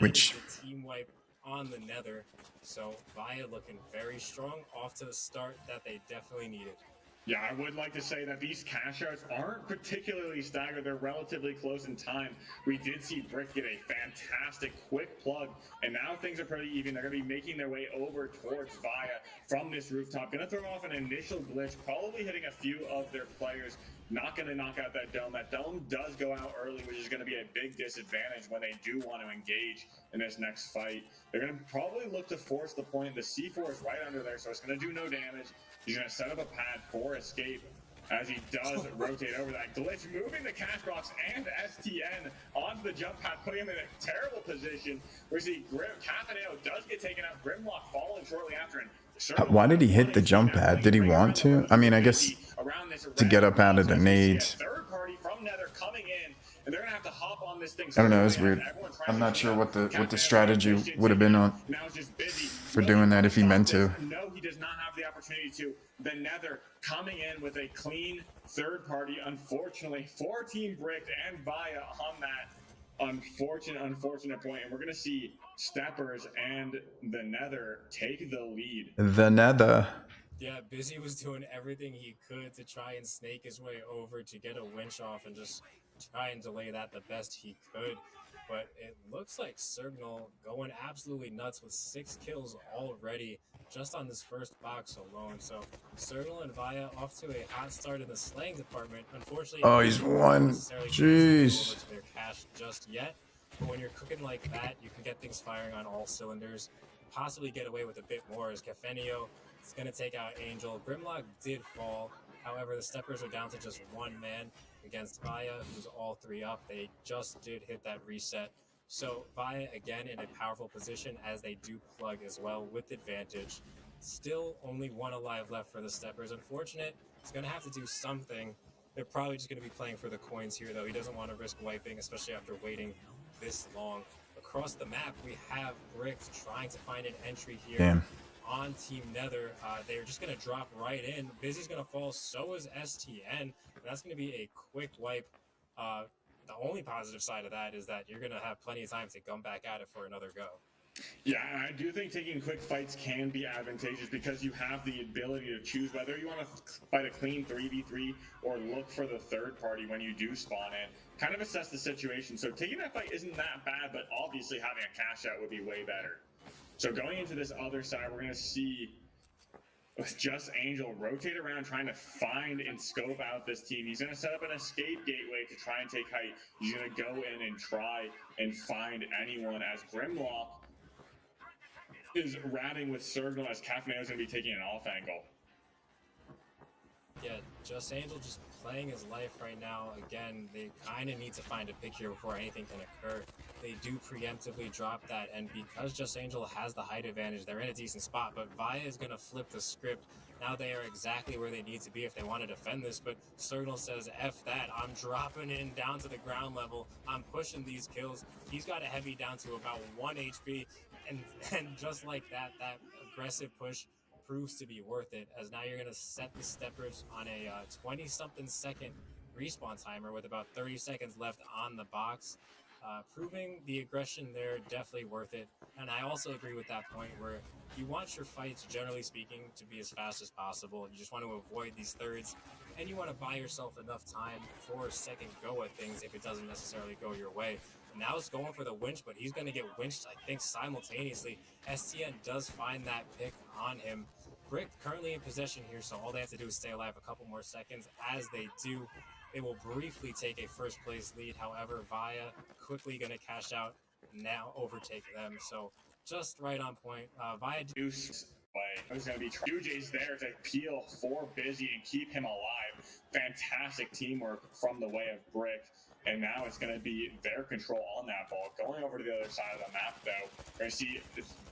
[SPEAKER 1] Which
[SPEAKER 2] team wipe on the Nether. So Vaya looking very strong off to the start that they definitely needed.
[SPEAKER 3] Yeah, I would like to say that these cash outs aren't particularly staggered. They're relatively close in time. We did see Brick get a fantastic quick plug, and now things are pretty even. They're going to be making their way over towards Vaya from this rooftop. Going to throw off an initial glitch, probably hitting a few of their players. Not going to knock out that dome. That dome does go out early, which is going to be a big disadvantage when they do want to engage in this next fight. They're going to probably look to force the point. The C4 is right under there, so it's going to do no damage. He's going to set up a pad for escape as he does rotate over that glitch, moving the cash box and STN onto the jump pad, putting him in a terrible position. We see Cafaneo does get taken out. Grimlock following shortly after. And
[SPEAKER 1] why did he hit the jump pad? Did he want to? I mean, I guess to get up out of the nades.
[SPEAKER 3] Third party from Nether coming in and they're gonna have to hop on this thing.
[SPEAKER 1] I don't know, it's weird. I'm not sure what the strategy would have been on
[SPEAKER 3] Now it's just busy
[SPEAKER 1] for doing that if he meant to.
[SPEAKER 3] No, he does not have the opportunity to. The Nether coming in with a clean third party. Unfortunately, for Team Bricked and Via on that unfortunate point, and we're gonna see Steppers and the Nether take the lead.
[SPEAKER 1] The Nether.
[SPEAKER 2] Yeah, Busy was doing everything he could to try and snake his way over to get a winch off and just try and delay that the best he could. But it looks like Sergnal going absolutely nuts with 6 kills already just on this first box alone. So Sergnal and Via off to a hot start in the slaying department. Unfortunately,
[SPEAKER 1] Oh, he's won. Jeez.
[SPEAKER 2] Their cash just yet. But when you're cooking like that, you can get things firing on all cylinders. Possibly get away with a bit more as Cafenio is going to take out Angel. Grimlock did fall. However, the Steppers are down to just 1 man against Via, who's all 3 up. They just did hit that reset. So Via, again, in a powerful position as they do plug as well with advantage. Still only 1 alive left for the Steppers. Unfortunate. He's going to have to do something. They're probably just going to be playing for the coins here, though. He doesn't want to risk wiping, especially after waiting this long. Across the map, we have Bricks trying to find an entry here.
[SPEAKER 1] Damn.
[SPEAKER 2] On Team Nether. They're just going to drop right in. Busy's going to fall, so is STN. And that's going to be a quick wipe. The only positive side of that is that you're going to have plenty of time to come back at it for another go.
[SPEAKER 3] Yeah, I do think taking quick fights can be advantageous because you have the ability to choose whether you want to fight a clean 3v3 or look for the third party when you do spawn in. Kind of assess the situation. So taking that fight isn't that bad, but obviously having a cash out would be way better. So going into this other side, we're going to see Just Angel rotate around trying to find and scope out this team. He's going to set up an escape gateway to try and take height. He's going to go in and try and find anyone as Grimlock is ratting with Sergnal as Cafeneo is going to be taking an off angle.
[SPEAKER 2] Yeah, Just Angel just playing his life right now. Again, they kind of need to find a pick here before anything can occur. They do preemptively drop that, and because Just Angel has the height advantage, they're in a decent spot, but Via is going to flip the script. Now they are exactly where they need to be if they want to defend this, but Sergnal says, F that, I'm dropping in down to the ground level, I'm pushing these kills. He's got a heavy down to about 1 HP, and just like that, that aggressive push proves to be worth it, as now you're going to set the Steppers on a 20-something second respawn timer with about 30 seconds left on the box. Proving the aggression there, definitely worth it. And I also agree with that point where you want your fights, generally speaking, to be as fast as possible. You just want to avoid these thirds, and you want to buy yourself enough time for a second go at things if it doesn't necessarily go your way. Now it's going for the winch, but he's going to get winched, I think, simultaneously. STN does find that pick on him. Brick currently in possession here, so all they have to do is stay alive a couple more seconds. As they do, they will briefly take a first place lead. However, Via quickly going to cash out, now overtake them. So just right on point. Via
[SPEAKER 3] Deuce play. There's going to be UJ's there to peel for Busy and keep him alive. Fantastic teamwork from the way of Brick. And now it's going to be their control on that ball. Going over to the other side of the map, though, we're going to see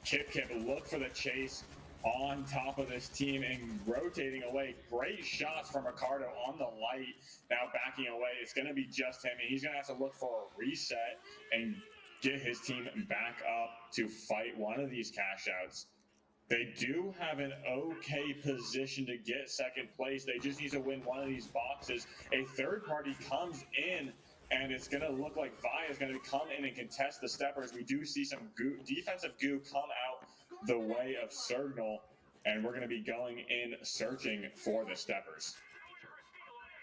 [SPEAKER 3] Kip look for the chase on top of this team and rotating away. Great shots from Ricardo on the light. Now backing away. It's going to be just him, and he's going to have to look for a reset and get his team back up to fight one of these cash outs. They do have an okay position to get second place. They just need to win one of these boxes. A third party comes in, and it's going to look like Via is going to come in and contest the Steppers. We do see some defensive goo come out the way of Sergnal, and we're going to be going in searching for the Steppers.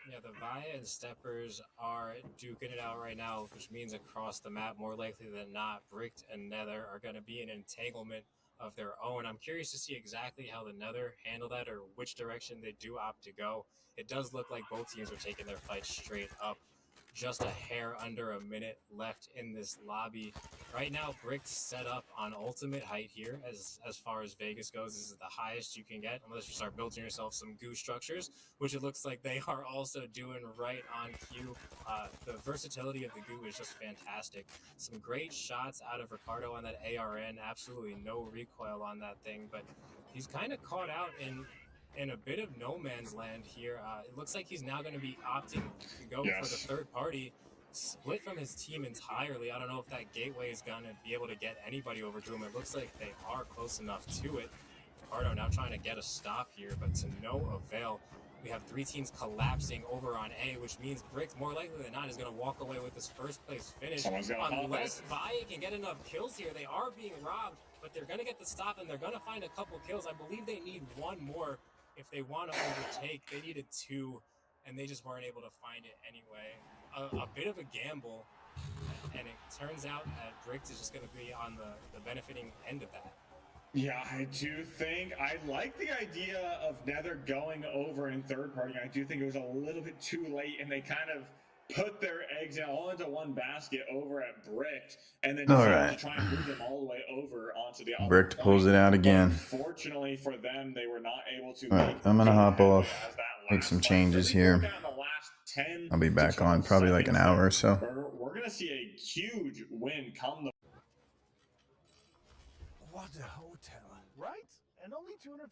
[SPEAKER 2] Yeah, the Via and Steppers are duking it out right now, which means across the map, more likely than not, Bricked and Nether are going to be in entanglement of their own. I'm curious to see exactly how the Nether handle that or which direction they do opt to go. It does look like both teams are taking their fight straight up. Just a hair under a minute left in this lobby. Right now, Brick's set up on ultimate height here as far as Vegas goes. This is the highest you can get unless you start building yourself some goo structures, which it looks like they are also doing right on cue. The versatility of the goo is just fantastic. Some great shots out of Ricardo on that ARN. Absolutely no recoil on that thing, but he's kind of caught out in a bit of no man's land here. It looks like he's now going to be opting to go for the third party. split from his team entirely. I don't know if that gateway is going to be able to get anybody over to him. It looks like they are close enough to it. Ricardo now trying to get a stop here, but to no avail. We have 3 teams collapsing over on A, which means Brick, more likely than not, is going to walk away with this first place finish. Unless Valle can get enough kills here. They are being robbed, but they're going to get the stop, and they're going to find a couple kills. I believe they need 1 more if they want to overtake. They needed 2, and they just weren't able to find it anyway. A bit of a gamble, and it turns out that Brick is just going to be on the benefiting end of that.
[SPEAKER 3] Yeah, I do think I like the idea of Nether going over in third party. I do think it was a little bit too late, and they kind of put their eggs all into one basket over at Brick, and then decided to try and move them all the way over onto the other
[SPEAKER 1] Brick pulls it out again.
[SPEAKER 3] Fortunately for them, they were not able to.
[SPEAKER 1] All right, I'm gonna hop off, make some changes here. I'll be back on probably like an hour or so.
[SPEAKER 3] We're gonna see a huge win come the.
[SPEAKER 7] What a hotel, right? And only 250